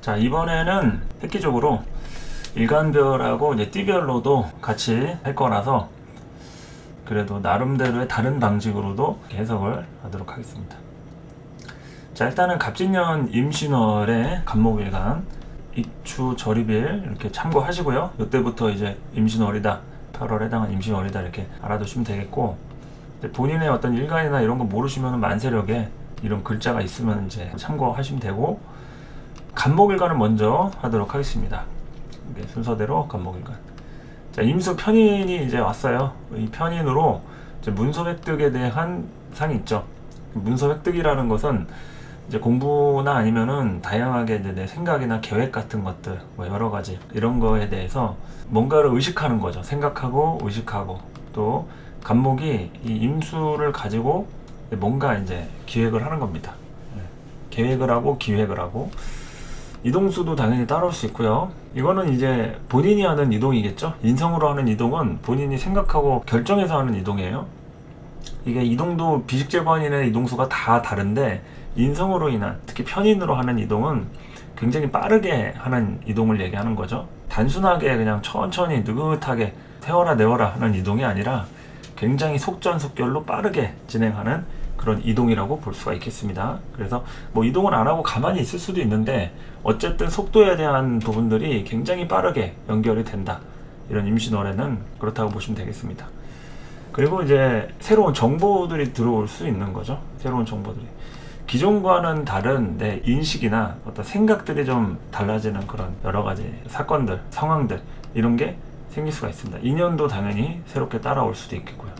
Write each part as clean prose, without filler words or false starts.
자, 이번에는 획기적으로 일간별하고 이제 띠별로도 같이 할 거라서 그래도 나름대로의 다른 방식으로도 해석을 하도록 하겠습니다. 자, 일단은 갑진년 임신월의 간목일간 입추 절입일 이렇게 참고하시고요. 이때부터 이제 임신월이다, 8월에 해당한 임신월이다 이렇게 알아두시면 되겠고, 본인의 어떤 일간이나 이런 거 모르시면 만세력에 이런 글자가 있으면 이제 참고하시면 되고, 간목일간을 먼저 하도록 하겠습니다. 순서대로 간목일간. 자, 임수 편인이 이제 왔어요. 이 편인으로 이제 문서 획득에 대한 상이 있죠. 문서 획득이라는 것은 이제 공부나 아니면은 다양하게 이제 내 생각이나 계획 같은 것들, 뭐 여러 가지 이런 거에 대해서 뭔가를 의식하는 거죠. 생각하고 의식하고, 또 간목이 이 임수를 가지고 뭔가 이제 기획을 하는 겁니다. 계획을 하고 기획을 하고, 이동수도 당연히 따라올 수 있고요. 이거는 이제 본인이 하는 이동이겠죠. 인성으로 하는 이동은 본인이 생각하고 결정해서 하는 이동이에요. 이게 이동도 비식재관인의 이동수가 다 다른데, 인성으로 인한, 특히 편인으로 하는 이동은 굉장히 빠르게 하는 이동을 얘기하는 거죠. 단순하게 그냥 천천히 느긋하게 세워라 내워라 하는 이동이 아니라 굉장히 속전속결로 빠르게 진행하는 그런 이동이라고 볼 수가 있겠습니다. 그래서 뭐 이동을 안 하고 가만히 있을 수도 있는데 어쨌든 속도에 대한 부분들이 굉장히 빠르게 연결이 된다. 이런 임신월에는 그렇다고 보시면 되겠습니다. 그리고 이제 새로운 정보들이 들어올 수 있는 거죠. 새로운 정보들이. 기존과는 다른 내 인식이나 어떤 생각들이 좀 달라지는 그런 여러 가지 사건들, 상황들, 이런 게 생길 수가 있습니다. 인연도 당연히 새롭게 따라올 수도 있겠고요.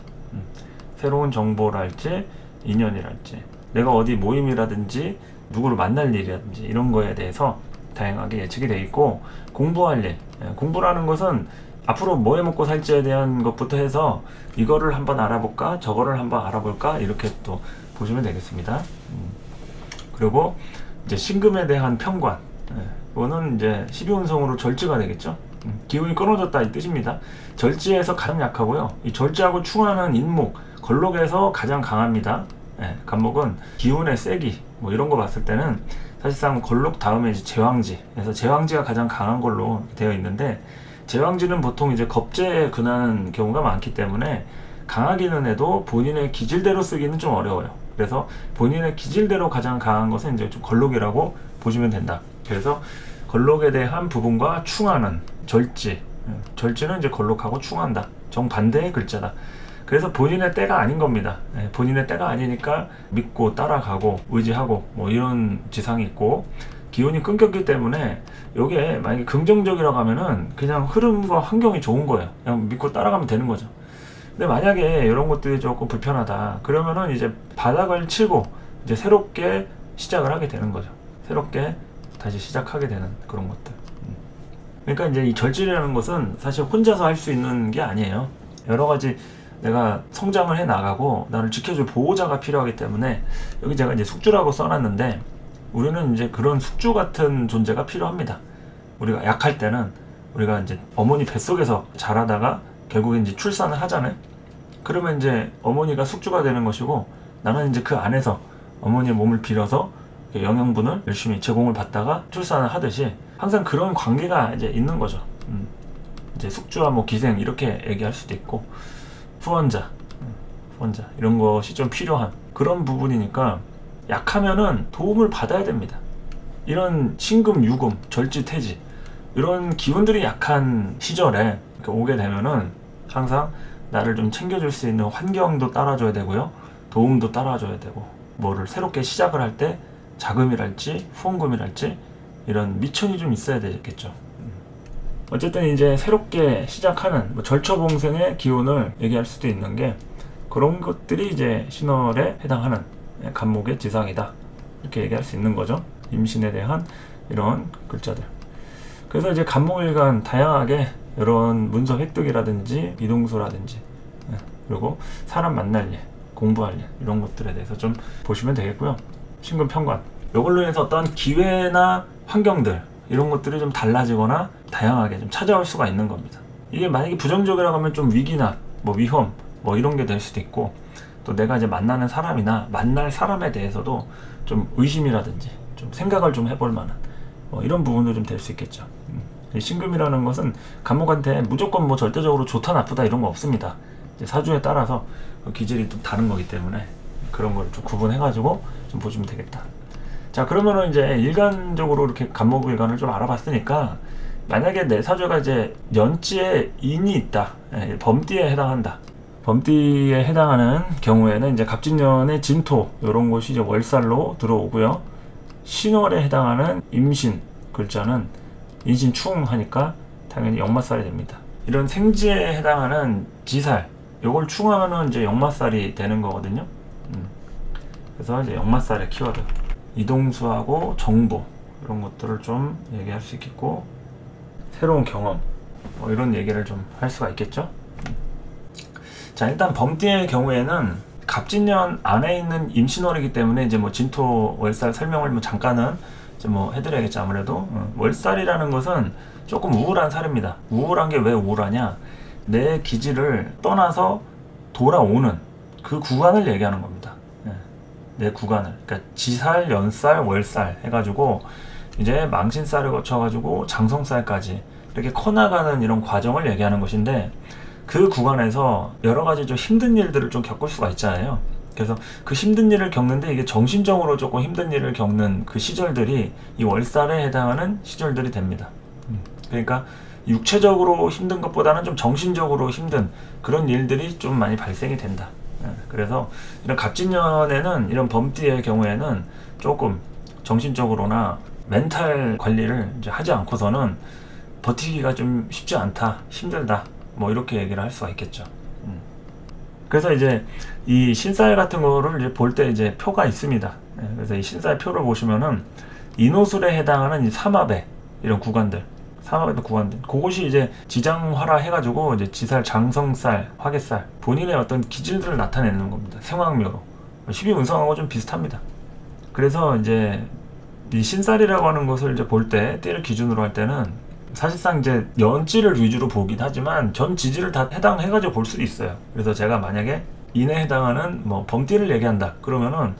새로운 정보랄지 인연이랄지, 내가 어디 모임이라든지 누구를 만날 일이라든지 이런 거에 대해서 다양하게 예측이 되어 있고, 공부할 일, 공부라는 것은 앞으로 뭐 해먹고 살지에 대한 것부터 해서 이거를 한번 알아볼까, 저거를 한번 알아볼까, 이렇게 또 보시면 되겠습니다. 그리고 이제 신금에 대한 평관, 이거는 이제 12운성으로 절지가 되겠죠. 기운이 끊어졌다 이 뜻입니다. 절지에서 가장 약하고요. 이 절지하고 충하는 인목, 걸록에서 가장 강합니다. 간목은 기운의 세기, 뭐 이런 거 봤을 때는 사실상 걸록 다음에 이제 제왕지, 그래서 제왕지가 가장 강한 걸로 되어 있는데, 제왕지는 보통 이제 겁재에 근하는 경우가 많기 때문에 강하기는 해도 본인의 기질대로 쓰기는 좀 어려워요. 그래서 본인의 기질대로 가장 강한 것은 이제 좀 걸록이라고 보시면 된다. 그래서 걸록에 대한 부분과 충하는 절지, 절지는 이제 걸록하고 충한다, 정반대의 글자다. 그래서 본인의 때가 아닌 겁니다. 본인의 때가 아니니까 믿고 따라가고 의지하고 뭐 이런 지상이 있고, 기운이 끊겼기 때문에 이게 만약에 긍정적이라고 하면은 그냥 흐름과 환경이 좋은 거예요. 그냥 믿고 따라가면 되는 거죠. 근데 만약에 이런 것들이 조금 불편하다 그러면은 이제 바닥을 치고 이제 새롭게 시작을 하게 되는 거죠. 새롭게 다시 시작하게 되는 그런 것들. 그러니까 이제 이 절질이라는 것은 사실 혼자서 할 수 있는 게 아니에요. 여러 가지 내가 성장을 해 나가고 나를 지켜줄 보호자가 필요하기 때문에, 여기 제가 이제 숙주라고 써놨는데, 우리는 이제 그런 숙주 같은 존재가 필요합니다. 우리가 약할 때는 우리가 이제 어머니 뱃속에서 자라다가 결국에 이제 출산을 하잖아요. 그러면 이제 어머니가 숙주가 되는 것이고, 나는 이제 그 안에서 어머니의 몸을 빌어서 영양분을 열심히 제공을 받다가 출산을 하듯이 항상 그런 관계가 이제 있는 거죠. 이제 숙주와 뭐 기생 이렇게 얘기할 수도 있고, 후원자 이런 것이 좀 필요한 그런 부분이니까, 약하면은 도움을 받아야 됩니다. 이런 신금, 유금, 절지, 태지 이런 기운들이 약한 시절에 오게 되면은 항상 나를 좀 챙겨줄 수 있는 환경도 따라줘야 되고요, 도움도 따라줘야 되고, 뭐를 새롭게 시작을 할 때 자금이랄지 후원금이랄지 이런 미천이 좀 있어야 되겠죠. 어쨌든 이제 새롭게 시작하는 뭐 절처봉생의 기운을 얘기할 수도 있는 게, 그런 것들이 이제 신월에 해당하는 간목의 지상이다 이렇게 얘기할 수 있는 거죠. 임신에 대한 이런 글자들. 그래서 이제 간목일간 다양하게 이런 문서 획득이라든지 이동수라든지, 그리고 사람 만날 일, 공부할 일, 이런 것들에 대해서 좀 보시면 되겠고요. 신금평관, 이걸로 인해서 어떤 기회나 환경들 이런 것들이 좀 달라지거나 다양하게 좀 찾아올 수가 있는 겁니다. 이게 만약에 부정적이라고 하면 좀 위기나 뭐 위험 뭐 이런 게 될 수도 있고, 또 내가 이제 만나는 사람이나 만날 사람에 대해서도 좀 의심이라든지 좀 생각을 좀 해볼 만한 이런 부분도 좀 될 수 있겠죠. 이 신금이라는 것은 간목한테 무조건 뭐 절대적으로 좋다 나쁘다 이런 거 없습니다. 이제 사주에 따라서 기질이 좀 다른 거기 때문에 그런 걸 좀 구분해 가지고 좀 보시면 되겠다. 자, 그러면은 이제 일간적으로 이렇게 간목일간을 좀 알아봤으니까, 만약에 내 사주가 이제 연지에 인이 있다, 범띠에 해당한다. 범띠에 해당하는 경우에는 이제 갑진년의 진토 이런 곳이 이제 월살로 들어오고요. 신월에 해당하는 임신 글자는 인신충 하니까 당연히 역마살이 됩니다. 이런 생지에 해당하는 지살 요걸 충하면은 이제 역마살이 되는 거거든요. 그래서 이제 역마살의 키워드 이동수하고 정보 이런 것들을 좀 얘기할 수 있겠고, 새로운 경험 이런 얘기를 좀 할 수가 있겠죠. 자, 일단 범띠의 경우에는 갑진년 안에 있는 임신월이기 때문에 이제 뭐 진토 월살 설명을 뭐 잠깐은 이제 뭐 해드려야겠죠. 아무래도 월살이라는 것은 조금 우울한 살입니다. 우울한 게 왜 우울하냐, 내 기질을 떠나서 돌아오는 그 구간을 얘기하는 겁니다. 내 구간을, 그러니까 지살, 연살, 월살 해가지고 이제 망신살을 거쳐가지고 장성살까지 이렇게 커나가는 이런 과정을 얘기하는 것인데, 그 구간에서 여러 가지 좀 힘든 일들을 좀 겪을 수가 있잖아요. 그래서 그 힘든 일을 겪는데 이게 정신적으로 조금 힘든 일을 겪는 그 시절들이 이 월살에 해당하는 시절들이 됩니다. 그러니까 육체적으로 힘든 것보다는 좀 정신적으로 힘든 그런 일들이 좀 많이 발생이 된다. 그래서 이런 갑진년에는, 이런 범띠의 경우에는 조금 정신적으로나 멘탈 관리를 이제 하지 않고서는 버티기가 좀 쉽지 않다, 힘들다, 뭐 이렇게 얘기를 할 수가 있겠죠. 그래서 이제 이 신사일 같은 거를 이제 볼 때 이제 표가 있습니다. 그래서 이 신사일 표를 보시면은 인호술에 해당하는 이 삼합의 이런 구간들, 삼합의 구간들, 그것이 이제 지장화라 해가지고 이제 지살, 장성살, 화개살, 본인의 어떤 기질들을 나타내는 겁니다. 생황묘로 12운성하고 좀 비슷합니다. 그래서 이제 이 신살이라고 하는 것을 이제 볼 때, 띠를 기준으로 할 때는 사실상 이제 연지를 위주로 보긴 하지만 전 지지를 다 해당해가지고 볼 수도 있어요. 그래서 제가 만약에 인에 해당하는 뭐 범띠를 얘기한다 그러면은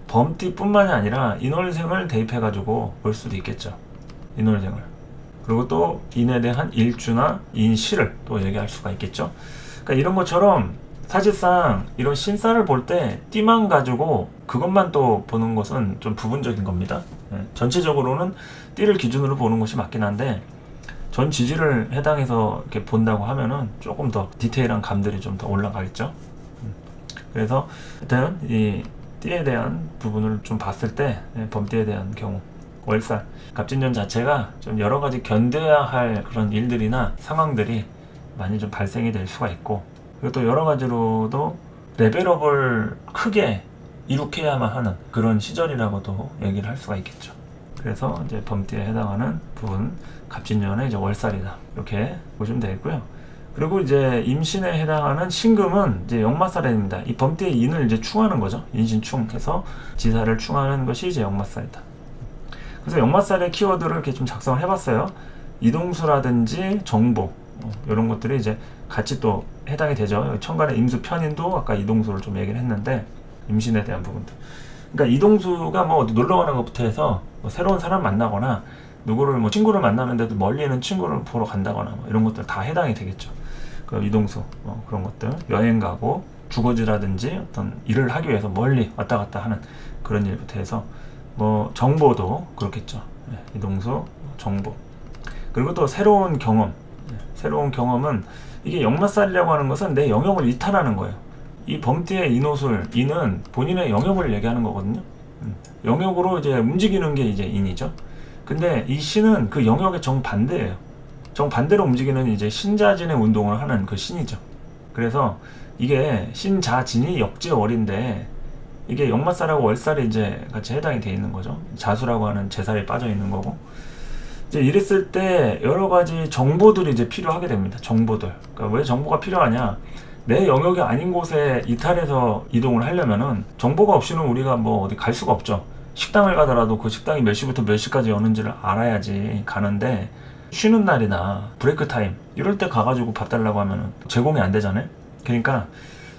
범띠뿐만이 아니라 인월생을 대입해가지고 볼 수도 있겠죠. 인월생을. 그리고 또 인에 대한 일주나 인시를 또 얘기할 수가 있겠죠. 그러니까 이런 것처럼 사실상 이런 신사를 볼 때 띠만 가지고 그것만 또 보는 것은 좀 부분적인 겁니다. 전체적으로는 띠를 기준으로 보는 것이 맞긴 한데, 전 지지를 해당해서 이렇게 본다고 하면은 조금 더 디테일한 감들이 좀 더 올라가겠죠. 그래서 일단 이 띠에 대한 부분을 좀 봤을 때, 범띠에 대한 경우 월살, 갑진년 자체가 좀 여러 가지 견뎌야 할 그런 일들이나 상황들이 많이 좀 발생이 될 수가 있고, 그리고 또 여러 가지로도 레벨업을 크게 이룩해야만 하는 그런 시절이라고도 얘기를 할 수가 있겠죠. 그래서 이제 범띠에 해당하는 부분, 갑진년의 이제 월살이다, 이렇게 보시면 되겠고요. 그리고 이제 임신에 해당하는 신금은 이제 역마살입니다. 이 범띠의 인을 이제 충하는 거죠. 인신충해서 지살을 충하는 것이 이제 역마살이다. 그래서 역마살의 키워드를 이렇게 좀 작성을 해봤어요. 이동수라든지 정보 이런 것들이 이제 같이 또 해당이 되죠. 천간의 임수 편인도 아까 이동수를 좀 얘기를 했는데, 임신에 대한 부분들. 그러니까 이동수가 뭐 어디 놀러 가는 것부터 해서 뭐 새로운 사람 만나거나 누구를 뭐 친구를 만나는데도 멀리 있는 친구를 보러 간다거나 뭐 이런 것들 다 해당이 되겠죠. 그 이동수 그런 것들, 여행 가고 주거지라든지 어떤 일을 하기 위해서 멀리 왔다 갔다 하는 그런 일부터 해서 뭐 정보도 그렇겠죠. 이동수, 정보. 그리고 또 새로운 경험. 새로운 경험은 이게 역마살이라고 하는 것은 내 영역을 이탈하는 거예요. 이 범띠의 인호술, 인은 본인의 영역을 얘기하는 거거든요. 영역으로 이제 움직이는 게 이제 인이죠. 근데 이 신은 그 영역의 정반대예요. 정반대로 움직이는 이제 신자진의 운동을 하는 그 신이죠. 그래서 이게 신자진이 역제월인데, 이게 역마살하고 월살이 이제 같이 해당이 돼 있는 거죠. 자수라고 하는 제살이 빠져 있는 거고. 이제 이랬을 때 여러 가지 정보들이 이제 필요하게 됩니다. 정보들. 그러니까 왜 정보가 필요하냐? 내 영역이 아닌 곳에 이탈해서 이동을 하려면은 정보가 없이는 우리가 뭐 어디 갈 수가 없죠. 식당을 가더라도 그 식당이 몇 시부터 몇 시까지 여는지를 알아야지 가는데, 쉬는 날이나 브레이크 타임 이럴 때 가가지고 밥 달라고 하면은 제공이 안 되잖아요. 그러니까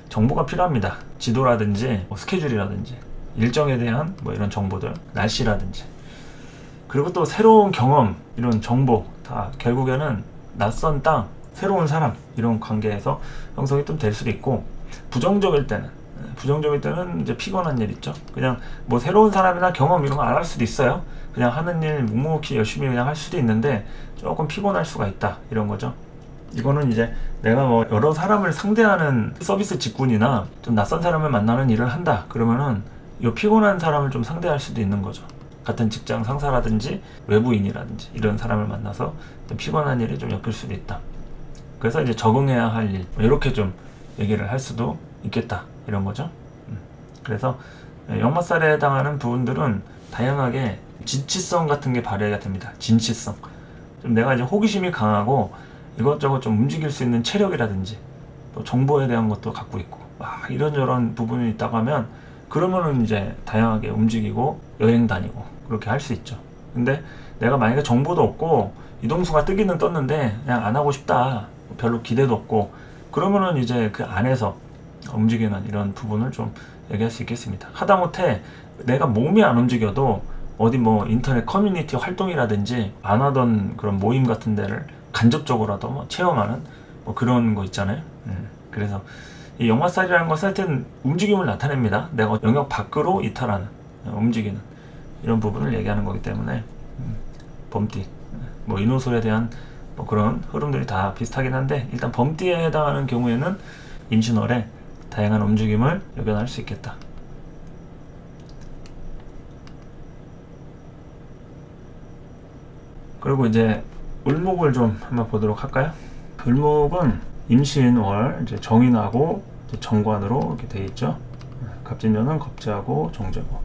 정보가 필요합니다. 지도라든지 뭐 스케줄이라든지 일정에 대한 뭐 이런 정보들, 날씨라든지. 그리고 또 새로운 경험, 이런 정보 다 결국에는 낯선 땅, 새로운 사람 이런 관계에서 형성이 좀 될 수도 있고, 부정적일 때는 이제 피곤한 일 있죠. 그냥 뭐 새로운 사람이나 경험 이런 거 안 할 수도 있어요. 그냥 하는 일 묵묵히 열심히 그냥 할 수도 있는데 조금 피곤할 수가 있다, 이런 거죠. 이거는 이제 내가 뭐 여러 사람을 상대하는 서비스 직군이나 좀 낯선 사람을 만나는 일을 한다 그러면은 이 피곤한 사람을 좀 상대할 수도 있는 거죠. 같은 직장 상사라든지 외부인이라든지 이런 사람을 만나서 좀 피곤한 일이 좀 엮일 수도 있다. 그래서 이제 적응해야 할 일, 이렇게 좀 얘기를 할 수도 있겠다, 이런 거죠. 그래서 역마살에 해당하는 부분들은 다양하게 진취성 같은 게 발휘가 됩니다. 진취성. 좀 내가 이제 호기심이 강하고 이것저것 좀 움직일 수 있는 체력이라든지 또 정보에 대한 것도 갖고 있고 이런저런 부분이 있다고 하면, 그러면은 이제 다양하게 움직이고 여행 다니고 그렇게 할 수 있죠. 근데 내가 만약에 정보도 없고 이동수가 뜨기는 떴는데 그냥 안 하고 싶다, 별로 기대도 없고, 그러면은 이제 그 안에서 움직이는 이런 부분을 좀 얘기할 수 있겠습니다. 하다못해 내가 몸이 안 움직여도 어디 뭐 인터넷 커뮤니티 활동이라든지 안 하던 그런 모임 같은 데를 간접적으로라도 뭐 체험하는 뭐 그런 거 있잖아요. 그래서 이 역마살이라는 건 사실은 움직임을 나타냅니다. 내가 영역 밖으로 이탈하는, 움직이는 이런 부분을 얘기하는 거기 때문에 범띠, 뭐 인호술에 대한 뭐 그런 흐름들이 다 비슷하긴 한데, 일단 범띠에 해당하는 경우에는 임신월에 다양한 움직임을予견할 수 있겠다. 그리고 이제 을목을 좀 한번 보도록 할까요? 을목은 임신월 이제 정인하고 이제 정관으로 이렇게 돼 있죠. 갑진년은 겁재하고 정제고.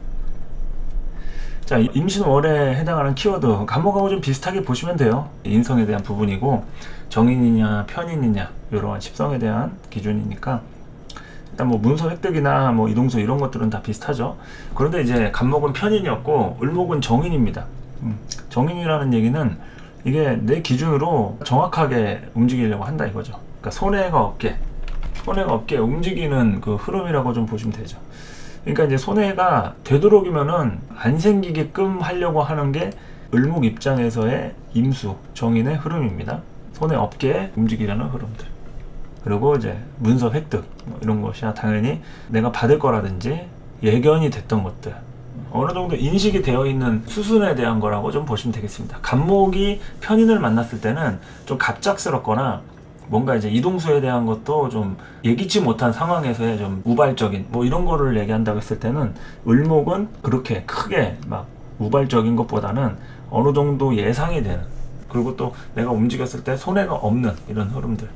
자, 임신월에 해당하는 키워드 간목하고 좀 비슷하게 보시면 돼요. 인성에 대한 부분이고, 정인이냐 편인이냐 이러한 십성에 대한 기준이니까 일단 뭐 문서 획득이나 뭐 이동수 이런 것들은 다 비슷하죠. 그런데 이제 간목은 편인이었고 을목은 정인입니다. 정인이라는 얘기는 이게 내 기준으로 정확하게 움직이려고 한다 이거죠. 그러니까 손해가 없게 움직이는 그 흐름이라고 좀 보시면 되죠. 그러니까 이제 손해가 되도록이면은 안 생기게끔 하려고 하는 게 을목 입장에서의 임수, 정인의 흐름입니다. 손해 없게 움직이려는 흐름들. 그리고 이제 문서 획득 이런 것이야 당연히 내가 받을 거라든지 예견이 됐던 것들, 어느 정도 인식이 되어 있는 수순에 대한 거라고 좀 보시면 되겠습니다. 간목이 편인을 만났을 때는 좀 갑작스럽거나 뭔가 이제 이동수에 대한 것도 좀 예기치 못한 상황에서의 좀 우발적인 뭐 이런 거를 얘기한다고 했을 때는, 을목은 그렇게 크게 막 우발적인 것보다는 어느 정도 예상이 되는, 그리고 또 내가 움직였을 때 손해가 없는 이런 흐름들.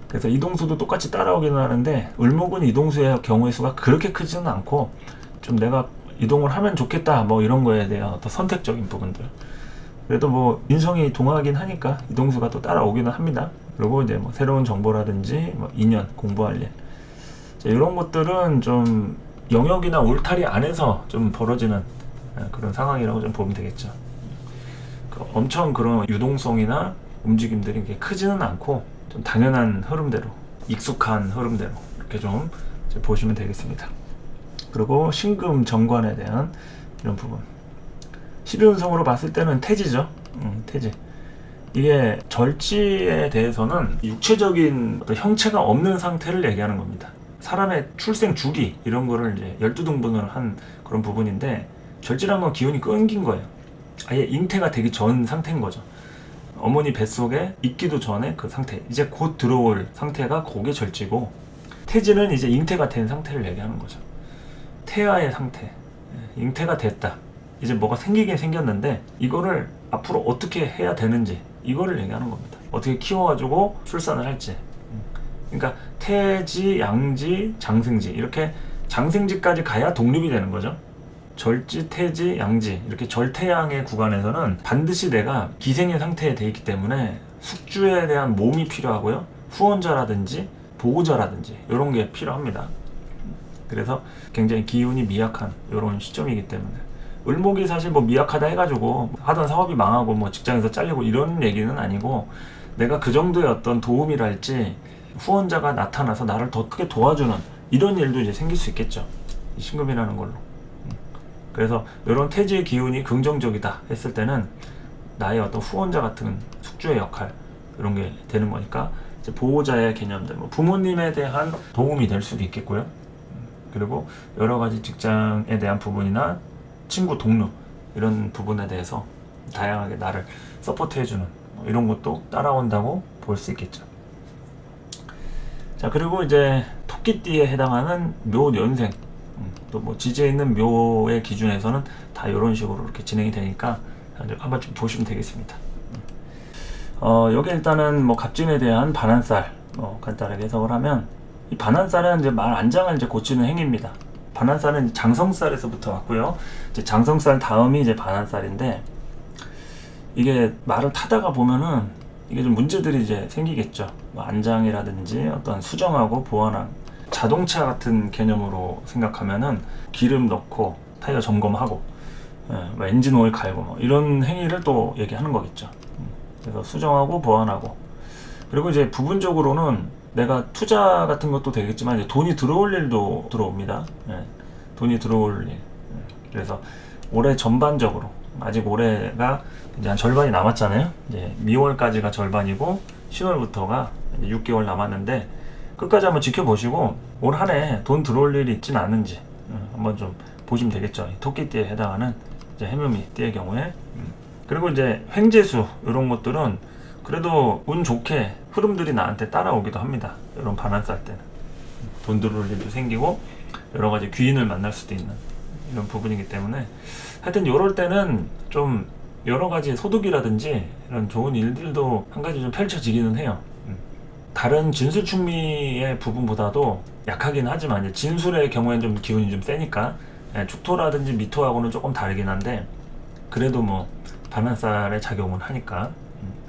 그래서 이동수도 똑같이 따라오기는 하는데 을목은 이동수의 경우의 수가 그렇게 크지는 않고, 좀 내가 이동을 하면 좋겠다 뭐 이런 거에 대한 어떤 선택적인 부분들. 그래도 뭐 인성이 동하긴 하니까 이동수가 또 따라오기는 합니다. 그리고 이제 뭐 새로운 정보라든지 뭐 인연, 공부할 일, 이런 것들은 좀 영역이나 울타리 안에서 좀 벌어지는 그런 상황이라고 좀 보면 되겠죠. 엄청 그런 유동성이나 움직임들이 이렇게 크지는 않고 좀 당연한 흐름대로, 익숙한 흐름대로 이렇게 좀 보시면 되겠습니다. 그리고 신금 정관에 대한 이런 부분, 12운성으로 봤을 때는 태지죠. 태지. 이게 절지에 대해서는 육체적인 어떤 형체가 없는 상태를 얘기하는 겁니다. 사람의 출생 주기 이런 거를 이제 12등분을 한 그런 부분인데, 절지라는 건 기운이 끊긴 거예요. 아예 잉태가 되기 전 상태인 거죠. 어머니 뱃속에 있기도 전에 그 상태, 이제 곧 들어올 상태가 그게 절지고, 태지는 이제 잉태가 된 상태를 얘기하는 거죠. 태아의 상태, 잉태가 됐다, 이제 뭐가 생기긴 생겼는데 이거를 앞으로 어떻게 해야 되는지 이거를 얘기하는 겁니다. 어떻게 키워가지고 출산을 할지. 그러니까 태지, 양지, 장생지, 이렇게 장생지까지 가야 독립이 되는 거죠. 절지, 태지, 양지 이렇게 절태양의 구간에서는 반드시 내가 기생의 상태에 돼 있기 때문에 숙주에 대한 몸이 필요하고요, 후원자라든지 보호자라든지 이런 게 필요합니다. 그래서 굉장히 기운이 미약한 이런 시점이기 때문에, 을목이 사실 뭐 미약하다 해가지고 하던 사업이 망하고 뭐 직장에서 잘리고 이런 얘기는 아니고, 내가 그 정도의 어떤 도움이랄지 후원자가 나타나서 나를 더 크게 도와주는 이런 일도 이제 생길 수 있겠죠. 이 신금이라는 걸로. 그래서 이런 태지의 기운이 긍정적이다 했을 때는 나의 어떤 후원자 같은 숙주의 역할 이런 게 되는 거니까 이제 보호자의 개념들, 뭐 부모님에 대한 도움이 될 수도 있겠고요. 그리고 여러 가지 직장에 대한 부분이나 친구, 동료 이런 부분에 대해서 다양하게 나를 서포트 해주는 뭐 이런 것도 따라온다고 볼 수 있겠죠. 자, 그리고 이제 토끼띠에 해당하는 묘 연생, 또 뭐 지지에 있는 묘의 기준에서는 다 이런 식으로 이렇게 진행이 되니까 한번 좀 보시면 되겠습니다. 여기 일단은 뭐 갑진에 대한 반환살 간단하게 해석을 하면, 이 반환살은 이제 말 안장을 이제 고치는 행위입니다. 반환살은 이제 장성살에서부터 왔고요. 이제 장성살 다음이 이제 반환살인데, 이게 말을 타다가 보면은 이게 좀 문제들이 이제 생기겠죠. 뭐 안장이라든지 어떤 수정하고 보완한 자동차 같은 개념으로 생각하면은 기름 넣고 타이어 점검하고 뭐 엔진 오일 갈고 뭐 이런 행위를 또 얘기하는 거겠죠. 그래서 수정하고 보완하고, 그리고 이제 부분적으로는 내가 투자 같은 것도 되겠지만 이제 돈이 들어올 일도 들어옵니다. 돈이 들어올 일. 그래서 올해 전반적으로, 아직 올해가 이제 한 절반이 남았잖아요. 이제 미월까지가 절반이고 10월부터가 이제 6개월 남았는데, 끝까지 한번 지켜보시고 올 한 해 돈 들어올 일이 있지는 않은지 한번 좀 보시면 되겠죠. 토끼띠에 해당하는 이제 해묘미 띠의 경우에. 그리고 이제 횡재수 이런 것들은 그래도 운 좋게 흐름들이 나한테 따라오기도 합니다. 이런 반환살 때는 돈 들어올 일도 생기고 여러 가지 귀인을 만날 수도 있는 이런 부분이기 때문에, 하여튼 이럴 때는 좀 여러 가지 소득이라든지 이런 좋은 일들도 한 가지 좀 펼쳐지기는 해요. 다른 진술충미의 부분보다도 약하긴 하지만 이제 진술의 경우에는 좀 기운이 좀 세니까 축토라든지 미토하고는 조금 다르긴 한데, 그래도 뭐 반환살의 작용은 하니까.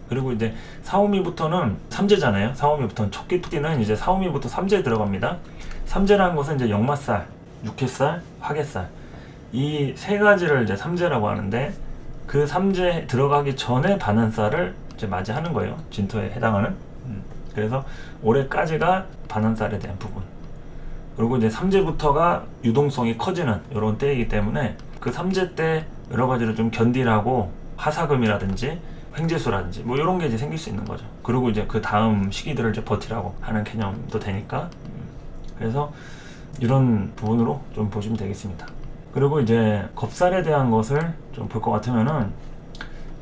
그리고 이제 사오미부터는 삼재잖아요. 사오미부터는 토끼띠는 이제 사오미부터 삼재에 들어갑니다. 삼재라는 것은 이제 역마살, 육해살, 화개살 이 세 가지를 이제 삼재라고 하는데, 그 삼재 들어가기 전에 반환살을 이제 맞이하는 거예요. 진토에 해당하는. 그래서 올해까지가 반환살에 대한 부분. 그리고 이제 삼재부터가 유동성이 커지는 이런 때이기 때문에 그 삼재 때 여러 가지를 좀 견디라고 하사금이라든지 횡재수라든지 뭐 이런 게 이제 생길 수 있는 거죠. 그리고 이제 그 다음 시기들을 이제 버티라고 하는 개념도 되니까. 그래서 이런 부분으로 좀 보시면 되겠습니다. 그리고 이제 겁살에 대한 것을 좀 볼 것 같으면은,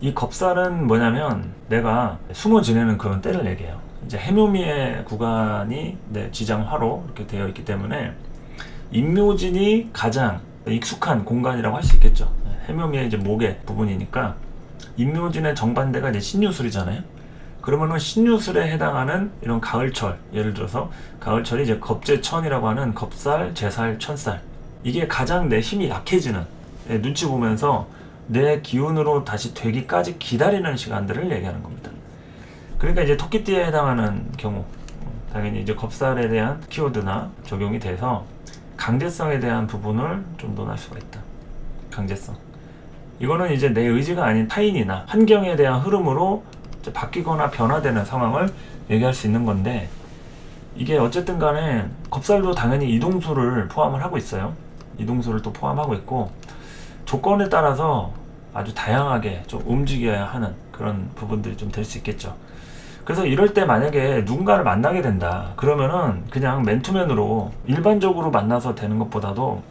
이 겁살은 뭐냐면 내가 숨어 지내는 그런 때를 얘기해요. 이제 해묘미의 구간이 지장화로 이렇게 되어 있기 때문에 인묘진이 가장 익숙한 공간이라고 할 수 있겠죠. 해묘미의 이제 목의 부분이니까, 인묘진의 정반대가 이제 신유술이잖아요. 그러면은 신유술에 해당하는 이런 가을철, 예를 들어서 가을철이 이제 겁재천이라고 하는 겁살, 재살, 천살, 이게 가장 내 힘이 약해지는, 눈치 보면서 내 기운으로 다시 되기까지 기다리는 시간들을 얘기하는 겁니다. 그러니까 이제 토끼띠에 해당하는 경우 당연히 이제 겁살에 대한 키워드나 적용이 돼서 강제성에 대한 부분을 좀 논할 수가 있다. 강제성, 이거는 이제 내 의지가 아닌 타인이나 환경에 대한 흐름으로 이제 바뀌거나 변화되는 상황을 얘기할 수 있는 건데, 이게 어쨌든 간에 겁살도 당연히 이동수를 포함을 하고 있어요. 이동수를 또 포함하고 있고, 조건에 따라서 아주 다양하게 좀 움직여야 하는 그런 부분들이 좀 될 수 있겠죠. 그래서 이럴 때 만약에 누군가를 만나게 된다 그러면은 그냥 맨투맨으로 일반적으로 만나서 되는 것보다도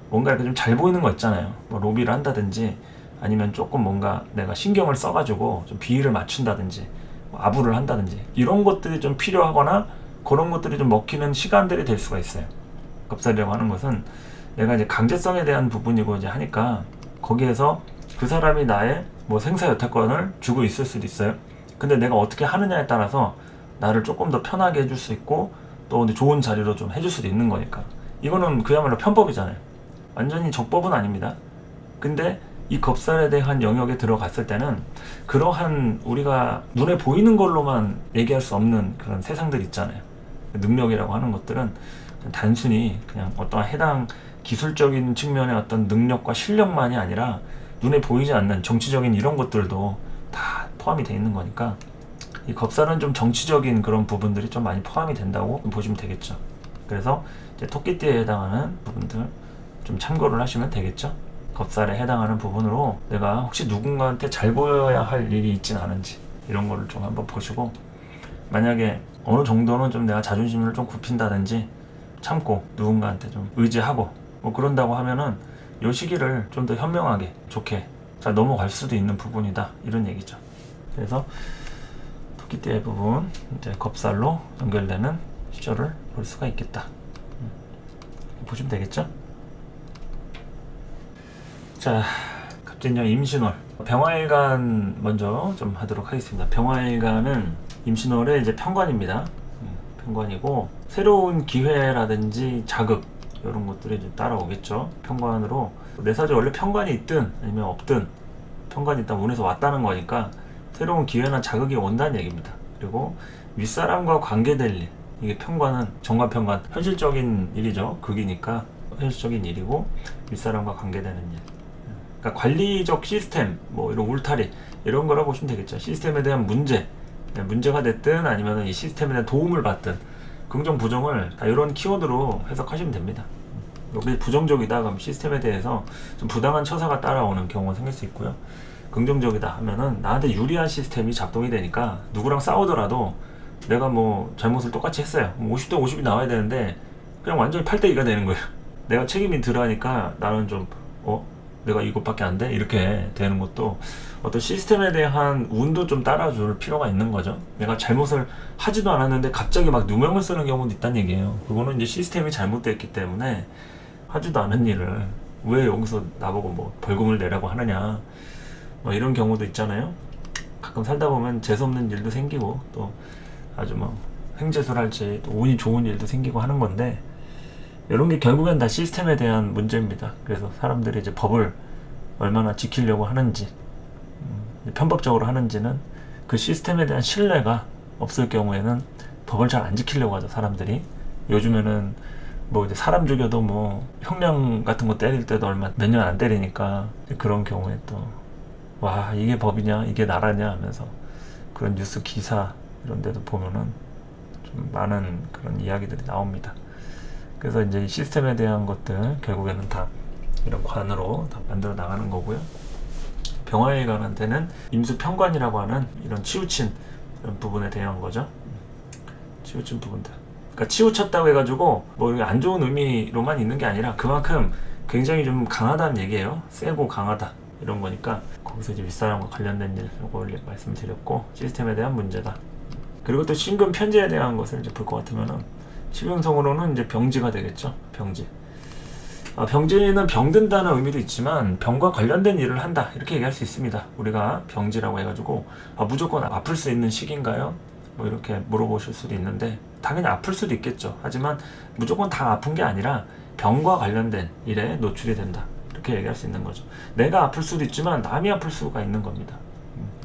뭔가 이렇게 좀 잘 보이는 거 있잖아요. 뭐 로비를 한다든지 아니면 조금 뭔가 내가 신경을 써가지고 좀 비위를 맞춘다든지 뭐 아부를 한다든지 이런 것들이 좀 필요하거나 그런 것들이 좀 먹히는 시간들이 될 수가 있어요. 겁살이라고 하는 것은 내가 이제 강제성에 대한 부분이고 이제 하니까 거기에서 그 사람이 나의 뭐 생사 여태권을 주고 있을 수도 있어요. 근데 내가 어떻게 하느냐에 따라서 나를 조금 더 편하게 해줄 수 있고 또 좋은 자리로 좀 해줄 수도 있는 거니까, 이거는 그야말로 편법이잖아요. 완전히 적법은 아닙니다. 근데 이 겁살에 대한 영역에 들어갔을 때는 그러한 우리가 눈에 보이는 걸로만 얘기할 수 없는 그런 세상들 있잖아요. 능력이라고 하는 것들은 단순히 그냥 어떠한 해당 기술적인 측면의 어떤 능력과 실력만이 아니라 눈에 보이지 않는 정치적인 이런 것들도 다 포함이 되어 있는 거니까, 이 겁살은 좀 정치적인 그런 부분들이 좀 많이 포함이 된다고 보시면 되겠죠. 그래서 이제 토끼띠에 해당하는 부분들 좀 참고를 하시면 되겠죠. 겁살에 해당하는 부분으로 내가 혹시 누군가한테 잘 보여야 할 일이 있진 않은지 이런 거를 좀 한번 보시고, 만약에 어느 정도는 좀 내가 자존심을 좀 굽힌다든지 참고 누군가한테 좀 의지하고 뭐 그런다고 하면은 이 시기를 좀 더 현명하게 좋게 잘 넘어갈 수도 있는 부분이다, 이런 얘기죠. 그래서 토끼띠의 부분 이제 겁살로 연결되는 시절을 볼 수가 있겠다. 보시면 되겠죠? 자, 갑진년 임신월 병화일간 먼저 좀 하도록 하겠습니다. 병화일간은 임신월의 이제 편관입니다. 편관이고 새로운 기회라든지 자극 이런 것들이 이제 따라오겠죠. 편관으로 내 사주에 원래 편관이 있든 아니면 없든 편관이 있다면 운에서 왔다는 거니까 새로운 기회나 자극이 온다는 얘기입니다. 그리고 윗사람과 관계될 일, 이게 편관은 정관편관 현실적인 일이죠. 극이니까 현실적인 일이고 윗사람과 관계되는 일, 그러니까 관리적 시스템 뭐 이런 울타리 이런 거라고 보시면 되겠죠. 시스템에 대한 문제가 됐든 아니면 이 시스템에 대한 도움을 받든 긍정 부정을 다 이런 키워드로 해석하시면 됩니다. 여기 부정적이다 그럼 시스템에 대해서 좀 부당한 처사가 따라오는 경우가 생길 수 있고요. 긍정적이다 하면은 나한테 유리한 시스템이 작동이 되니까 누구랑 싸우더라도 내가 뭐 잘못을 똑같이 했어요. 50대 50이 나와야 되는데 그냥 완전히 8대 2가 되는 거예요. 내가 책임이 들어가니까 나는 좀 내가 이것밖에 안 돼? 이렇게 되는 것도 어떤 시스템에 대한 운도 좀 따라줄 필요가 있는 거죠. 내가 잘못을 하지도 않았는데 갑자기 막 누명을 쓰는 경우도 있다는 얘기예요. 그거는 이제 시스템이 잘못됐기 때문에 하지도 않은 일을 왜 여기서 나보고 뭐 벌금을 내라고 하느냐 뭐 이런 경우도 있잖아요. 가끔 살다 보면 재수없는 일도 생기고 또 아주 뭐 횡재술할지 또 운이 좋은 일도 생기고 하는 건데, 이런 게 결국엔 다 시스템에 대한 문제입니다. 그래서 사람들이 이제 법을 얼마나 지키려고 하는지, 편법적으로 하는지는 그 시스템에 대한 신뢰가 없을 경우에는 법을 잘 안 지키려고 하죠, 사람들이. 요즘에는 뭐 이제 사람 죽여도 뭐 형량 같은 거 때릴 때도 몇 년 안 때리니까 그런 경우에 또 와 이게 법이냐 이게 나라냐 하면서 그런 뉴스 기사 이런 데도 보면은 좀 많은 그런 이야기들이 나옵니다. 그래서 이제 이 시스템에 대한 것들 결국에는 다 이런 관으로 다 만들어 나가는 거고요. 병화일간한테는 임수편관이라고 하는 이런 치우친 이런 부분에 대한 거죠. 치우친 부분들. 그러니까 치우쳤다고 해가지고 뭐 안 좋은 의미로만 있는 게 아니라 그만큼 굉장히 좀 강하다는 얘기예요. 세고 강하다 이런 거니까 거기서 이제 윗사람과 관련된 일 요거 말씀을 드렸고, 시스템에 대한 문제다. 그리고 또 신금 편제에 대한 것을 이제 볼 것 같으면은 치명성으로는 이제 병지가 되겠죠. 병지. 병지는 병든다는 의미도 있지만 병과 관련된 일을 한다 이렇게 얘기할 수 있습니다. 우리가 병지라고 해가지고 무조건 아플 수 있는 시기인가요? 뭐 이렇게 물어보실 수도 있는데 당연히 아플 수도 있겠죠. 하지만 무조건 다 아픈 게 아니라 병과 관련된 일에 노출이 된다 이렇게 얘기할 수 있는 거죠. 내가 아플 수도 있지만 남이 아플 수가 있는 겁니다.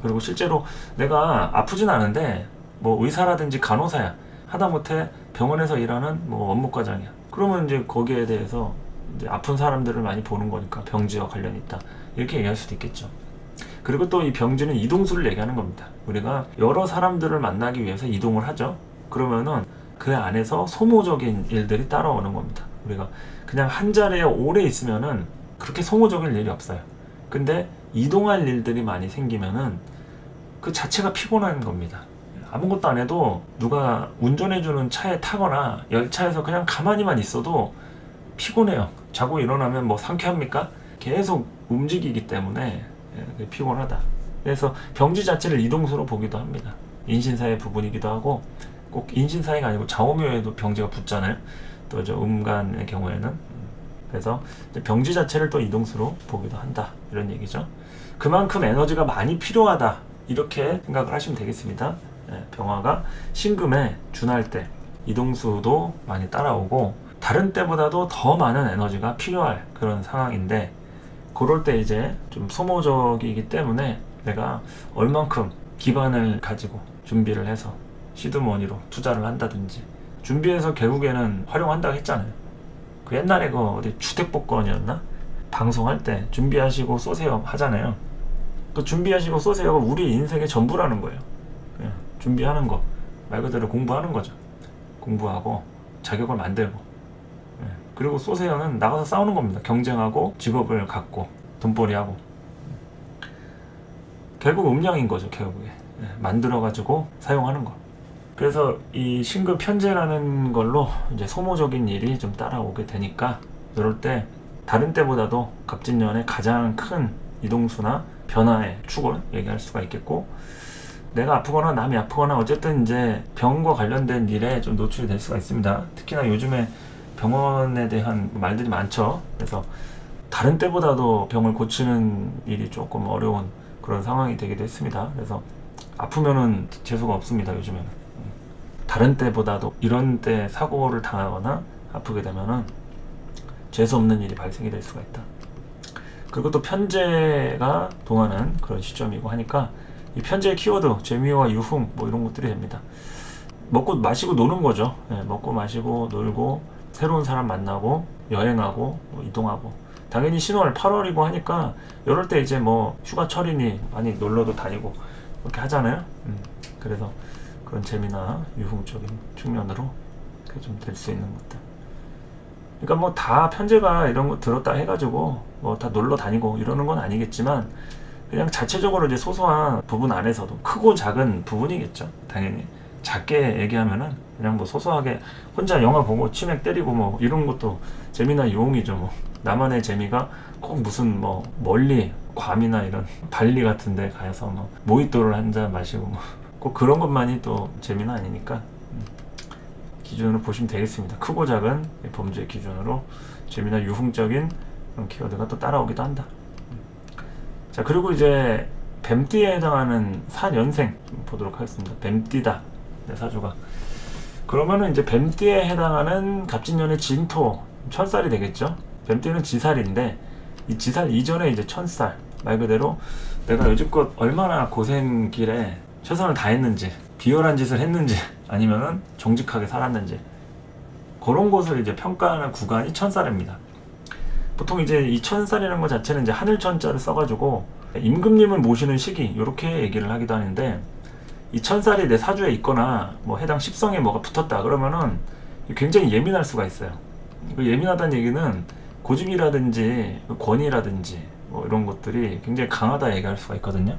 그리고 실제로 내가 아프진 않은데 뭐 의사라든지 간호사야, 하다못해 병원에서 일하는 뭐 업무과장이야. 그러면 이제 거기에 대해서 이제 아픈 사람들을 많이 보는 거니까 병지와 관련이 있다 이렇게 얘기할 수도 있겠죠. 그리고 또 이 병지는 이동수를 얘기하는 겁니다. 우리가 여러 사람들을 만나기 위해서 이동을 하죠. 그러면은 그 안에서 소모적인 일들이 따라오는 겁니다. 우리가 그냥 한 자리에 오래 있으면은 그렇게 소모적인 일이 없어요. 근데 이동할 일들이 많이 생기면은 그 자체가 피곤한 겁니다. 아무것도 안 해도 누가 운전해주는 차에 타거나 열차에서 그냥 가만히만 있어도 피곤해요. 자고 일어나면 뭐 상쾌합니까? 계속 움직이기 때문에 피곤하다. 그래서 병지 자체를 이동수로 보기도 합니다. 인신사의 부분이기도 하고, 꼭 인신사의가 아니고 좌우묘에도 병지가 붙잖아요. 또 저 음간의 경우에는. 그래서 병지 자체를 또 이동수로 보기도 한다 이런 얘기죠. 그만큼 에너지가 많이 필요하다 이렇게 생각을 하시면 되겠습니다. 병화가 신금에 준할 때 이동수도 많이 따라오고 다른 때보다도 더 많은 에너지가 필요할 그런 상황인데, 그럴 때 이제 좀 소모적이기 때문에 내가 얼만큼 기반을 가지고 준비를 해서 시드머니로 투자를 한다든지, 준비해서 결국에는 활용한다고 했잖아요. 그 옛날에 그 어디 주택복권이었나? 방송할 때 준비하시고 쏘세요 하잖아요. 그 준비하시고 쏘세요가 우리 인생의 전부라는 거예요. 준비하는 거 말 그대로 공부하는 거죠. 공부하고 자격을 만들고, 그리고 쏘세요는 나가서 싸우는 겁니다. 경쟁하고 직업을 갖고 돈벌이하고. 결국 음양인 거죠, 결국에. 만들어가지고 사용하는 거. 그래서 이 신금 편제라는 걸로 이제 소모적인 일이 좀 따라오게 되니까, 이럴 때 다른 때보다도 갑진년의 가장 큰 이동수나 변화의 축을 얘기할 수가 있겠고, 내가 아프거나 남이 아프거나 어쨌든 이제 병과 관련된 일에 좀 노출이 될 수가 있습니다. 특히나 요즘에 병원에 대한 말들이 많죠. 그래서 다른 때보다도 병을 고치는 일이 조금 어려운 그런 상황이 되기도 했습니다. 그래서 아프면은 재수가 없습니다, 요즘에는. 다른 때보다도 이런 때 사고를 당하거나 아프게 되면은 재수 없는 일이 발생이 될 수가 있다. 그리고 또 편제가 동하는 그런 시점이고 하니까 이 편제의 키워드, 재미와 유흥 뭐 이런 것들이 됩니다. 먹고 마시고 노는 거죠. 먹고 마시고 놀고 새로운 사람 만나고 여행하고 뭐 이동하고, 당연히 신월 8월이고 하니까 이럴 때 이제 뭐 휴가철이니 많이 놀러도 다니고 이렇게 하잖아요. 그래서 그런 재미나 유흥적인 측면으로 좀 될 수 있는 것들. 그러니까 뭐 다 편제가 이런 거 들었다 해가지고 뭐 다 놀러 다니고 이러는 건 아니겠지만, 그냥 자체적으로 이제 소소한 부분 안에서도 크고 작은 부분이겠죠. 당연히 작게 얘기하면은 그냥 뭐 소소하게 혼자 영화 보고 치맥 때리고 뭐 이런 것도 재미나 유흥이죠. 뭐 나만의 재미가 꼭 무슨 뭐 멀리 괌이나 이런 발리 같은데 가서 뭐 모히또를 한 잔 마시고 뭐 꼭 그런 것만이 또 재미는 아니니까 기준으로 보시면 되겠습니다. 크고 작은 범죄 기준으로 재미나 유흥적인 그런 키워드가 또 따라오기도 한다. 자, 그리고 이제 뱀띠에 해당하는 4년생 보도록 하겠습니다. 뱀띠다, 내 사주가. 그러면은 이제 뱀띠에 해당하는 갑진년의 진토, 천살이 되겠죠. 뱀띠는 지살인데 이 지살 이전에 이제 천살, 말 그대로 내가 여지껏 얼마나 고생길에 최선을 다했는지, 비열한 짓을 했는지 아니면은 정직하게 살았는지, 그런 것을 이제 평가하는 구간이 천살입니다. 보통 이제 이 천살이라는 것 자체는 이제 하늘천자를 써가지고 임금님을 모시는 시기 이렇게 얘기를 하기도 하는데, 이 천살이 내 사주에 있거나 뭐 해당 십성에 뭐가 붙었다 그러면은 굉장히 예민할 수가 있어요. 예민하다는 얘기는 고집이라든지 권위라든지 뭐 이런 것들이 굉장히 강하다 얘기할 수가 있거든요.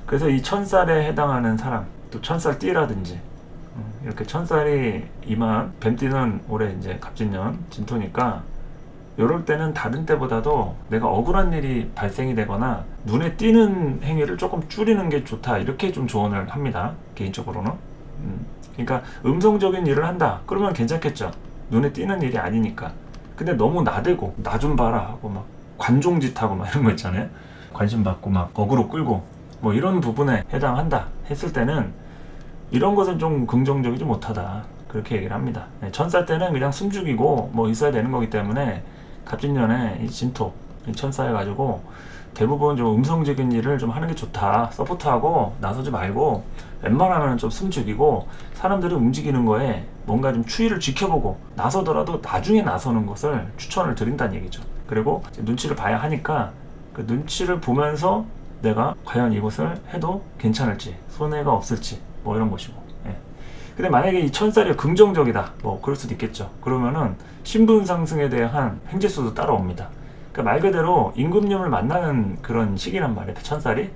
그래서 이 천살에 해당하는 사람, 또 천살 띠라든지 이렇게 천살이 임한 뱀띠는 올해 이제 갑진년 진토니까, 이럴 때는 다른 때보다도 내가 억울한 일이 발생이 되거나 눈에 띄는 행위를 조금 줄이는 게 좋다, 이렇게 좀 조언을 합니다, 개인적으로는. 그러니까 음성적인 일을 한다 그러면 괜찮겠죠. 눈에 띄는 일이 아니니까. 근데 너무 나대고 나 좀 봐라 하고 막 관종짓하고 막 이런 거 있잖아요. 관심 받고 막 어그로 끌고 뭐 이런 부분에 해당한다 했을 때는 이런 것은 좀 긍정적이지 못하다, 그렇게 얘기를 합니다. 천살 때는 그냥 숨죽이고 뭐 있어야 되는 거기 때문에 갑진년에 이 진토, 이 천사해 가지고 대부분 좀 음성적인 일을 좀 하는 게 좋다, 서포트하고 나서지 말고 웬만하면 좀 숨죽이고 사람들이 움직이는 거에 뭔가 좀 추이를 지켜보고 나서더라도 나중에 나서는 것을 추천을 드린다는 얘기죠. 그리고 눈치를 봐야 하니까 그 눈치를 보면서 내가 과연 이것을 해도 괜찮을지, 손해가 없을지 뭐 이런 것이고. 근데 만약에 이 천살이 긍정적이다, 뭐 그럴 수도 있겠죠. 그러면은 신분 상승에 대한 횡재수도 따라옵니다. 그러니까 말 그대로 임금님을 만나는 그런 시기란 말이에요, 천살이.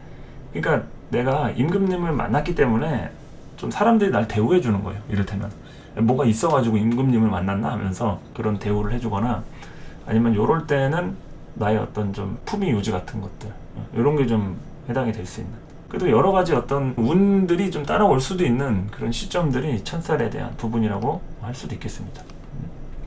그러니까 내가 임금님을 만났기 때문에 좀 사람들이 날 대우해 주는 거예요. 이를테면 뭐가 있어가지고 임금님을 만났나 하면서 그런 대우를 해주거나, 아니면 요럴 때는 나의 어떤 좀 품위 유지 같은 것들, 이런 게 좀 해당이 될 수 있는, 그래도 여러 가지 어떤 운들이 좀 따라올 수도 있는 그런 시점들이 천살에 대한 부분이라고 할 수도 있겠습니다.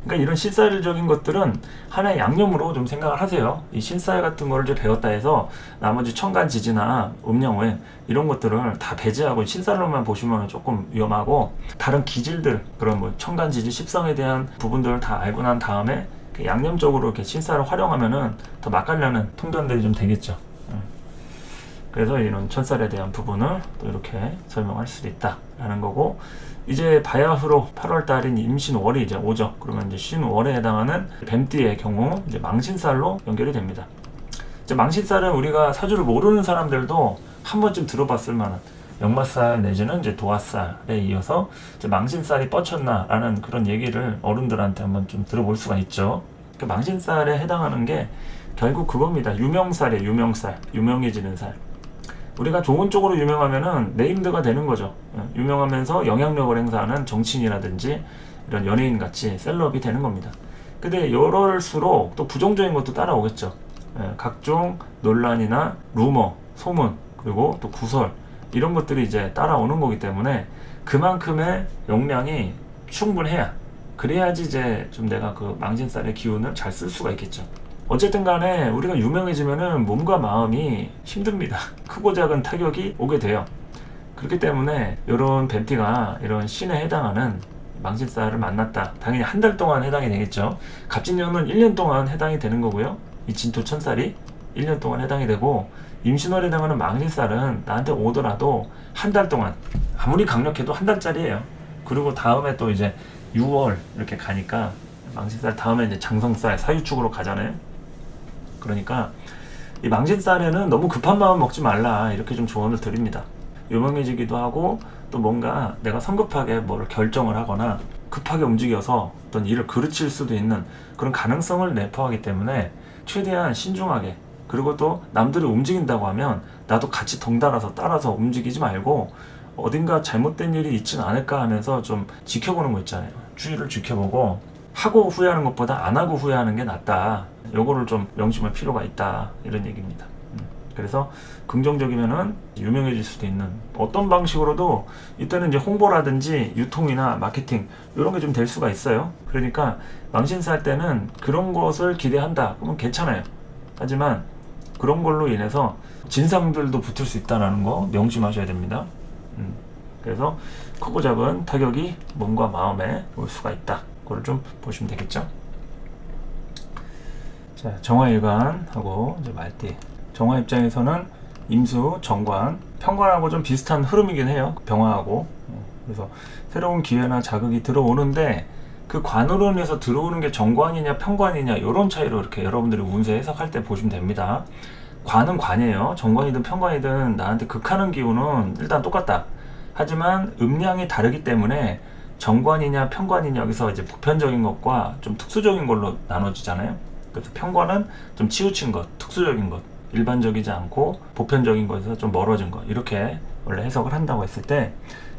그러니까 이런 신살적인 것들은 하나의 양념으로 좀 생각을 하세요. 이 신살 같은 거를 이제 배웠다 해서 나머지 천간지지나 음양오행 이런 것들을 다 배제하고 신살로만 보시면 조금 위험하고, 다른 기질들, 그런 뭐 천간지지 십성에 대한 부분들을 다 알고 난 다음에 양념적으로 이렇게 신살을 활용하면은 더 맛깔나는 통변들이 좀 되겠죠. 그래서 이런 천살에 대한 부분을 또 이렇게 설명할 수도 있다라는 거고, 이제 바야흐로 8월달인 임신월이 이제 오죠. 그러면 이제 신월에 해당하는 뱀띠의 경우 이제 망신살로 연결이 됩니다. 이제 망신살은 우리가 사주를 모르는 사람들도 한 번쯤 들어봤을 만한, 역마살 내지는 이제 도화살에 이어서 이제 망신살이 뻗쳤나라는 그런 얘기를 어른들한테 한번 좀 들어볼 수가 있죠. 그 망신살에 해당하는 게 결국 그겁니다. 유명살이에요. 유명살. 유명해지는 살. 우리가 좋은 쪽으로 유명하면은 네임드가 되는 거죠. 유명하면서 영향력을 행사하는 정치인이라든지 이런 연예인 같이 셀럽이 되는 겁니다. 근데 이럴수록 또 부정적인 것도 따라오겠죠. 각종 논란이나 루머, 소문, 그리고 또 구설 이런 것들이 이제 따라오는 거기 때문에 그만큼의 역량이 충분해야, 그래야지 이제 좀 내가 그 망신살의 기운을 잘 쓸 수가 있겠죠. 어쨌든 간에 우리가 유명해지면은 몸과 마음이 힘듭니다. 크고 작은 타격이 오게 돼요. 그렇기 때문에 이런 벤티가 이런 신에 해당하는 망신살을 만났다. 당연히 한 달 동안 해당이 되겠죠. 갑진년은 1년 동안 해당이 되는 거고요. 이 진토 천살이 1년 동안 해당이 되고, 임신월에 해당하는 망신살은 나한테 오더라도 한 달 동안, 아무리 강력해도 한 달짜리예요. 그리고 다음에 또 이제 6월 이렇게 가니까 망신살 다음에 이제 장성살, 사유축으로 가잖아요. 그러니까 이 망신살에는 너무 급한 마음 먹지 말라, 이렇게 좀 조언을 드립니다. 유명해지기도 하고 또 뭔가 내가 성급하게 뭐를 결정을 하거나 급하게 움직여서 어떤 일을 그르칠 수도 있는 그런 가능성을 내포하기 때문에 최대한 신중하게, 그리고 또 남들이 움직인다고 하면 나도 같이 덩달아서 따라서 움직이지 말고 어딘가 잘못된 일이 있진 않을까 하면서 좀 지켜보는 거 있잖아요. 주위를 지켜보고 하고 후회하는 것보다 안 하고 후회하는 게 낫다. 요거를 좀 명심할 필요가 있다, 이런 얘기입니다. 그래서 긍정적이면은 유명해질 수도 있는 어떤 방식으로도 이때는 이제 홍보라든지 유통이나 마케팅 이런 게 좀 될 수가 있어요. 그러니까 망신살 때는 그런 것을 기대한다 그러면 괜찮아요. 하지만 그런 걸로 인해서 진상들도 붙을 수 있다는 거 명심하셔야 됩니다. 그래서 크고 작은 타격이 몸과 마음에 올 수가 있다. 그걸 좀 보시면 되겠죠. 자, 정화일관하고 이제 말띠. 정화 입장에서는 임수, 정관, 편관하고 좀 비슷한 흐름이긴 해요. 병화하고. 그래서 새로운 기회나 자극이 들어오는데 그 관으로 인해서 들어오는 게 정관이냐 편관이냐 이런 차이로 이렇게 여러분들이 운세 해석할 때 보시면 됩니다. 관은 관이에요. 정관이든 편관이든 나한테 극하는 기운은 일단 똑같다. 하지만 음량이 다르기 때문에 정관이냐 편관이냐 여기서 이제 보편적인 것과 좀 특수적인 걸로 나눠지잖아요. 그래서 편관은 좀 치우친 것, 특수적인 것, 일반적이지 않고 보편적인 것에서 좀 멀어진 것, 이렇게 원래 해석을 한다고 했을 때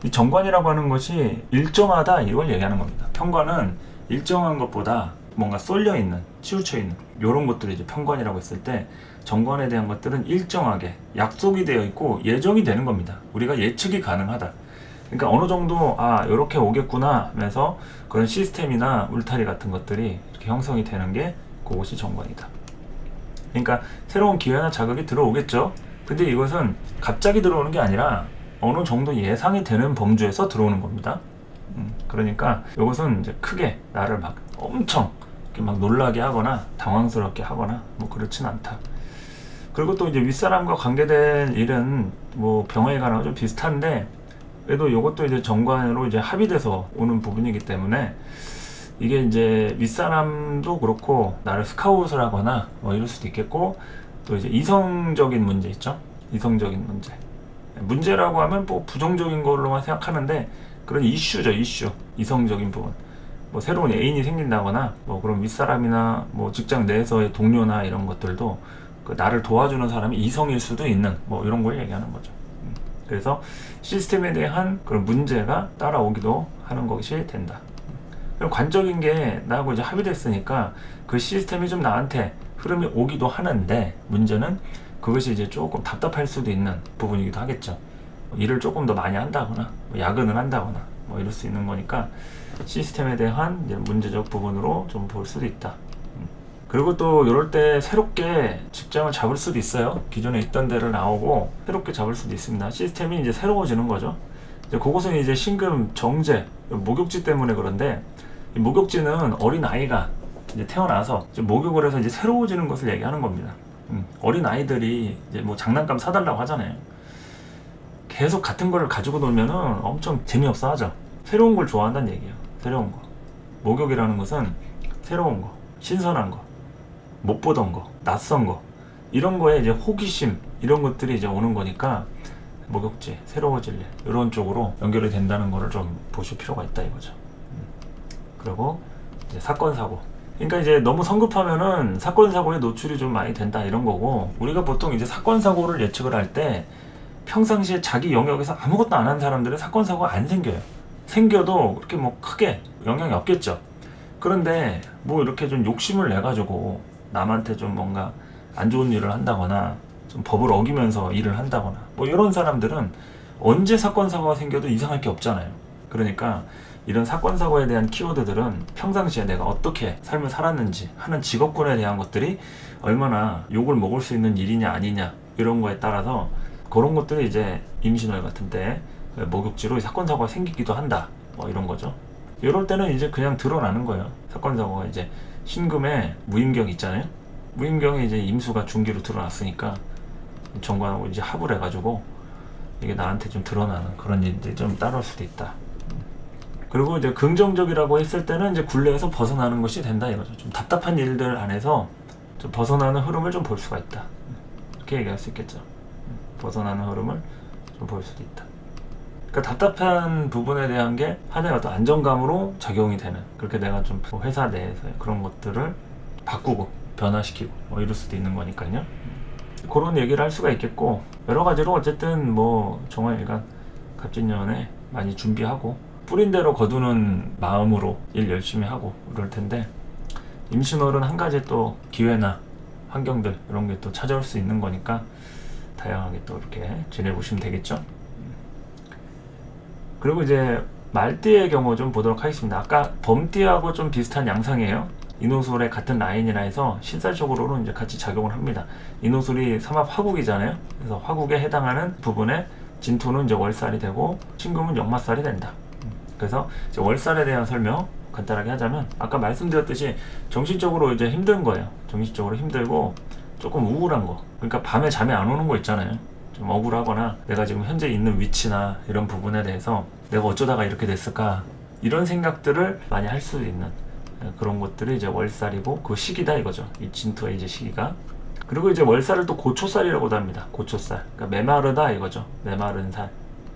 이 정관이라고 하는 것이 일정하다 이걸 얘기하는 겁니다. 편관은 일정한 것보다 뭔가 쏠려 있는, 치우쳐 있는 이런 것들이 이제 편관이라고 했을 때, 정관에 대한 것들은 일정하게 약속이 되어 있고 예정이 되는 겁니다. 우리가 예측이 가능하다. 그러니까 어느 정도 이렇게 오겠구나 하면서 그런 시스템이나 울타리 같은 것들이 이렇게 형성이 되는 게 그것이 정관이다. 그러니까 새로운 기회나 자극이 들어오겠죠. 근데 이것은 갑자기 들어오는 게 아니라 어느 정도 예상이 되는 범주에서 들어오는 겁니다. 그러니까 이것은 이제 크게 나를 막 엄청 이렇게 막 놀라게 하거나 당황스럽게 하거나 뭐 그렇진 않다. 그리고 또 이제 윗사람과 관계된 일은 뭐 병화에 관하고 좀 비슷한데, 그래도 이것도 이제 정관으로 이제 합의돼서 오는 부분이기 때문에 이게 이제 윗사람도 그렇고 나를 스카웃을 하거나 뭐 이럴 수도 있겠고, 또 이제 이성적인 문제 있죠. 이성적인 문제. 문제라고 하면 뭐 부정적인 걸로만 생각하는데 그런 이슈죠. 이슈. 이성적인 부분. 뭐 새로운 애인이 생긴다거나 뭐 그런 윗사람이나 뭐 직장 내에서의 동료나 이런 것들도 그 나를 도와주는 사람이 이성일 수도 있는 뭐 이런 걸 얘기하는 거죠. 그래서 시스템에 대한 그런 문제가 따라오기도 하는 것이 된다. 그럼 관적인 게 나하고 이제 합의됐으니까 그 시스템이 좀 나한테 흐름이 오기도 하는데, 문제는 그것이 이제 조금 답답할 수도 있는 부분이기도 하겠죠. 일을 조금 더 많이 한다거나 뭐 야근을 한다거나 뭐 이럴 수 있는 거니까 시스템에 대한 이제 문제적 부분으로 좀 볼 수도 있다. 그리고 또 이럴 때 새롭게 직장을 잡을 수도 있어요. 기존에 있던 데를 나오고 새롭게 잡을 수도 있습니다. 시스템이 이제 새로워지는 거죠. 이제 그것은 이제 신금, 정제, 목욕지 때문에 그런데, 이 목욕지는 어린 아이가 이제 태어나서 이제 목욕을 해서 이제 새로워지는 것을 얘기하는 겁니다. 어린 아이들이 이제 뭐 장난감 사달라고 하잖아요. 계속 같은 거를 가지고 놀면은 엄청 재미없어 하죠. 새로운 걸 좋아한다는 얘기예요. 새로운 거. 목욕이라는 것은 새로운 거, 신선한 거, 못 보던 거, 낯선 거, 이런 거에 이제 호기심, 이런 것들이 이제 오는 거니까 목욕지, 새로워질 일, 이런 쪽으로 연결이 된다는 거를 좀 보실 필요가 있다 이거죠. 그리고 이제 사건, 사고. 그러니까 이제 너무 성급하면은 사건 사고에 노출이 좀 많이 된다 이런 거고, 우리가 보통 이제 사건 사고를 예측을 할 때 평상시에 자기 영역에서 아무것도 안 한 사람들은 사건 사고가 안 생겨요. 생겨도 그렇게 뭐 크게 영향이 없겠죠. 그런데 뭐 이렇게 좀 욕심을 내 가지고 남한테 좀 뭔가 안 좋은 일을 한다거나 좀 법을 어기면서 일을 한다거나 뭐 이런 사람들은 언제 사건 사고가 생겨도 이상할 게 없잖아요. 그러니까 이런 사건 사고에 대한 키워드들은 평상시에 내가 어떻게 삶을 살았는지 하는 직업군에 대한 것들이 얼마나 욕을 먹을 수 있는 일이냐 아니냐 이런 거에 따라서 그런 것들이 이제 임신월 같은 때 목욕지로 사건 사고가 생기기도 한다 뭐 이런 거죠. 이럴 때는 이제 그냥 드러나는 거예요. 사건 사고가 이제 신금에 무임경 있잖아요. 무임경에 이제 임수가 중기로 드러났으니까 정관하고 이제 합을 해가지고 이게 나한테 좀 드러나는 그런 일들이 좀 따라올 수도 있다. 그리고 이제 긍정적이라고 했을 때는 이제 굴레에서 벗어나는 것이 된다 이거죠. 좀 답답한 일들 안에서 좀 벗어나는 흐름을 좀 볼 수가 있다. 이렇게 얘기할 수 있겠죠. 벗어나는 흐름을 좀 볼 수도 있다. 그러니까 답답한 부분에 대한 게 하나의 어떤 안정감으로 작용이 되는, 그렇게 내가 좀 회사 내에서 그런 것들을 바꾸고 변화시키고 뭐 이럴 수도 있는 거니까요. 그런 얘기를 할 수가 있겠고, 여러 가지로 어쨌든 뭐 정화일간 갑진년에 많이 준비하고 뿌린 대로 거두는 마음으로 일 열심히 하고 그럴 텐데, 임신월은 한 가지 또 기회나 환경들 이런 게 또 찾아올 수 있는 거니까 다양하게 또 이렇게 지내보시면 되겠죠. 그리고 이제 말띠의 경우 좀 보도록 하겠습니다. 아까 범띠하고 좀 비슷한 양상이에요. 인호술의 같은 라인이라 해서 신살적으로는 이제 같이 작용을 합니다. 인호술이 삼합 화국이잖아요. 그래서 화국에 해당하는 부분에 진토는 이제 월살이 되고 신금은 역마살이 된다. 그래서 이제 월살에 대한 설명 간단하게 하자면, 아까 말씀드렸듯이 정신적으로 이제 힘든 거예요. 정신적으로 힘들고 조금 우울한 거. 그러니까 밤에 잠이 안 오는 거 있잖아요. 좀 억울하거나 내가 지금 현재 있는 위치나 이런 부분에 대해서 내가 어쩌다가 이렇게 됐을까 이런 생각들을 많이 할 수 있는 그런 것들이 이제 월살이고 그 시기다 이거죠. 이 진토의 이제 시기가. 그리고 이제 월살을 또 고초살이라고도 합니다. 고초살. 그러니까 메마르다 이거죠. 메마른 살.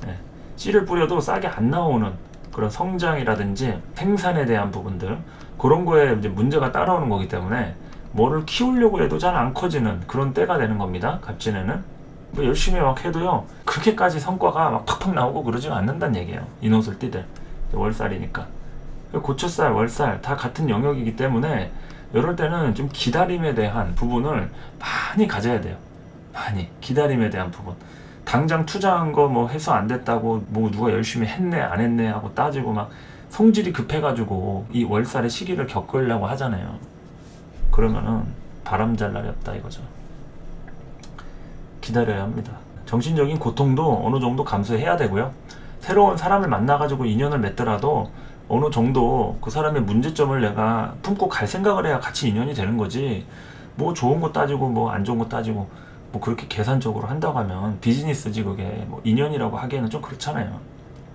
네. 씨를 뿌려도 싹이 안 나오는 그런 성장이라든지 생산에 대한 부분들, 그런 거에 이제 문제가 따라오는 거기 때문에 뭐를 키우려고 해도 잘 안 커지는 그런 때가 되는 겁니다. 갑진에는 뭐 열심히 막 해도요 그렇게까지 성과가 막 팍팍 나오고 그러지가 않는다는 얘기예요. 인호술 띠들 월살이니까. 고초살, 월살 다 같은 영역이기 때문에 이럴 때는 좀 기다림에 대한 부분을 많이 가져야 돼요. 많이 기다림에 대한 부분. 당장 투자한 거 뭐 해서 안 됐다고 뭐 누가 열심히 했네 안 했네 하고 따지고 막 성질이 급해가지고 이 월살의 시기를 겪으려고 하잖아요. 그러면은 바람잘 날이 없다 이거죠. 기다려야 합니다. 정신적인 고통도 어느 정도 감수해야 되고요. 새로운 사람을 만나가지고 인연을 맺더라도 어느 정도 그 사람의 문제점을 내가 품고 갈 생각을 해야 같이 인연이 되는 거지, 뭐 좋은 거 따지고 뭐 안 좋은 거 따지고 뭐 그렇게 계산적으로 한다고 하면 비즈니스지. 그게 뭐 인연이라고 하기에는 좀 그렇잖아요.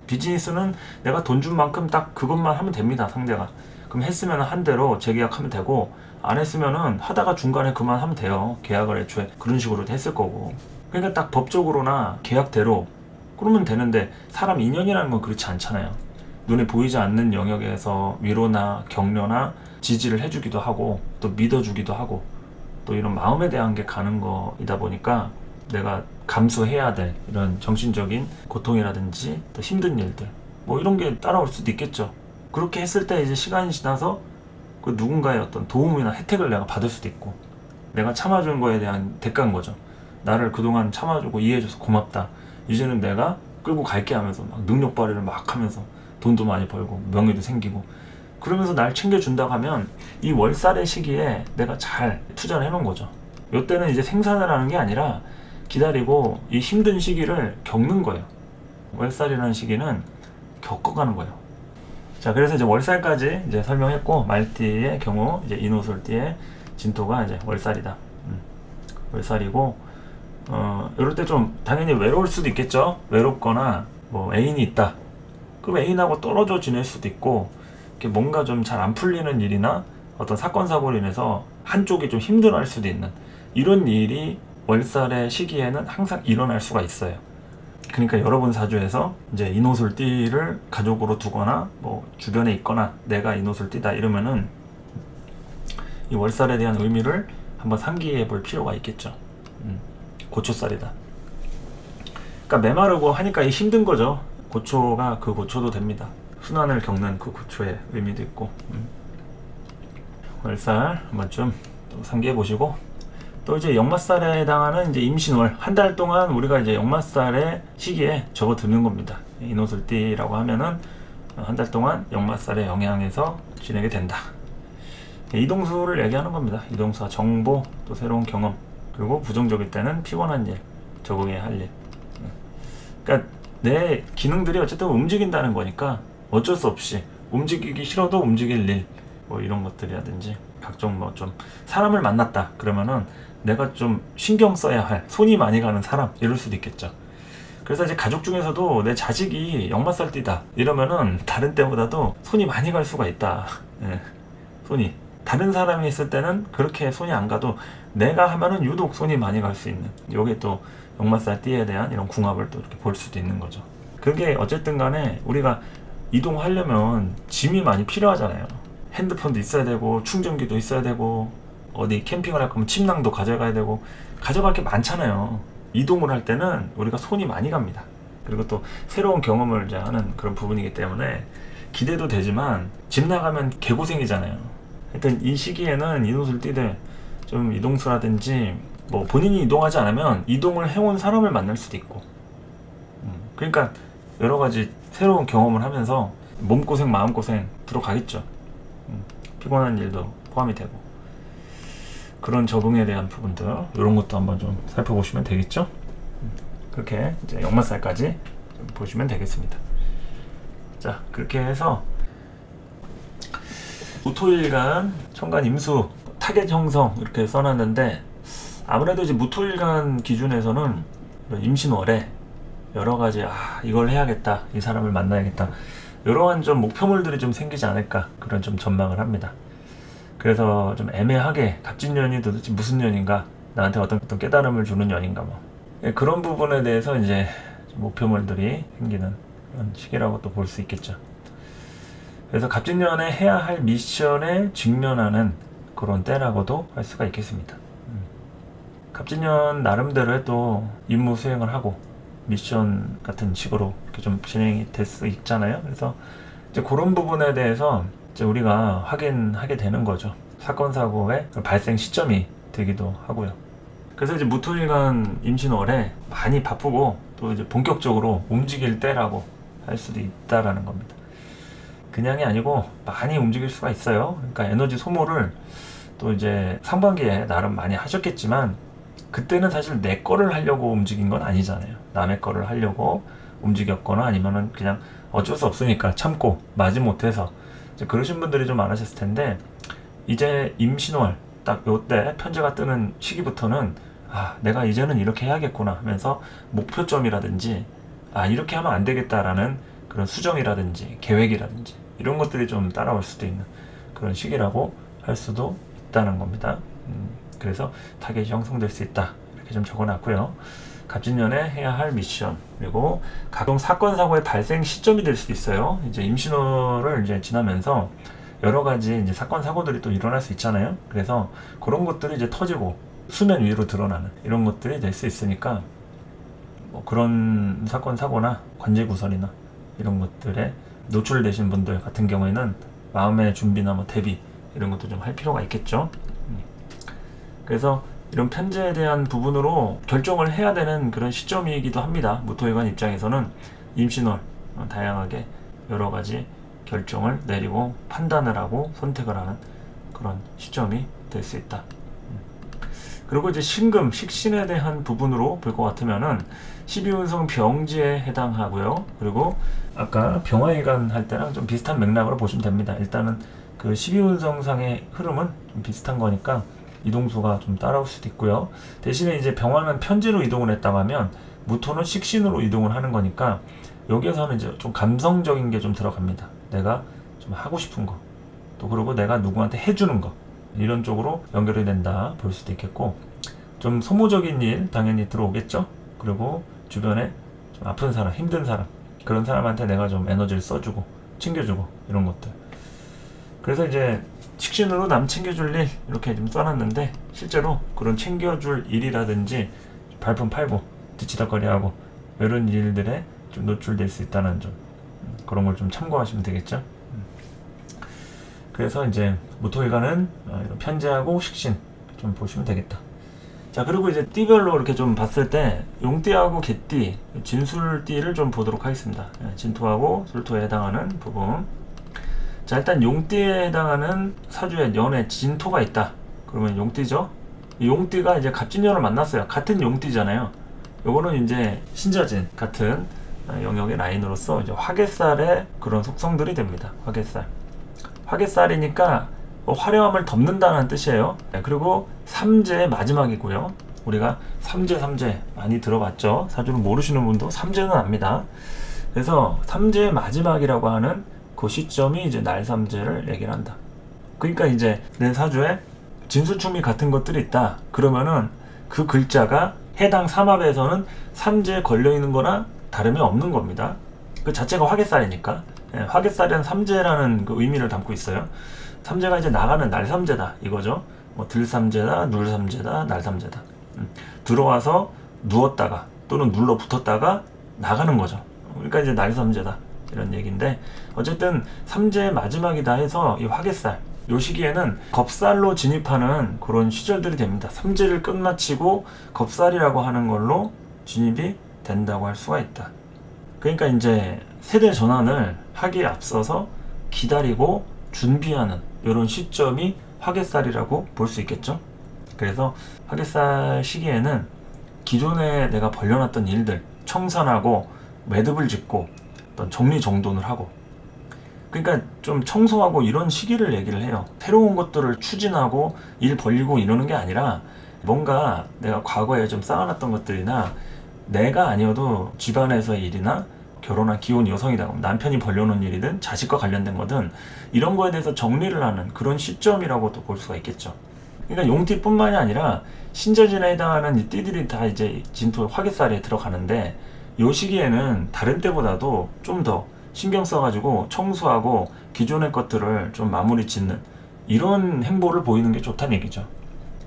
비즈니스는 내가 돈 준 만큼 딱 그것만 하면 됩니다. 상대가. 그럼 했으면 한 대로 재계약하면 되고, 안 했으면은 하다가 중간에 그만하면 돼요. 계약을 애초에 그런 식으로 했을 거고. 그러니까 딱 법적으로나 계약대로 그러면 되는데, 사람 인연이라는 건 그렇지 않잖아요. 눈에 보이지 않는 영역에서 위로나 격려나 지지를 해주기도 하고 또 믿어주기도 하고 또 이런 마음에 대한 게 가는 거이다 보니까 내가 감수해야 될 이런 정신적인 고통이라든지 또 힘든 일들 뭐 이런 게 따라올 수도 있겠죠. 그렇게 했을 때 이제 시간이 지나서 그 누군가의 어떤 도움이나 혜택을 내가 받을 수도 있고, 내가 참아준 거에 대한 대가인 거죠. 나를 그동안 참아주고 이해해줘서 고맙다. 이제는 내가 끌고 갈게 하면서 막 능력 발휘를 막 하면서 돈도 많이 벌고 명예도 생기고 그러면서 날 챙겨준다고 하면 이 월살의 시기에 내가 잘 투자를 해놓은 거죠. 이때는 이제 생산을 하는 게 아니라 기다리고 이 힘든 시기를 겪는 거예요. 월살이라는 시기는 겪어가는 거예요. 자, 그래서 이제 월살까지 이제 설명했고, 말띠의 경우 이제 인호술띠의 진토가 이제 월살이다. 월살이고, 이럴 때 좀 당연히 외로울 수도 있겠죠. 외롭거나 뭐 애인이 있다. 그럼 애인하고 떨어져 지낼 수도 있고, 이렇게 뭔가 좀 잘 안 풀리는 일이나 어떤 사건 사고로 인해서 한쪽이 좀 힘들어할 수도 있는 이런 일이 월살의 시기에는 항상 일어날 수가 있어요. 그러니까 여러분 사주에서 이제 인호술띠를 가족으로 두거나 뭐 주변에 있거나 내가 인호술띠다 이러면은 이 월살에 대한 의미를 한번 상기해 볼 필요가 있겠죠. 고초살이다. 그러니까 메마르고 하니까 힘든 거죠. 고초가 그 고초도 됩니다. 순환을 겪는 그 고초의 의미도 있고. 월살 한번 좀 상기해 보시고, 또 이제 역마살에 해당하는 이제 임신월 한 달 동안 우리가 이제 역마살의 시기에 접어드는 겁니다. 인호술띠라고 하면은 한 달 동안 역마살의 영향에서 지내게 된다. 이동수를 얘기하는 겁니다. 이동수와 정보, 또 새로운 경험, 그리고 부정적일 때는 피곤한 일, 적응해야 할 일. 그러니까 내 기능들이 어쨌든 움직인다는 거니까 어쩔 수 없이 움직이기 싫어도 움직일 일, 뭐 이런 것들이라든지 각종 뭐 좀 사람을 만났다 그러면은 내가 좀 신경 써야 할, 손이 많이 가는 사람, 이럴 수도 있겠죠. 그래서 이제 가족 중에서도 내 자식이 역마살띠다 이러면은 다른 때보다도 손이 많이 갈 수가 있다. 손이 다른 사람이 있을 때는 그렇게 손이 안 가도 내가 하면은 유독 손이 많이 갈 수 있는, 요게 또 역마살띠에 대한 이런 궁합을 또 이렇게 볼 수도 있는 거죠. 그게 어쨌든 간에 우리가 이동하려면 짐이 많이 필요하잖아요. 핸드폰도 있어야 되고 충전기도 있어야 되고 어디 캠핑을 할 거면 침낭도 가져가야 되고 가져갈 게 많잖아요. 이동을 할 때는 우리가 손이 많이 갑니다. 그리고 또 새로운 경험을 이제 하는 그런 부분이기 때문에 기대도 되지만 집 나가면 개고생이잖아요. 하여튼 이 시기에는 인호술띠들 좀 이동수라든지 뭐 본인이 이동하지 않으면 이동을 해온 사람을 만날 수도 있고, 그러니까 여러 가지 새로운 경험을 하면서 몸고생 마음고생 들어가겠죠. 피곤한 일도 포함이 되고, 그런 적응에 대한 부분들 이런 것도 한번 좀 살펴보시면 되겠죠. 그렇게 이제 역마살까지 좀 보시면 되겠습니다. 자, 그렇게 해서 무토일간, 천간, 임수, 타겟 형성 이렇게 써놨는데, 아무래도 이제 무토일간 기준에서는 임신월에 여러 가지 이걸 해야겠다, 이 사람을 만나야겠다, 이러한 좀 목표물들이 좀 생기지 않을까, 그런 좀 전망을 합니다. 그래서 좀 애매하게 갑진년이 도대체 무슨 년인가, 나한테 어떤 깨달음을 주는 년인가, 뭐 그런 부분에 대해서 이제 목표물들이 생기는 그런 시기라고 또 볼 수 있겠죠. 그래서 갑진년에 해야 할 미션에 직면하는 그런 때라고도 할 수가 있겠습니다. 갑진년 나름대로의 또 임무 수행을 하고 미션 같은 식으로 이렇게 좀 진행이 될 수 있잖아요. 그래서 이제 그런 부분에 대해서 이제 우리가 확인하게 되는 거죠. 사건 사고의 발생 시점이 되기도 하고요. 그래서 이제 무토일간 임신월에 많이 바쁘고 또 이제 본격적으로 움직일 때라고 할 수도 있다라는 겁니다. 그냥이 아니고 많이 움직일 수가 있어요. 그러니까 에너지 소모를 또 이제 상반기에 나름 많이 하셨겠지만, 그때는 사실 내 거를 하려고 움직인 건 아니잖아요. 남의 거를 하려고 움직였거나 아니면은 그냥 어쩔 수 없으니까 참고 마지못해서 이제 그러신 분들이 좀 많으셨을 텐데, 이제 임신월 딱 요때 편제가 뜨는 시기부터는 내가 이제는 이렇게 해야겠구나 하면서 목표점이라든지 이렇게 하면 안 되겠다라는 그런 수정이라든지 계획이라든지 이런 것들이 좀 따라올 수도 있는 그런 시기라고 할 수도 있다는 겁니다. 그래서 타겟이 형성될 수 있다, 이렇게 좀 적어놨고요. 갑진년에 해야 할 미션, 그리고 각종 사건 사고의 발생 시점이 될 수도 있어요. 이제 임신월을 이제 지나면서 여러 가지 이제 사건 사고들이 또 일어날 수 있잖아요. 그래서 그런 것들이 이제 터지고 수면 위로 드러나는 이런 것들이 될 수 있으니까, 뭐 그런 사건 사고나 관제구설이나 이런 것들에 노출되신 분들 같은 경우에는 마음의 준비나 뭐 대비 이런 것도 좀 할 필요가 있겠죠. 그래서 이런 편제에 대한 부분으로 결정을 해야 되는 그런 시점이기도 합니다. 무토일간 입장에서는 임신월 다양하게 여러 가지 결정을 내리고 판단을 하고 선택을 하는 그런 시점이 될 수 있다. 그리고 이제 신금, 식신에 대한 부분으로 볼 것 같으면은 12운성 병지에 해당하고요. 그리고 아까 병화일간 할 때랑 좀 비슷한 맥락으로 보시면 됩니다. 일단은 그 12운성상의 흐름은 좀 비슷한 거니까 이동수가 좀 따라올 수도 있고요. 대신에 이제 병화는 편지로 이동을 했다고 하면 무토는 식신으로 이동을 하는 거니까 여기에서는 이제 좀 감성적인 게 좀 들어갑니다. 내가 좀 하고 싶은 거, 또 그리고 내가 누구한테 해주는 거, 이런 쪽으로 연결이 된다 볼 수도 있겠고, 좀 소모적인 일 당연히 들어오겠죠. 그리고 주변에 좀 아픈 사람, 힘든 사람, 그런 사람한테 내가 좀 에너지를 써주고 챙겨주고 이런 것들, 그래서 이제 식신으로 남 챙겨줄 일 이렇게 좀 써놨는데, 실제로 그런 챙겨줄 일이라든지 발품 팔고 뒤치다거리하고 이런 일들에 좀 노출될 수 있다는 점, 그런 걸 좀 참고하시면 되겠죠. 그래서 이제 모토일간은 이런 편제하고 식신 좀 보시면 되겠다. 자, 그리고 이제 띠별로 이렇게 좀 봤을 때 용띠하고 개띠, 진술띠를 좀 보도록 하겠습니다. 진토하고 술토에 해당하는 부분. 자, 일단 용띠에 해당하는 사주에 연에 진토가 있다. 그러면 용띠죠. 이 용띠가 이제 갑진년을 만났어요. 같은 용띠잖아요. 요거는 이제 신자진 같은 영역의 라인으로서 이제 화개살의 그런 속성들이 됩니다. 화개살. 화개살이니까 화려함을 덮는다는 뜻이에요. 그리고 삼재의 마지막이고요. 우리가 삼재 많이 들어봤죠. 사주를 모르시는 분도 삼재는 압니다. 그래서 삼재의 마지막이라고 하는 그 시점이 이제 날삼재를 얘기를 한다. 그러니까 이제 내 사주에 진수충미 같은 것들이 있다. 그러면은 그 글자가 해당 삼합에서는 삼재에 걸려있는 거나 다름이 없는 겁니다. 그 자체가 화개살이니까. 화개살은 삼재라는 그 의미를 담고 있어요. 삼재가 이제 나가는 날삼재다 이거죠. 뭐 들삼재다, 눌삼재다, 날삼재다. 들어와서 누웠다가 또는 눌러 붙었다가 나가는 거죠. 그러니까 이제 날삼재다 이런 얘기인데, 어쨌든 삼재의 마지막이다 해서 이 화개살, 요 시기에는 겁살로 진입하는 그런 시절들이 됩니다. 삼재를 끝마치고 겁살이라고 하는 걸로 진입이 된다고 할 수가 있다. 그러니까 이제 세대 전환을 하기에 앞서서 기다리고 준비하는 이런 시점이 화개살이라고 볼 수 있겠죠. 그래서 화개살 시기에는 기존에 내가 벌려놨던 일들 청산하고 매듭을 짓고 어떤 정리정돈을 하고, 그러니까 좀 청소하고 이런 시기를 얘기를 해요. 새로운 것들을 추진하고 일 벌리고 이러는 게 아니라 뭔가 내가 과거에 좀 쌓아놨던 것들이나 내가 아니어도 집안에서의 일이나 결혼한 기혼 여성이다, 남편이 벌려놓은 일이든 자식과 관련된 거든 이런 거에 대해서 정리를 하는 그런 시점이라고도 볼 수가 있겠죠. 그러니까 용띠뿐만이 아니라 신자진에 해당하는 이 띠들이 다 이제 진토 화개살에 들어가는데, 요 시기에는 다른 때보다도 좀 더 신경 써가지고 청소하고 기존의 것들을 좀 마무리 짓는 이런 행보를 보이는 게 좋다는 얘기죠.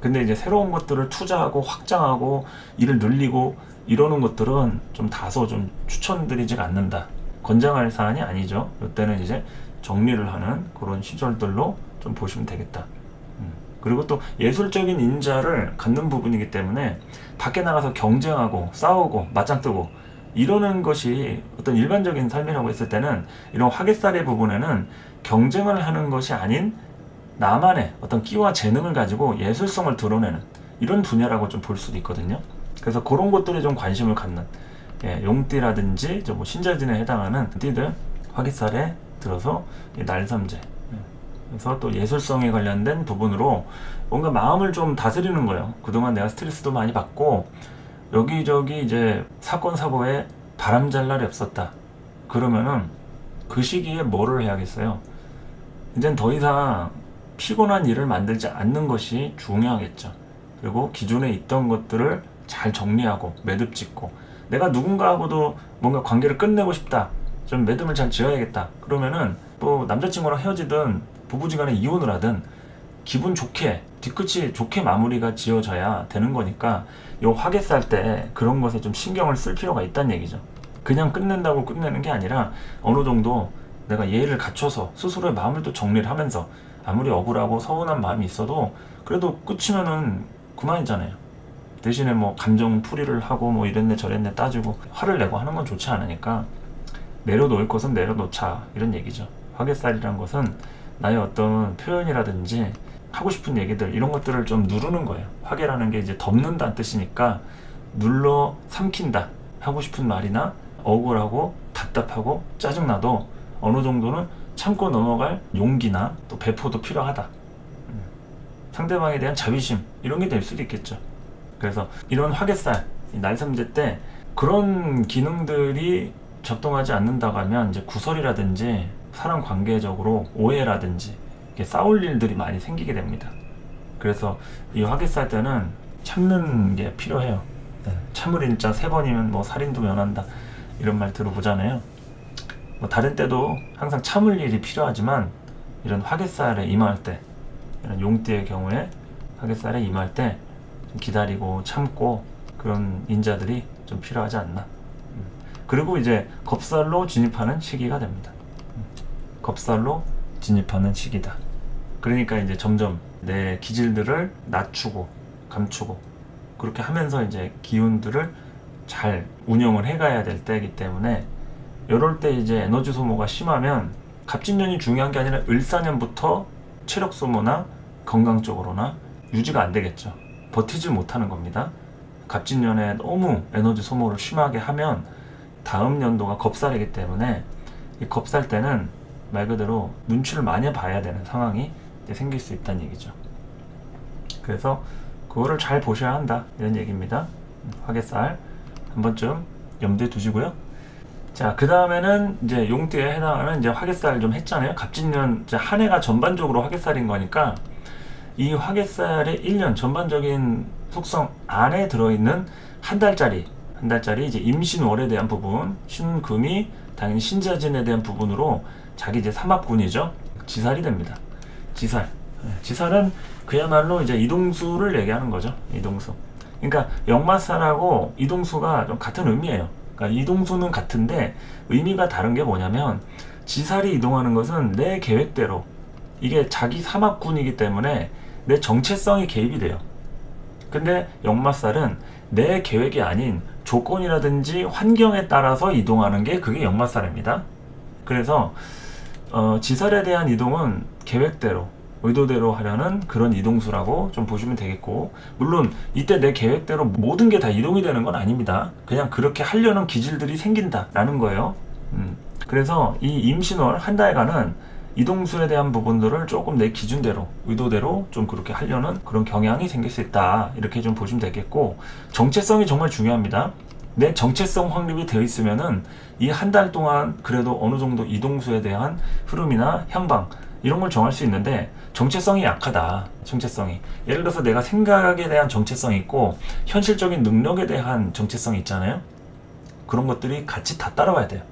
근데 이제 새로운 것들을 투자하고 확장하고 일을 늘리고 이러는 것들은 좀 다소 좀 추천드리지가 않는다. 권장할 사안이 아니죠. 이때는 이제 정리를 하는 그런 시절들로 좀 보시면 되겠다. 그리고 또 예술적인 인자를 갖는 부분이기 때문에 밖에 나가서 경쟁하고 싸우고 맞짱 뜨고 이러는 것이 어떤 일반적인 삶이라고 했을 때는, 이런 화개살의 부분에는 경쟁을 하는 것이 아닌 나만의 어떤 끼와 재능을 가지고 예술성을 드러내는 이런 분야라고 좀 볼 수도 있거든요. 그래서 그런 것들에 좀 관심을 갖는, 용띠라든지 뭐 신자진에 해당하는 띠들 화개살에 들어서 날삼재, 그래서 또 예술성에 관련된 부분으로 뭔가 마음을 좀 다스리는 거예요. 그동안 내가 스트레스도 많이 받고 여기저기 이제 사건 사고에 바람잘 날이 없었다. 그러면은 그 시기에 뭐를 해야겠어요? 이젠 더 이상 피곤한 일을 만들지 않는 것이 중요하겠죠. 그리고 기존에 있던 것들을 잘 정리하고 매듭 짓고, 내가 누군가하고도 뭔가 관계를 끝내고 싶다, 좀 매듭을 잘 지어야겠다, 그러면은 또 남자친구랑 헤어지든 부부지간에 이혼을 하든 기분 좋게 뒤끝이 좋게 마무리가 지어져야 되는 거니까 요 화개살 때 그런 것에 좀 신경을 쓸 필요가 있다는 얘기죠. 그냥 끝낸다고 끝내는 게 아니라 어느 정도 내가 예의를 갖춰서 스스로의 마음을 또 정리를 하면서, 아무리 억울하고 서운한 마음이 있어도 그래도 끝이면은 그만이잖아요. 대신에 뭐 감정 풀이를 하고 뭐 이랬네 저랬네 따지고 화를 내고 하는 건 좋지 않으니까 내려놓을 것은 내려놓자, 이런 얘기죠. 화개살이란 것은 나의 어떤 표현이라든지 하고 싶은 얘기들 이런 것들을 좀 누르는 거예요. 화개라는 게 이제 덮는다는 뜻이니까 눌러 삼킨다. 하고 싶은 말이나 억울하고 답답하고 짜증나도 어느 정도는 참고 넘어갈 용기나 또 배포도 필요하다. 상대방에 대한 자비심 이런 게 될 수도 있겠죠. 그래서 이런 화개살 날삼재 때 그런 기능들이 작동하지 않는다고 하면 이제 구설이라든지 사람 관계적으로 오해라든지 싸울 일들이 많이 생기게 됩니다. 그래서 이 화개살 때는 참는 게 필요해요. 참을 인자 3번이면 뭐 살인도 면한다 이런 말 들어보잖아요. 뭐 다른 때도 항상 참을 일이 필요하지만 이런 화개살에 임할 때, 이런 용띠의 경우에 화개살에 임할 때 좀 기다리고 참고 그런 인자들이 좀 필요하지 않나. 그리고 이제 겁살로 진입하는 시기가 됩니다. 겁살로 진입하는 시기다. 그러니까 이제 점점 내 기질들을 낮추고 감추고 그렇게 하면서 이제 기운들을 잘 운영을 해가야 될 때이기 때문에, 이럴 때 이제 에너지 소모가 심하면 갑진년이 중요한 게 아니라 을사년부터 체력 소모나 건강 쪽으로나 유지가 안 되겠죠. 버티지 못하는 겁니다. 갑진년에 너무 에너지 소모를 심하게 하면 다음 연도가 겁살이기 때문에, 이 겁살 때는 말 그대로 눈치를 많이 봐야 되는 상황이 이제 생길 수 있다는 얘기죠. 그래서 그거를 잘 보셔야 한다, 이런 얘기입니다. 화개살 한 번쯤 염두에 두시고요. 자, 그 다음에는 이제 용띠에 해당하는 이제 화개살 좀 했잖아요. 갑진년 이제 한 해가 전반적으로 화개살인 거니까, 이 화개살의 1년 전반적인 속성 안에 들어있는 한 달짜리 이제 임신월에 대한 부분, 신금이 당연히 신자진에 대한 부분으로 자기 이제 삼합군이죠. 지살이 됩니다. 지살은 그야말로 이제 이동수를 얘기하는 거죠. 이동수. 그러니까 역마살하고 이동수가 좀 같은 의미예요. 그러니까 이동수는 같은데 의미가 다른 게 뭐냐면, 지살이 이동하는 것은 내 계획대로, 이게 자기 삼합군이기 때문에 내 정체성이 개입이 돼요. 근데 역마살은 내 계획이 아닌 조건이라든지 환경에 따라서 이동하는 게 그게 역마살입니다. 그래서 지살에 대한 이동은 계획대로, 의도대로 하려는 그런 이동수라고 좀 보시면 되겠고, 물론 이때 내 계획대로 모든 게 다 이동이 되는 건 아닙니다. 그냥 그렇게 하려는 기질들이 생긴다라는 거예요. 그래서 이 임신월 한 달간은 이동수에 대한 부분들을 조금 내 기준대로, 의도대로 좀 그렇게 하려는 그런 경향이 생길 수 있다, 이렇게 좀 보시면 되겠고, 정체성이 정말 중요합니다. 내 정체성 확립이 되어 있으면은 이 한 달 동안 그래도 어느 정도 이동수에 대한 흐름이나 향방 이런 걸 정할 수 있는데, 정체성이 약하다. 정체성이, 예를 들어서 내가 생각에 대한 정체성이 있고 현실적인 능력에 대한 정체성이 있잖아요. 그런 것들이 같이 다 따라와야 돼요.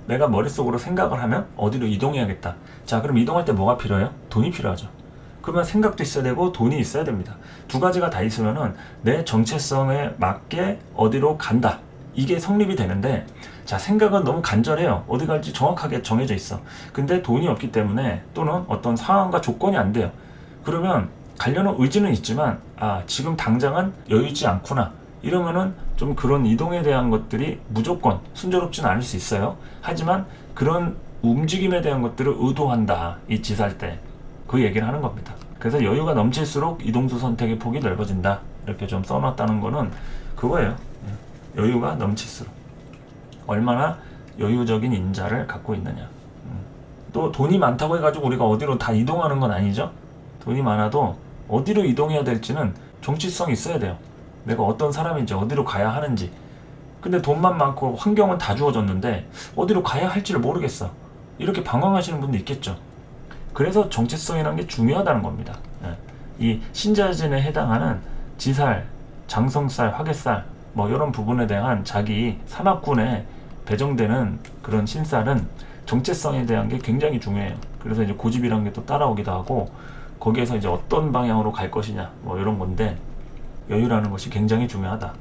내가 머릿속으로 생각을 하면 어디로 이동해야겠다. 자, 그럼 이동할 때 뭐가 필요해요? 돈이 필요하죠. 그러면 생각도 있어야 되고 돈이 있어야 됩니다. 두 가지가 다 있으면은 내 정체성에 맞게 어디로 간다, 이게 성립이 되는데, 자, 생각은 너무 간절해요. 어디 갈지 정확하게 정해져 있어. 근데 돈이 없기 때문에, 또는 어떤 상황과 조건이 안 돼요. 그러면 가려는 의지는 있지만, 아, 지금 당장은 여유있지 않구나, 이러면은 좀 그런 이동에 대한 것들이 무조건 순조롭지는 않을 수 있어요. 하지만 그런 움직임에 대한 것들을 의도한다, 이 지살 때. 그 얘기를 하는 겁니다. 그래서 여유가 넘칠수록 이동수 선택의 폭이 넓어진다, 이렇게 좀 써놨다는 거는 그거예요. 여유가 넘칠수록 얼마나 여유적인 인자를 갖고 있느냐. 또 돈이 많다고 해가지고 우리가 어디로 다 이동하는 건 아니죠. 돈이 많아도 어디로 이동해야 될지는 정치성이 있어야 돼요. 내가 어떤 사람인지, 어디로 가야 하는지. 근데 돈만 많고 환경은 다 주어졌는데 어디로 가야 할지를 모르겠어, 이렇게 방황하시는 분도 있겠죠. 그래서 정체성이라는 게 중요하다는 겁니다. 이 신자진에 해당하는 지살, 장성살, 화개살 뭐 이런 부분에 대한 자기 삼합군에 배정되는 그런 신살은 정체성에 대한 게 굉장히 중요해요. 그래서 이제 고집이란 게 또 따라오기도 하고, 거기에서 이제 어떤 방향으로 갈 것이냐, 뭐 이런 건데, 여유라는 것이 굉장히 중요하다.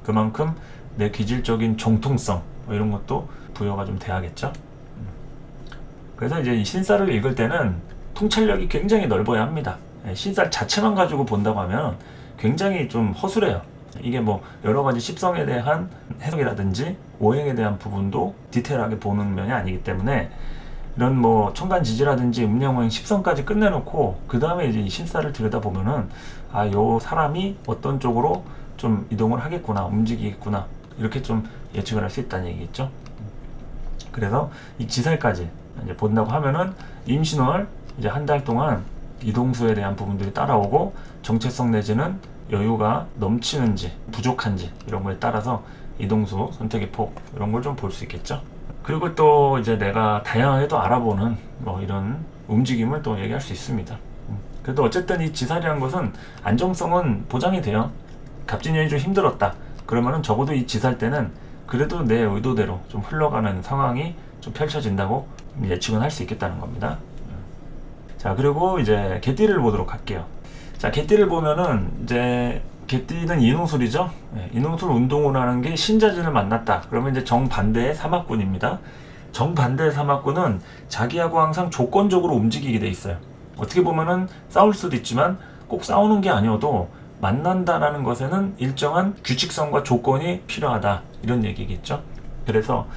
그만큼 내 기질적인 정통성 뭐 이런 것도 부여가 좀 돼야겠죠. 그래서 이제 이 신살을 읽을 때는 통찰력이 굉장히 넓어야 합니다. 신살 자체만 가지고 본다고 하면 굉장히 좀 허술해요. 이게 뭐 여러 가지 십성에 대한 해석이라든지 오행에 대한 부분도 디테일하게 보는 면이 아니기 때문에, 이런 뭐 천간지지라든지 음양오행 십성까지 끝내놓고 그 다음에 이제 이 신살을 들여다보면은, 아, 요 사람이 어떤 쪽으로 좀 이동을 하겠구나, 움직이겠구나, 이렇게 좀 예측을 할 수 있다는 얘기겠죠. 그래서 이 지살까지 이제 본다고 하면은 임신월 이제 한 달 동안 이동수에 대한 부분들이 따라오고, 정체성 내지는 여유가 넘치는지 부족한지 이런 거에 따라서 이동수 선택의 폭 이런 걸 좀 볼 수 있겠죠. 그리고 또 이제 내가 다양하게 또 알아보는 뭐 이런 움직임을 또 얘기할 수 있습니다. 그래도 어쨌든 이 지살이라는 것은 안정성은 보장이 돼요. 갑진년이 좀 힘들었다 그러면은 적어도 이 지살 때는 그래도 내 의도대로 좀 흘러가는 상황이 좀 펼쳐진다고 예측은 할 수 있겠다는 겁니다. 자, 그리고 이제 개띠를 보도록 할게요. 자, 개띠를 보면은 이제 개띠는 인홍술이죠. 네, 인홍술 운동을 하는 게 신자진을 만났다. 그러면 이제 정반대의 사막군입니다. 정반대의 사막군은 자기하고 항상 조건적으로 움직이게 돼 있어요. 어떻게 보면은 싸울 수도 있지만 꼭 싸우는 게 아니어도 만난다라는 것에는 일정한 규칙성과 조건이 필요하다, 이런 얘기겠죠. 그래서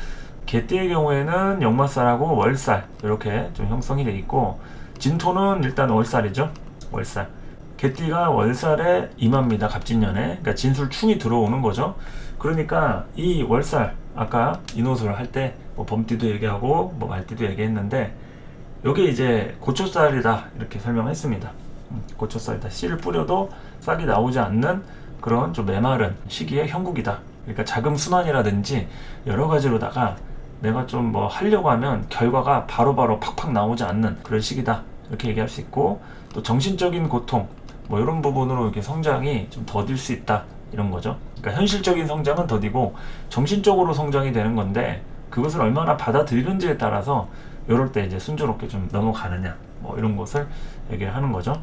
개띠의 경우에는 역마살하고 월살 이렇게 좀 형성이 돼 있고, 진토는 일단 월살이죠. 월살. 개띠가 월살에 임합니다. 갑진년에. 그러니까 진술충이 들어오는 거죠. 그러니까 이 월살, 아까 인호술 할 때 뭐 범띠도 얘기하고 뭐 말띠도 얘기했는데, 여기 이제 고초살이다 이렇게 설명했습니다. 고초살이다. 씨를 뿌려도 싹이 나오지 않는 그런 좀 메마른 시기의 형국이다. 그러니까 자금 순환이라든지 여러 가지로다가 내가 좀 뭐 하려고 하면 결과가 바로바로 팍팍 나오지 않는 그런 시기다, 이렇게 얘기할 수 있고, 또 정신적인 고통 뭐 이런 부분으로 이렇게 성장이 좀 더딜 수 있다, 이런 거죠. 그러니까 현실적인 성장은 더디고 정신적으로 성장이 되는 건데, 그것을 얼마나 받아들이는지에 따라서 이럴 때 이제 순조롭게 좀 넘어가느냐, 뭐 이런 것을 얘기를 하는 거죠.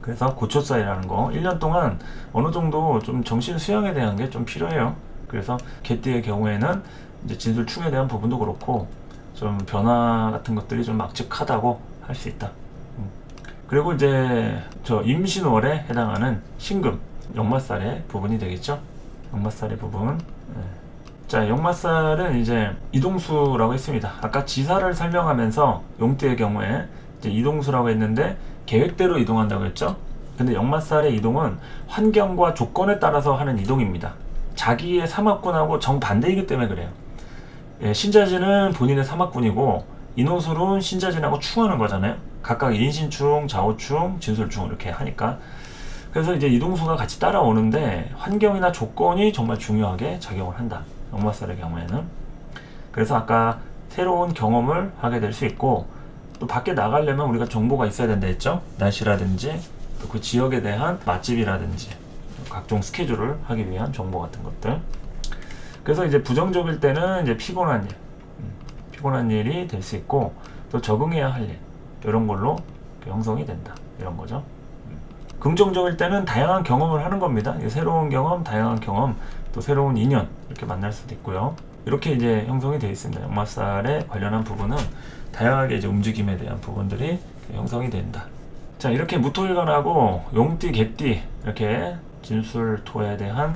그래서 고초사이라는 거 1년 동안 어느 정도 좀 정신 수양에 대한 게 좀 필요해요. 그래서 개띠의 경우에는 이제 진술충에 대한 부분도 그렇고 좀 변화 같은 것들이 좀 막직하다고 할 수 있다. 그리고 이제 저 임신월에 해당하는 신금, 역마살의 부분이 되겠죠. 역마살의 부분. 자, 역마살은 이제 이동수라고 했습니다. 아까 지사를 설명하면서 용띠의 경우에 이제 이동수라고 했는데 계획대로 이동한다고 했죠. 근데 역마살의 이동은 환경과 조건에 따라서 하는 이동입니다. 자기의 사막군하고 정반대이기 때문에 그래요. 예, 신자진은 본인의 사막군이고 인호술은 신자진하고 충하는 거잖아요. 각각 인신충, 좌우충, 진술충 이렇게 하니까. 그래서 이제 이동수가 같이 따라오는데 환경이나 조건이 정말 중요하게 작용을 한다, 역마살의 경우에는. 그래서 아까 새로운 경험을 하게 될 수 있고, 또 밖에 나가려면 우리가 정보가 있어야 된다 했죠. 날씨라든지 또 그 지역에 대한 맛집이라든지 각종 스케줄을 하기 위한 정보 같은 것들. 그래서 이제 부정적일 때는 이제 피곤한 일이 될 수 있고, 또 적응해야 할 일, 이런 걸로 형성이 된다, 이런 거죠. 긍정적일 때는 다양한 경험을 하는 겁니다. 새로운 경험, 다양한 경험, 또 새로운 인연 이렇게 만날 수도 있고요. 이렇게 이제 형성이 되어 있습니다. 역마살에 관련한 부분은 다양하게 이제 움직임에 대한 부분들이 형성이 된다. 자, 이렇게 무토일간하고 용띠, 개띠 이렇게 진술토에 대한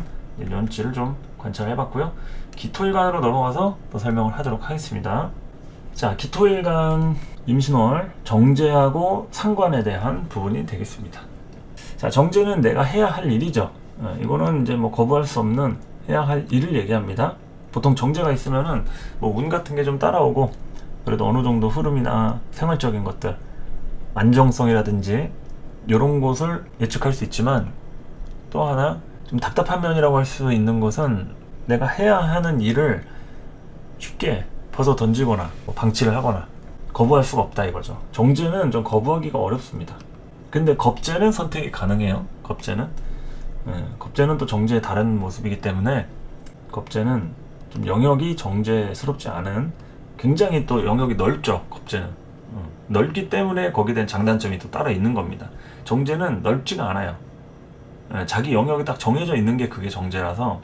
연치를 좀 관찰해 봤고요. 기토일간으로 넘어가서 또 설명을 하도록 하겠습니다. 자, 기토일간 임신월 정제하고 상관에 대한 부분이 되겠습니다. 자, 정제는 내가 해야 할 일이죠. 이거는 이제 뭐 거부할 수 없는 해야 할 일을 얘기합니다. 보통 정제가 있으면은 뭐 운 같은 게 좀 따라오고, 그래도 어느 정도 흐름이나 생활적인 것들, 안정성이라든지 이런 것을 예측할 수 있지만, 또 하나 좀 답답한 면이라고 할 수 있는 것은 내가 해야 하는 일을 쉽게 벗어 던지거나 뭐 방치를 하거나 거부할 수가 없다, 이거죠. 정제는 좀 거부하기가 어렵습니다. 근데 겁제는 선택이 가능해요. 겁제는 또 정제의 다른 모습이기 때문에, 겁제는 좀 영역이 정제스럽지 않은, 굉장히 또 영역이 넓죠. 겁제는 넓기 때문에 거기에 대한 장단점이 또 따로 있는 겁니다. 정제는 넓지가 않아요. 자기 영역이 딱 정해져 있는 게 그게 정제라서,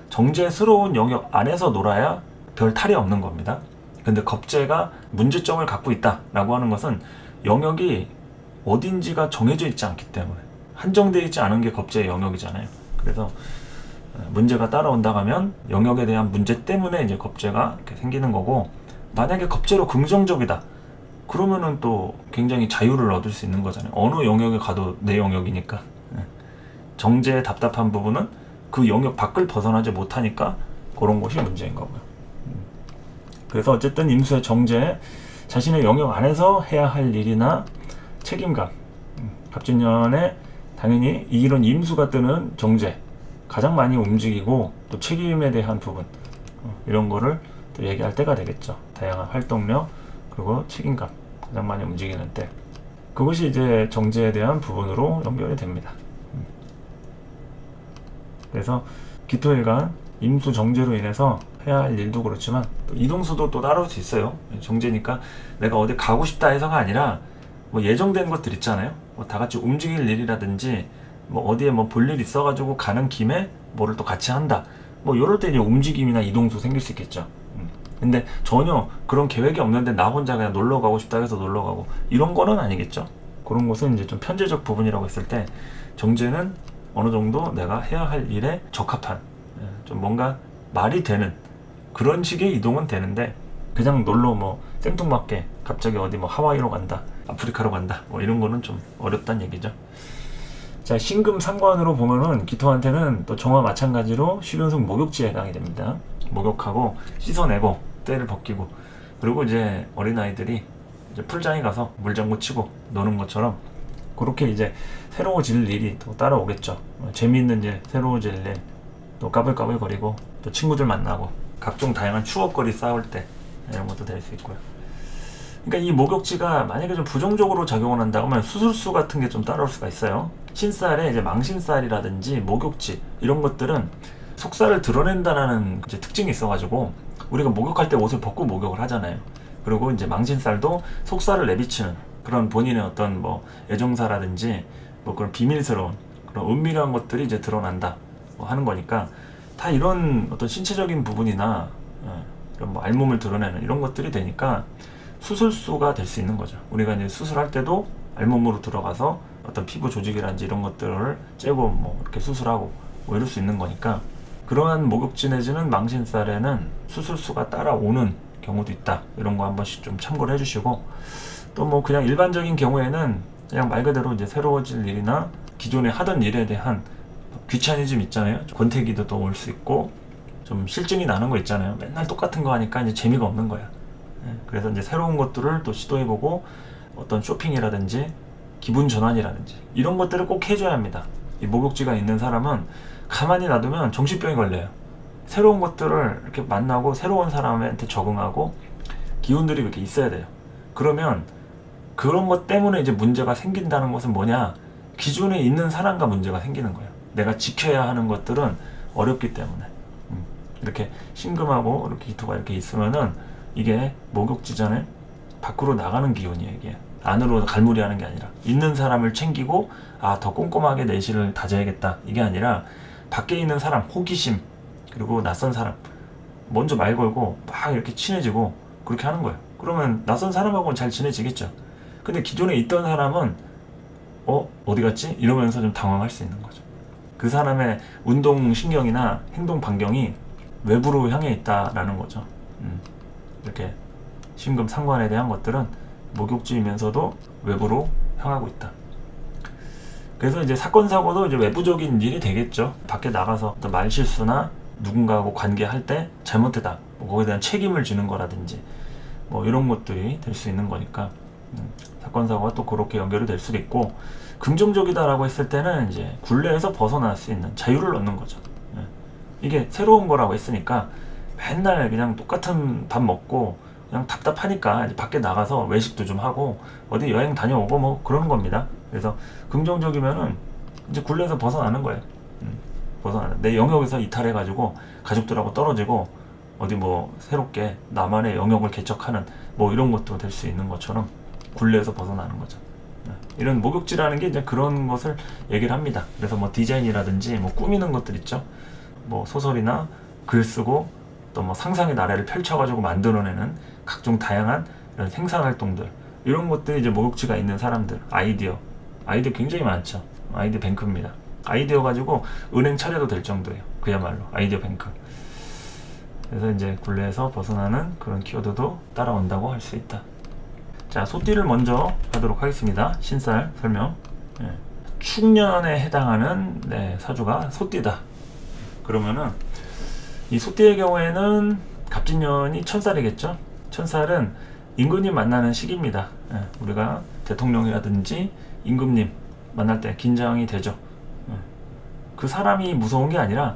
정제스러운 영역 안에서 놀아야 별 탈이 없는 겁니다. 근데 겁제가 문제점을 갖고 있다 라고 하는 것은 영역이 어딘지가 정해져 있지 않기 때문에, 한정되어 있지 않은 게 겁제의 영역이잖아요. 그래서 문제가 따라온다 하면 영역에 대한 문제 때문에 이제 겁제가 이렇게 생기는 거고, 만약에 겁제로 긍정적이다 그러면은 또 굉장히 자유를 얻을 수 있는 거잖아요. 어느 영역에 가도 내 영역이니까. 정제의 답답한 부분은 그 영역 밖을 벗어나지 못하니까 그런 것이 문제인 거고요. 그래서 어쨌든 임수의 정제, 자신의 영역 안에서 해야 할 일이나 책임감, 갑진년에 당연히 이런 임수가 뜨는 정제 가장 많이 움직이고, 또 책임에 대한 부분, 이런 거를 또 얘기할 때가 되겠죠. 다양한 활동력, 그리고 책임감 가장 많이 움직이는 때, 그것이 이제 정제에 대한 부분으로 연결이 됩니다. 그래서 기토일간 임수 정제로 인해서 해야 할 일도 그렇지만, 또 이동수도 또 따라올 수 있어요. 정제니까 내가 어디 가고 싶다 해서가 아니라 뭐 예정된 것들 있잖아요. 뭐 다 같이 움직일 일이라든지 뭐 어디에 뭐 볼 일 있어가지고 가는 김에 뭐를 또 같이 한다. 뭐 이럴 때 이제 움직임이나 이동도 생길 수 있겠죠. 근데 전혀 그런 계획이 없는데 나 혼자 그냥 놀러 가고 싶다 해서 놀러 가고 이런 거는 아니겠죠. 그런 것은 이제 좀 편제적 부분이라고 했을 때 정제는 어느 정도 내가 해야 할 일에 적합한 좀 뭔가 말이 되는 그런 식의 이동은 되는데 그냥 놀러 뭐 생뚱맞게 갑자기 어디 뭐 하와이로 간다, 아프리카로 간다 뭐 이런 거는 좀 어렵다는 얘기죠. 자, 신금 상관으로 보면은 기토한테는 또 정화 마찬가지로 10연속 목욕지에 해당이 됩니다. 목욕하고 씻어내고 때를 벗기고 그리고 이제 어린아이들이 이제 풀장에 가서 물장구 치고 노는 것처럼 그렇게 이제 새로워질 일이 또 따라오겠죠. 재미있는 이제 새로워질 일, 또 까불까불 거리고 또 친구들 만나고 각종 다양한 추억거리 쌓을 때 이런 것도 될 수 있고요. 그러니까 이 목욕지가 만약에 좀 부정적으로 작용을 한다고 하면 수술수 같은 게 좀 따라올 수가 있어요. 신살에 이제 망신살이라든지 목욕지 이런 것들은 속살을 드러낸다는 이제 특징이 있어가지고 우리가 목욕할 때 옷을 벗고 목욕을 하잖아요. 그리고 이제 망신살도 속살을 내비치는 그런 본인의 어떤 뭐 애정사라든지 뭐 그런 비밀스러운 그런 은밀한 것들이 이제 드러난다 뭐 하는 거니까 다 이런 어떤 신체적인 부분이나 이런 뭐 알몸을 드러내는 이런 것들이 되니까 수술수가 될 수 있는 거죠. 우리가 이제 수술할 때도 알몸으로 들어가서 어떤 피부 조직이라든지 이런 것들을 째고 뭐 이렇게 수술하고 뭐 이럴 수 있는 거니까 그러한 목욕지 내지는 망신살에는 수술수가 따라오는 경우도 있다. 이런 거 한 번씩 좀 참고를 해주시고 또 뭐 그냥 일반적인 경우에는 그냥 말 그대로 이제 새로워질 일이나 기존에 하던 일에 대한 귀차니즘 있잖아요. 권태기도 또 올 수 있고 좀 실증이 나는 거 있잖아요. 맨날 똑같은 거 하니까 이제 재미가 없는 거야. 그래서 이제 새로운 것들을 또 시도해보고 어떤 쇼핑이라든지 기분 전환이라든지 이런 것들을 꼭 해줘야 합니다. 이 목욕지가 있는 사람은 가만히 놔두면 정신병이 걸려요. 새로운 것들을 이렇게 만나고 새로운 사람한테 적응하고 기운들이 이렇게 있어야 돼요. 그러면 그런 것 때문에 이제 문제가 생긴다는 것은 뭐냐? 기존에 있는 사람과 문제가 생기는 거예요. 내가 지켜야 하는 것들은 어렵기 때문에 이렇게 신금하고 이렇게 기토가 이렇게 있으면은 이게 목욕지잖아요. 밖으로 나가는 기운이에요. 이게 안으로 갈무리하는 게 아니라 있는 사람을 챙기고 더 꼼꼼하게 내실을 다져야겠다 이게 아니라 밖에 있는 사람 호기심 그리고 낯선 사람 먼저 말 걸고 막 이렇게 친해지고 그렇게 하는 거예요. 그러면 낯선 사람하고는 잘 지내지겠죠. 근데 기존에 있던 사람은 어디 갔지? 이러면서 좀 당황할 수 있는 거죠. 그 사람의 운동신경이나 행동 반경이 외부로 향해 있다라는 거죠. 이렇게 신금 상관에 대한 것들은 목욕지이면서도 외부로 향하고 있다. 그래서 이제 사건 사고도 이제 외부적인 일이 되겠죠. 밖에 나가서 어떤 말실수나 누군가하고 관계할 때 잘못했다. 뭐 거기에 대한 책임을 지는 거라든지 뭐 이런 것들이 될 수 있는 거니까 사건 사고가 또 그렇게 연결이 될 수도 있고 긍정적이다라고 했을 때는 이제 굴레에서 벗어날 수 있는 자유를 얻는 거죠. 이게 새로운 거라고 했으니까 맨날 그냥 똑같은 밥 먹고 그냥 답답하니까 이제 밖에 나가서 외식도 좀 하고 어디 여행 다녀오고 뭐 그러는 겁니다. 그래서 긍정적이면은 이제 굴레에서 벗어나는 거예요. 벗어나는 내 영역에서 이탈해가지고 가족들하고 떨어지고 어디 뭐 새롭게 나만의 영역을 개척하는 뭐 이런 것도 될 수 있는 것처럼 굴레에서 벗어나는 거죠. 이런 목욕지라는 게 이제 그런 것을 얘기를 합니다. 그래서 뭐 디자인이라든지 뭐 꾸미는 것들 있죠. 뭐 소설이나 글 쓰고 또 뭐 상상의 나래를 펼쳐가지고 만들어내는 각종 다양한 이런 생산 활동들 이런 것들이 이제 목욕지가 있는 사람들 아이디어 굉장히 많죠. 아이디어 뱅크입니다. 아이디어 가지고 은행 차려도 될 정도예요. 그야말로 아이디어 뱅크. 그래서 이제 굴레에서 벗어나는 그런 키워드도 따라온다고 할 수 있다. 자, 소띠를 먼저 하도록 하겠습니다. 신살 설명. 축년에 해당하는 사주가 소띠다. 그러면은 이 소띠의 경우에는 갑진년이 천살이겠죠. 천살은 임금님 만나는 시기입니다. 우리가 대통령이라든지 임금님 만날 때 긴장이 되죠. 그 사람이 무서운 게 아니라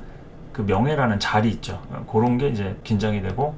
그 명예라는 자리 있죠. 그런 게 이제 긴장이 되고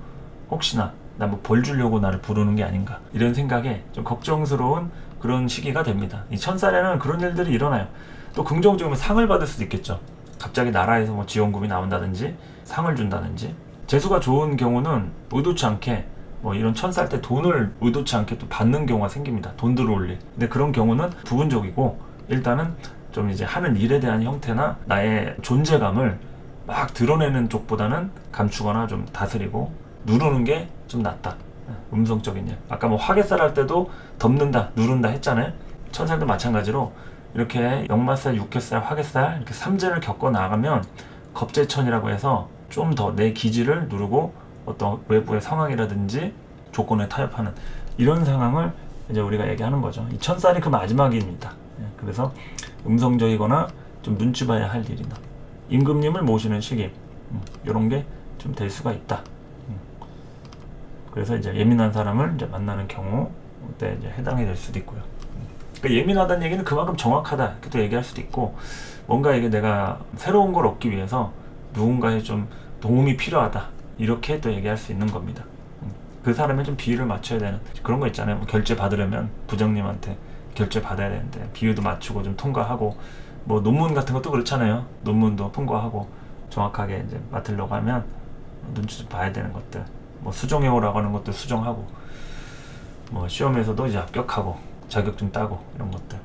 혹시나 나 뭐 벌 주려고 나를 부르는 게 아닌가 이런 생각에 좀 걱정스러운 그런 시기가 됩니다. 이 천살에는 그런 일들이 일어나요. 또 긍정적이면 상을 받을 수도 있겠죠. 갑자기 나라에서 뭐 지원금이 나온다든지 상을 준다든지 재수가 좋은 경우는 의도치 않게 뭐 이런 천사할 때 돈을 의도치 않게 또 받는 경우가 생깁니다. 돈 들어올 일. 근데 그런 경우는 부분적이고, 일단은 좀 이제 하는 일에 대한 형태나 나의 존재감을 막 드러내는 쪽보다는 감추거나 좀 다스리고 누르는 게 좀 낫다. 음성적인 일. 아까 뭐 화개살 할 때도 덮는다, 누른다 했잖아요. 천살도 마찬가지로 이렇게 역마살, 육개살, 화개살 이렇게 3제를 겪어 나가면 겁재천이라고 해서 좀 더 내 기질을 누르고 어떤 외부의 상황이라든지 조건에 타협하는 이런 상황을 이제 우리가 얘기하는 거죠. 이 천살이 그 마지막입니다. 그래서 음성적이거나 좀 눈치 봐야 할 일이나 임금님을 모시는 시기, 이런 게 좀 될 수가 있다. 그래서 이제 예민한 사람을 이제 만나는 경우 때 이제 해당이 될 수도 있고요. 그러니까 예민하다는 얘기는 그만큼 정확하다 이렇게 또 얘기할 수도 있고, 뭔가 이게 내가 새로운 걸 얻기 위해서 누군가의 좀 도움이 필요하다 이렇게 또 얘기할 수 있는 겁니다. 그 사람에 좀 비율을 맞춰야 되는 그런 거 있잖아요. 뭐 결제 받으려면 부장님한테 결제 받아야 되는데 비율도 맞추고 좀 통과하고, 뭐 논문 같은 것도 그렇잖아요. 논문도 통과하고 정확하게 이제 맡으려고 하면 눈치 좀 봐야 되는 것들, 뭐 수정해 오라고 하는 것도 수정하고, 뭐 시험에서도 이제 합격하고 자격증 따고 이런 것들.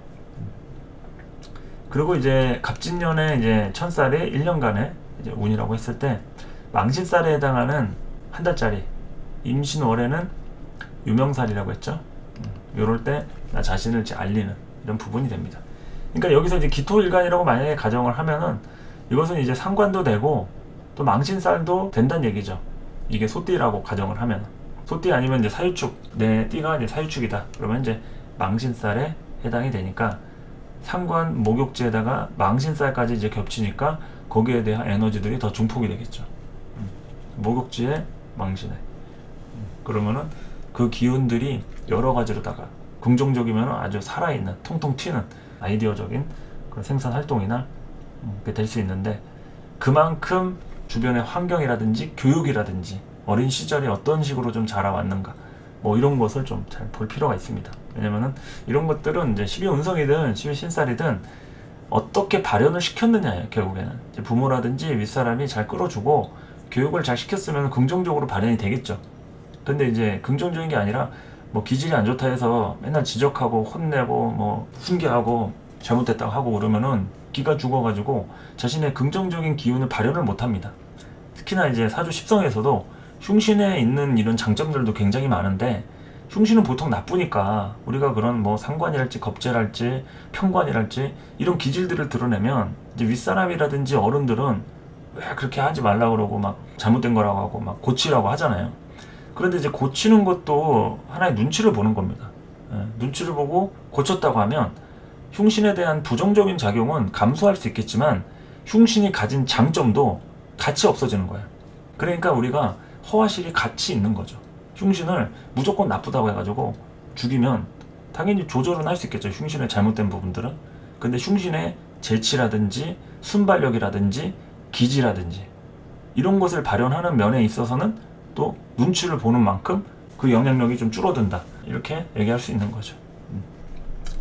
그리고 이제 갑진년에 이제 천살이 1년간의 이제 운이라고 했을 때, 망신살에 해당하는 한 달짜리 임신월에는 유명살이라고 했죠. 요럴 때 나 자신을 이제 알리는 이런 부분이 됩니다. 그러니까 여기서 이제 기토일간이라고 만약에 가정을 하면은 이것은 이제 상관도 되고 또 망신살도 된다는 얘기죠. 이게 소띠라고 가정을 하면, 소띠 아니면 이제 사유축, 내 띠가 이제 사유축이다 그러면 이제 망신살에 해당이 되니까, 상관 목욕지에다가 망신살까지 이제 겹치니까 거기에 대한 에너지들이 더 증폭이 되겠죠. 목욕지에 망신에 그러면은 그 기운들이 여러 가지로다가 긍정적이면 아주 살아있는 통통 튀는 아이디어적인 그런 생산 활동이나 그게 될 수 있는데, 그만큼 주변의 환경이라든지 교육이라든지 어린 시절에 어떤 식으로 좀 자라왔는가, 뭐 이런 것을 좀 잘 볼 필요가 있습니다. 왜냐면은 이런 것들은 이제 12운성이든 12신살이든 어떻게 발현을 시켰느냐예요. 결국에는 이제 부모라든지 윗사람이 잘 끌어주고 교육을 잘 시켰으면 긍정적으로 발현이 되겠죠. 근데 이제 긍정적인 게 아니라 뭐 기질이 안 좋다 해서 맨날 지적하고 혼내고 뭐 훈계하고 잘못됐다고 하고 그러면은 기가 죽어가지고 자신의 긍정적인 기운을 발현을 못합니다. 특히나 이제 사주 십성에서도 흉신에 있는 이런 장점들도 굉장히 많은데, 흉신은 보통 나쁘니까 우리가 그런 뭐 상관이랄지 겁재랄지 편관이랄지 이런 기질들을 드러내면 이제 윗사람이라든지 어른들은 왜 그렇게 하지 말라고 그러고 막 잘못된 거라고 하고 막 고치라고 하잖아요. 그런데 이제 고치는 것도 하나의 눈치를 보는 겁니다. 눈치를 보고 고쳤다고 하면 흉신에 대한 부정적인 작용은 감소할 수 있겠지만 흉신이 가진 장점도 같이 없어지는 거예요. 그러니까 우리가 허화실이 같이 있는 거죠. 흉신을 무조건 나쁘다고 해가지고 죽이면 당연히 조절은 할 수 있겠죠. 흉신의 잘못된 부분들은. 근데 흉신의 재치라든지 순발력이라든지 기지라든지 이런 것을 발현하는 면에 있어서는 또 눈치를 보는 만큼 그 영향력이 좀 줄어든다, 이렇게 얘기할 수 있는 거죠.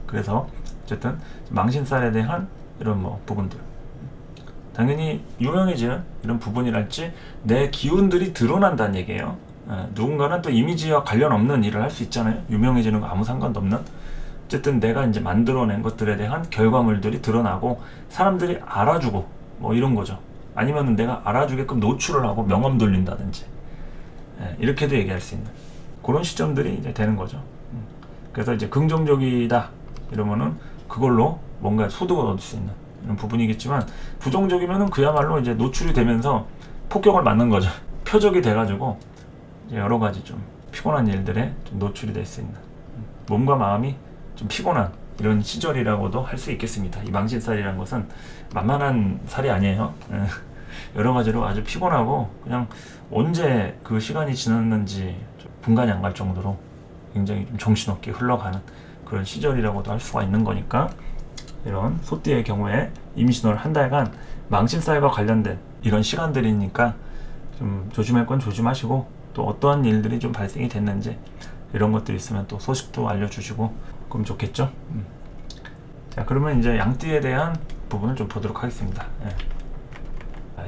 그래서 어쨌든 망신살에 대한 이런 뭐 부분들, 당연히 유명해지는 이런 부분이랄지 내 기운들이 드러난다는 얘기예요. 누군가는 또 이미지와 관련 없는 일을 할 수 있잖아요. 유명해지는 거 아무 상관도 없는. 어쨌든 내가 이제 만들어낸 것들에 대한 결과물들이 드러나고 사람들이 알아주고 뭐 이런 거죠. 아니면 내가 알아주게끔 노출을 하고 명함 돌린다든지, 이렇게도 얘기할 수 있는 그런 시점들이 이제 되는 거죠. 그래서 이제 긍정적이다 이러면은 그걸로 뭔가 소득을 얻을 수 있는 이런 부분이겠지만, 부정적이면은 그야말로 이제 노출이 되면서 폭격을 맞는 거죠. 표적이 돼가지고 이제 여러 가지 좀 피곤한 일들에 좀 노출이 될 수 있는, 몸과 마음이 좀 피곤한 이런 시절이라고도 할 수 있겠습니다. 이 망신살이라는 것은 만만한 살이 아니에요. 여러 가지로 아주 피곤하고 그냥 언제 그 시간이 지났는지 분간이 안 갈 정도로 굉장히 좀 정신없게 흘러가는 그런 시절이라고도 할 수가 있는 거니까, 이런 소띠의 경우에 임신월 한 달간 망신살과 관련된 이런 시간들이니까 좀 조심할 건 조심하시고, 또 어떠한 일들이 좀 발생이 됐는지 이런 것들이 있으면 또 소식도 알려주시고 그럼 좋겠죠. 자, 그러면 이제 양띠에 대한 부분을 좀 보도록 하겠습니다.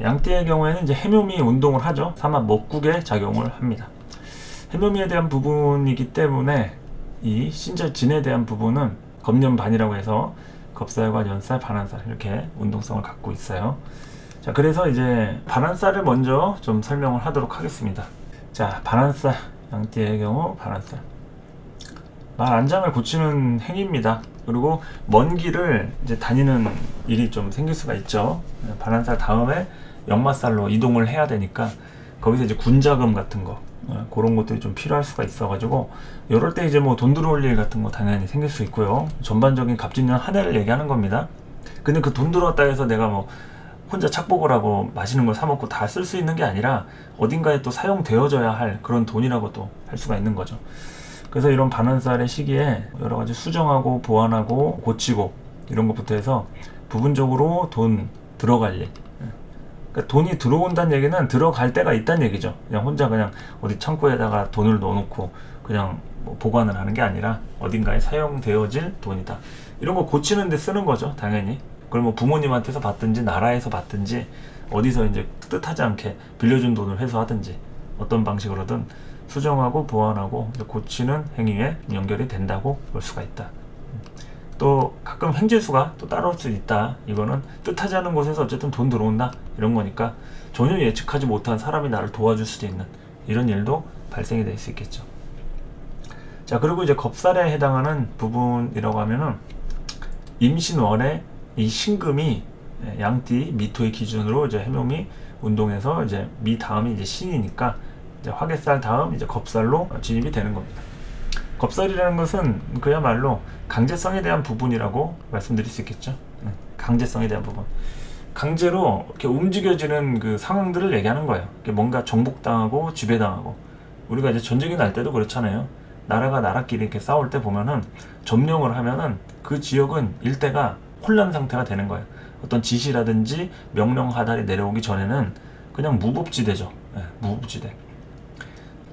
양띠의 경우에는 이제 해묘미 운동을 하죠. 사마 목국에 작용을 합니다. 해묘미에 대한 부분이기 때문에 이 신절진에 대한 부분은 겁년반이라고 해서 겁살과 연살, 반환살 이렇게 운동성을 갖고 있어요. 자, 그래서 이제 반환살을 먼저 좀 설명을 하도록 하겠습니다. 자, 반환살, 양띠의 경우 반환살. 말 안장을 고치는 행위입니다. 그리고 먼 길을 이제 다니는 일이 좀 생길 수가 있죠. 반환살 다음에 역마살로 이동을 해야 되니까 거기서 이제 군자금 같은 거 그런 것들이 좀 필요할 수가 있어가지고 이럴 때 이제 뭐 돈 들어올 일 같은 거 당연히 생길 수 있고요. 전반적인 갑진년 한 해를 얘기하는 겁니다. 근데 그 돈 들어왔다 해서 내가 뭐 혼자 착복을 하고 맛있는 걸 사 먹고 다 쓸 수 있는 게 아니라 어딘가에 또 사용되어져야 할 그런 돈이라고 또 할 수가 있는 거죠. 그래서 이런 반환살의 시기에 여러 가지 수정하고 보완하고 고치고 이런 것부터 해서 부분적으로 돈 들어갈 일. 그러니까 돈이 들어온다는 얘기는 들어갈 때가 있다는 얘기죠. 그냥 혼자 그냥 어디 창고에다가 돈을 넣어놓고 그냥 뭐 보관을 하는 게 아니라 어딘가에 사용되어질 돈이다. 이런 거 고치는 데 쓰는 거죠, 당연히. 그걸 뭐 부모님한테서 받든지 나라에서 받든지 어디서 이제 뜻하지 않게 빌려준 돈을 회수하든지 어떤 방식으로든 수정하고 보완하고 고치는 행위에 연결이 된다고 볼 수가 있다. 또 가끔 횡재수가 또 따라올 수 있다. 이거는 뜻하지 않은 곳에서 어쨌든 돈 들어온다 이런 거니까 전혀 예측하지 못한 사람이 나를 도와줄 수도 있는 이런 일도 발생이 될 수 있겠죠. 자, 그리고 이제 겁살에 해당하는 부분이라고 하면은 임신월에 이 신금이 양띠 미토의 기준으로 이제 해묘미 운동에서 이제 미 다음이 이제 신이니까 이제 화개살 다음 이제 겁살로 진입이 되는 겁니다. 겁살이라는 것은 그야말로 강제성에 대한 부분이라고 말씀드릴 수 있겠죠. 강제성에 대한 부분. 강제로 이렇게 움직여지는 그 상황들을 얘기하는 거예요. 뭔가 정복당하고 지배당하고. 우리가 이제 전쟁이 날 때도 그렇잖아요. 나라가 나라끼리 이렇게 싸울 때 보면은 점령을 하면은 그 지역은 일대가 혼란 상태가 되는 거예요. 어떤 지시라든지 명령 하달이 내려오기 전에는 그냥 무법지대죠. 무법지대.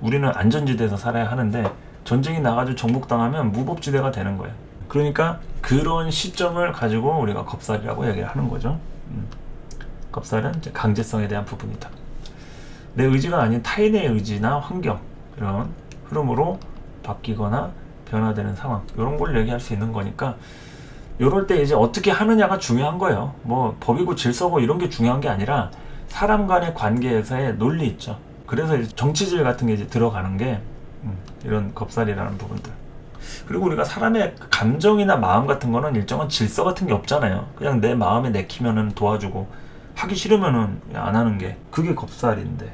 우리는 안전지대에서 살아야 하는데 전쟁이 나가지고 정복당하면 무법지대가 되는 거예요. 그러니까 그런 시점을 가지고 우리가 겁살이라고 얘기를 하는 거죠. 겁살은 이제 강제성에 대한 부분이다. 내 의지가 아닌 타인의 의지나 환경 이런 흐름으로 바뀌거나 변화되는 상황 이런 걸 얘기할 수 있는 거니까 이럴 때 이제 어떻게 하느냐가 중요한 거예요. 뭐 법이고 질서고 이런 게 중요한 게 아니라 사람 간의 관계에서의 논리 있죠. 그래서 이제 정치질 같은 게 이제 들어가는 게 이런 겁살이라는 부분들. 그리고 우리가 사람의 감정이나 마음 같은 거는 일정한 질서 같은 게 없잖아요. 그냥 내 마음에 내키면은 도와주고 하기 싫으면은 안 하는 게 그게 겁살인데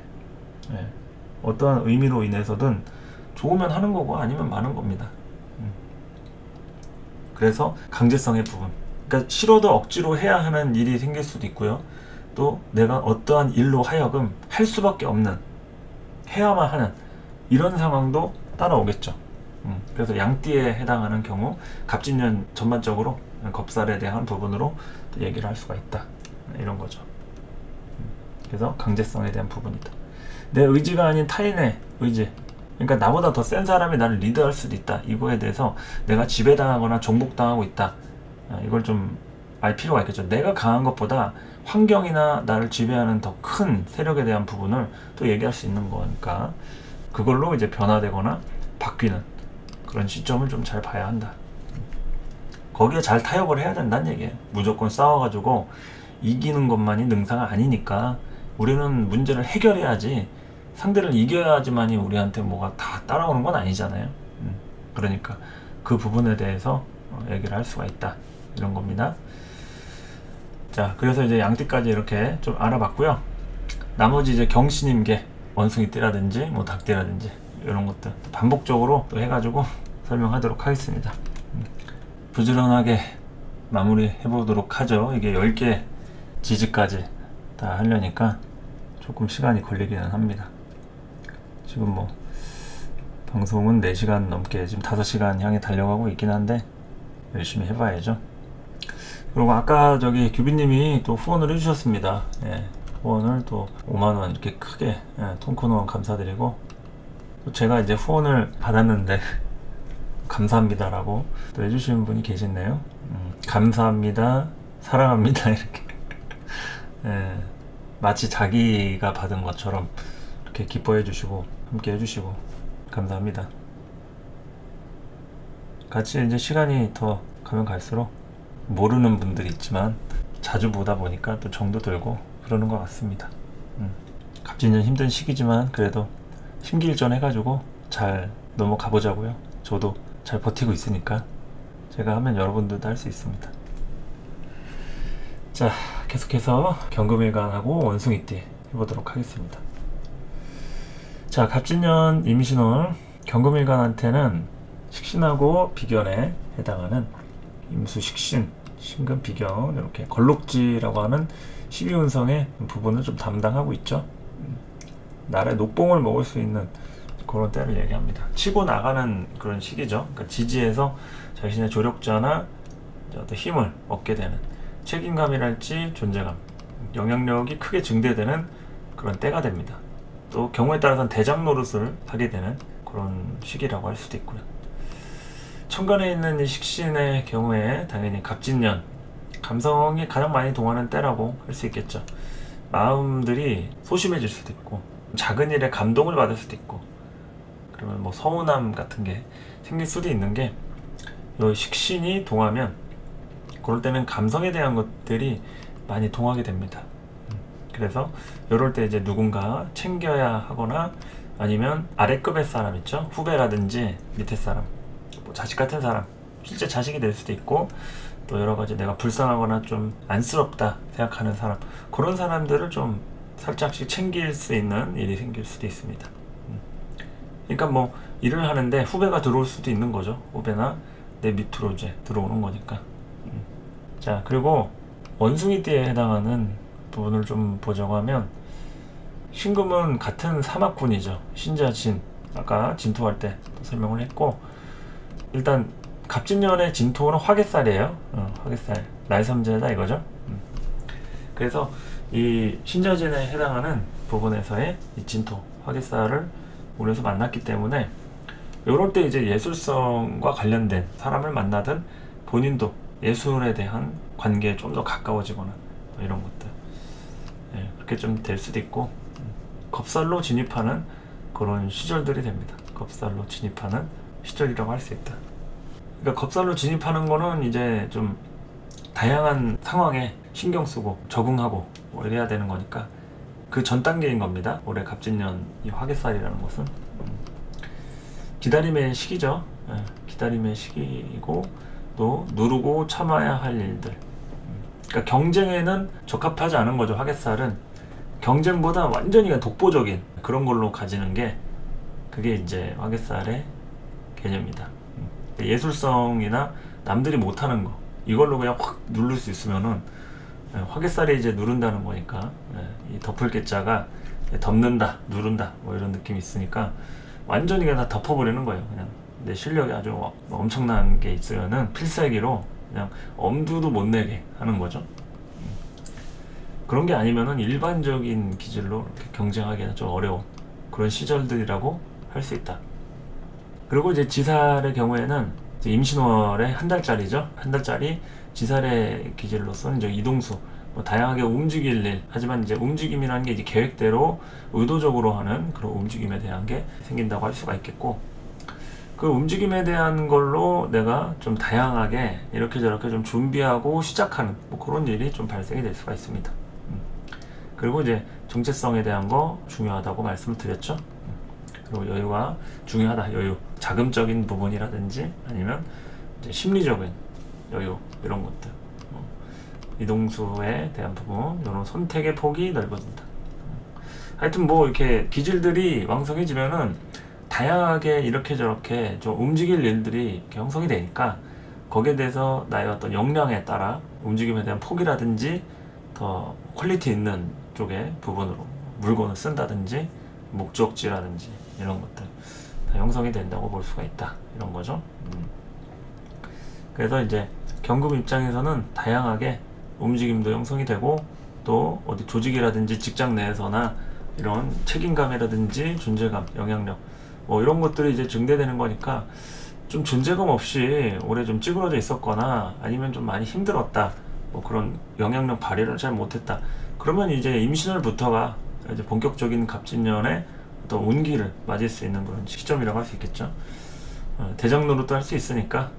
어떠한 의미로 인해서든 좋으면 하는 거고 아니면 마는 겁니다. 그래서 강제성의 부분. 그러니까 싫어도 억지로 해야 하는 일이 생길 수도 있고요. 또 내가 어떠한 일로 하여금 할 수밖에 없는 해야만 하는 이런 상황도 따라오겠죠. 그래서 양띠에 해당하는 경우 갑진년 전반적으로 겁살에 대한 부분으로 또 얘기를 할 수가 있다. 이런 거죠. 그래서 강제성에 대한 부분이다. 내 의지가 아닌 타인의 의지. 그러니까 나보다 더 센 사람이 나를 리드할 수도 있다. 이거에 대해서 내가 지배당하거나 정복당하고 있다. 이걸 좀 알 필요가 있겠죠. 내가 강한 것보다 환경이나 나를 지배하는 더 큰 세력에 대한 부분을 또 얘기할 수 있는 거니까 그걸로 이제 변화되거나 바뀌는 그런 시점을 좀 잘 봐야 한다. 거기에 잘 타협을 해야 된다는 얘기예요. 무조건 싸워가지고 이기는 것만이 능사가 아니니까 우리는 문제를 해결해야지 상대를 이겨야지만이 우리한테 뭐가 다 따라오는 건 아니잖아요. 그러니까 그 부분에 대해서 얘기를 할 수가 있다. 이런 겁니다. 자, 그래서 이제 양띠까지 이렇게 좀 알아봤고요. 나머지 이제 경신임계, 원숭이띠라든지 뭐 닭띠라든지 이런 것들 반복적으로 또 해가지고 설명하도록 하겠습니다. 부지런하게 마무리 해보도록 하죠. 이게 10개 지지까지 다 하려니까 조금 시간이 걸리기는 합니다. 지금 뭐 방송은 4시간 넘게 지금 5시간 향해 달려가고 있긴 한데 열심히 해봐야죠. 그리고 아까 저기 규빈님이 또 후원을 해주셨습니다. 후원을 또 5만원 이렇게 크게 통큰후원 감사드리고 또 제가 이제 후원을 받았는데 감사합니다라고 또 해주시는 분이 계시네요. 감사합니다, 사랑합니다 이렇게 마치 자기가 받은 것처럼 이렇게 기뻐해 주시고 함께 해주시고 감사합니다. 같이 이제 시간이 더 가면 갈수록 모르는 분들이 있지만 자주 보다 보니까 또 정도 들고 그러는 것 같습니다. 갑진년 힘든 시기지만 그래도 심기일전 해가지고 잘 넘어가 보자고요. 저도 잘 버티고 있으니까 제가 하면 여러분들도 할 수 있습니다. 자, 계속해서 경금일간하고 원숭이띠 해보도록 하겠습니다. 자, 갑진년 임신월 경금일간한테는 식신하고 비견에 해당하는 임수 식신, 신금 비견, 이렇게 걸록지라고 하는 12운성의 부분을 좀 담당하고 있죠. 나라의 녹봉을 먹을 수 있는 그런 때를 얘기합니다. 치고 나가는 그런 시기죠. 그러니까 지지에서 자신의 조력자나 어떤 힘을 얻게 되는 책임감이랄지 존재감, 영향력이 크게 증대되는 그런 때가 됩니다. 또 경우에 따라서는 대장 노릇을 하게 되는 그런 시기라고 할 수도 있고요. 천간에 있는 이 식신의 경우에 당연히 갑진년, 감성이 가장 많이 동하는 때라고 할 수 있겠죠. 마음들이 소심해질 수도 있고 작은 일에 감동을 받을 수도 있고, 그러면 뭐 서운함 같은 게 생길 수도 있는 게, 이 식신이 동하면 그럴 때는 감성에 대한 것들이 많이 동하게 됩니다. 그래서 이럴 때 이제 누군가 챙겨야 하거나, 아니면 아래급의 사람 있죠, 후배라든지 밑에 사람, 뭐 자식 같은 사람, 실제 자식이 될 수도 있고, 또 여러 가지 내가 불쌍하거나 좀 안쓰럽다 생각하는 사람, 그런 사람들을 좀 살짝씩 챙길 수 있는 일이 생길 수도 있습니다. 그러니까 뭐 일을 하는데 후배가 들어올 수도 있는 거죠. 후배나 내 밑으로 이제 들어오는 거니까. 자, 그리고 원숭이띠에 해당하는 부분을 좀 보자고 하면, 신금은 같은 사막군이죠. 신자진, 아까 진토할 때 설명을 했고, 일단 갑진년의 진토는 화개살이에요. 화개살, 날삼재다 이거죠. 그래서 이 신자진에 해당하는 부분에서의 이 진토, 화개살을 우리에서 만났기 때문에, 이럴 때 이제 예술성과 관련된 사람을 만나든 본인도 예술에 대한 관계에 좀 더 가까워지거나 이런 것들, 그렇게 좀 될 수도 있고, 겁살로 진입하는 그런 시절들이 됩니다. 겁살로 진입하는 시절이라고 할 수 있다. 그러니까 겁살로 진입하는 거는 이제 좀 다양한 상황에 신경 쓰고 적응하고 뭐 이래야 되는 거니까, 그 전 단계인 겁니다. 올해 갑진년 이 화개살이라는 것은 기다림의 시기죠. 기다림의 시기이고, 또 누르고 참아야 할 일들, 그러니까 경쟁에는 적합하지 않은 거죠. 화개살은 경쟁보다 완전히 독보적인 그런 걸로 가지는 게, 그게 이제 화개살의 개념입니다. 예술성이나 남들이 못하는 거, 이걸로 그냥 확 누를 수 있으면은, 화개살이 이제 누른다는 거니까, 이 덮을 개자가 덮는다, 누른다, 뭐 이런 느낌이 있으니까 완전히 그냥 다 덮어버리는 거예요. 그냥 내 실력이 아주 엄청난 게 있으면은 필살기로 그냥 엄두도 못 내게 하는 거죠. 그런 게 아니면은 일반적인 기질로 이렇게 경쟁하기는 좀 어려운 그런 시절들이라고 할 수 있다. 그리고 이제 지살의 경우에는 이제 임신월에 한 달짜리죠. 한 달짜리 지살의 기질로서는 이제 이동수, 뭐 다양하게 움직일 일, 하지만 이제 움직임이라는 게 이제 계획대로 의도적으로 하는 그런 움직임에 대한 게 생긴다고 할 수가 있겠고, 그 움직임에 대한 걸로 내가 좀 다양하게 이렇게 저렇게 좀 준비하고 시작하는 뭐 그런 일이 좀 발생이 될 수가 있습니다. 그리고 이제 정체성에 대한 거 중요하다고 말씀을 드렸죠. 그리고 여유가 중요하다. 여유, 자금적인 부분이라든지 아니면 이제 심리적인 여유, 이런 것들, 이동수에 대한 부분, 이런 선택의 폭이 넓어진다. 하여튼 뭐 이렇게 기질들이 왕성해지면은 다양하게 이렇게 저렇게 좀 움직일 일들이 이렇게 형성이 되니까, 거기에 대해서 나의 어떤 역량에 따라 움직임에 대한 폭이라든지 더 퀄리티 있는 쪽의 부분으로 물건을 쓴다든지 목적지라든지 이런 것들 다 형성이 된다고 볼 수가 있다, 이런 거죠. 그래서 이제 경금 입장에서는 다양하게 움직임도 형성이 되고, 또 어디 조직이라든지 직장 내에서나 이런 책임감이라든지 존재감, 영향력, 뭐 이런 것들이 이제 증대되는 거니까, 좀 존재감 없이 올해 좀 찌그러져 있었거나 아니면 좀 많이 힘들었다, 뭐 그런 영향력 발휘를 잘 못했다, 그러면 이제 임신월부터가 이제 본격적인 갑진년의 또 운기를 맞을 수 있는 그런 시점이라고 할 수 있겠죠. 대장 노릇도 할 수 있으니까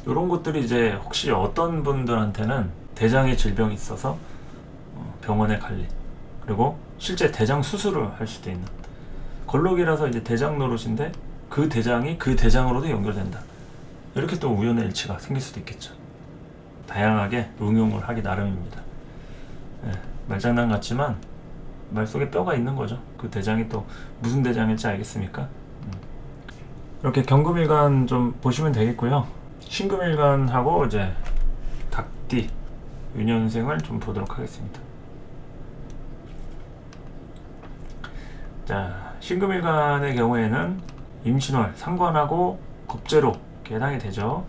이런 것들이 이제 혹시 어떤 분들한테는 대장의 질병이 있어서 병원에 갈 일, 그리고 실제 대장 수술을 할 수도 있는 걸록이라서 이제 대장 노릇인데 그 대장이 그 대장으로도 연결된다. 이렇게 또 우연의 일치가 생길 수도 있겠죠. 다양하게 응용을 하기 나름입니다. 말장난 같지만 말 속에 뼈가 있는 거죠. 그 대장이 또 무슨 대장일지 알겠습니까? 이렇게 경금일간 좀 보시면 되겠고요. 신금일간하고 이제 닭띠 유년생을 좀 보도록 하겠습니다. 자, 신금일간의 경우에는 임신월, 상관하고 겁재로 해당이 되죠.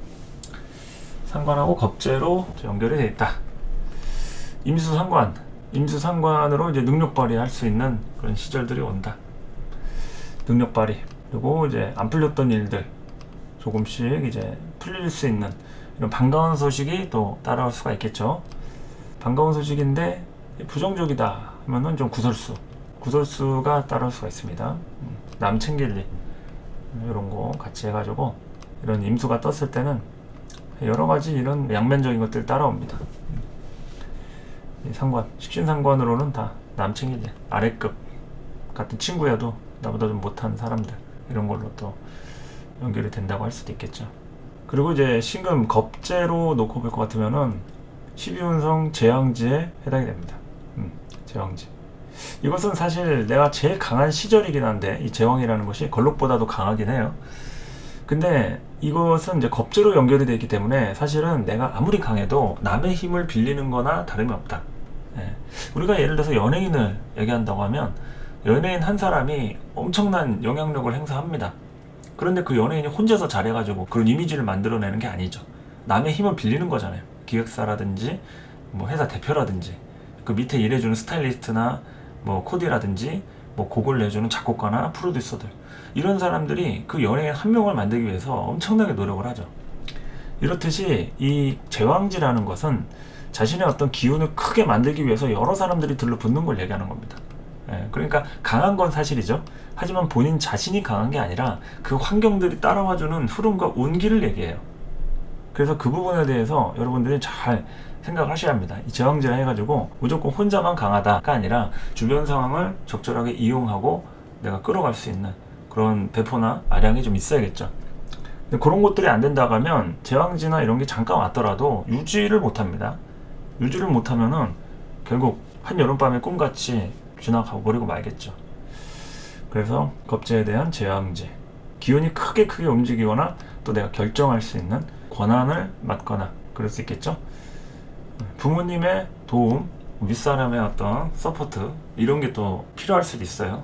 상관하고 겁재로 연결이 되어 있다. 임수상관으로 이제 능력 발휘할 수 있는 그런 시절들이 온다. 능력 발휘, 그리고 이제 안 풀렸던 일들 조금씩 이제 풀릴 수 있는 이런 반가운 소식이 또 따라올 수가 있겠죠. 반가운 소식인데 부정적이다 하면은 좀 구설수가 따라올 수가 있습니다. 남 챙길 일 이런 거 같이 해가지고 이런 임수가 떴을 때는 여러 가지 이런 양면적인 것들 따라옵니다. 식신상관으로는 다 남 챙길 일, 아래급 같은 친구여도 나보다 좀 못한 사람들 이런 걸로 또 연결이 된다고 할 수도 있겠죠. 그리고 이제 신금 겁재로 놓고 볼 것 같으면은 12운성 제왕지에 해당이 됩니다. 제왕지. 이것은 사실 내가 제일 강한 시절이긴 한데 이 제왕이라는 것이 걸록보다도 강하긴 해요. 근데 이것은 이제 겁재로 연결이 되어 있기 때문에 사실은 내가 아무리 강해도 남의 힘을 빌리는 거나 다름이 없다. 우리가 예를 들어서 연예인을 얘기한다고 하면 연예인 한 사람이 엄청난 영향력을 행사합니다. 그런데 그 연예인이 혼자서 잘해가지고 그런 이미지를 만들어내는 게 아니죠. 남의 힘을 빌리는 거잖아요. 기획사라든지 뭐 회사 대표라든지 그 밑에 일해주는 스타일리스트나 뭐 코디라든지 뭐 곡을 내주는 작곡가나 프로듀서들, 이런 사람들이 그 연예인 한 명을 만들기 위해서 엄청나게 노력을 하죠. 이렇듯이 이 제왕지라는 것은 자신의 어떤 기운을 크게 만들기 위해서 여러 사람들이 들러붙는 걸 얘기하는 겁니다. 그러니까 강한 건 사실이죠. 하지만 본인 자신이 강한 게 아니라 그 환경들이 따라와주는 흐름과 운기를 얘기해요. 그래서 그 부분에 대해서 여러분들이 잘 생각을 하셔야 합니다. 이 제왕지라 해가지고 무조건 혼자만 강하다가 아니라 주변 상황을 적절하게 이용하고 내가 끌어갈 수 있는 그런 배포나 아량이 좀 있어야겠죠. 근데 그런 것들이 안 된다고 하면 제왕지나 이런 게 잠깐 왔더라도 유지를 못합니다. 유지를 못하면은 결국 한여름밤의 꿈같이 지나가 버리고 말겠죠. 그래서 겁재에 대한 제왕지, 기운이 크게 움직이거나 또 내가 결정할 수 있는 권한을 맡거나 그럴 수 있겠죠. 부모님의 도움, 윗사람의 어떤 서포트 이런 게 또 필요할 수도 있어요.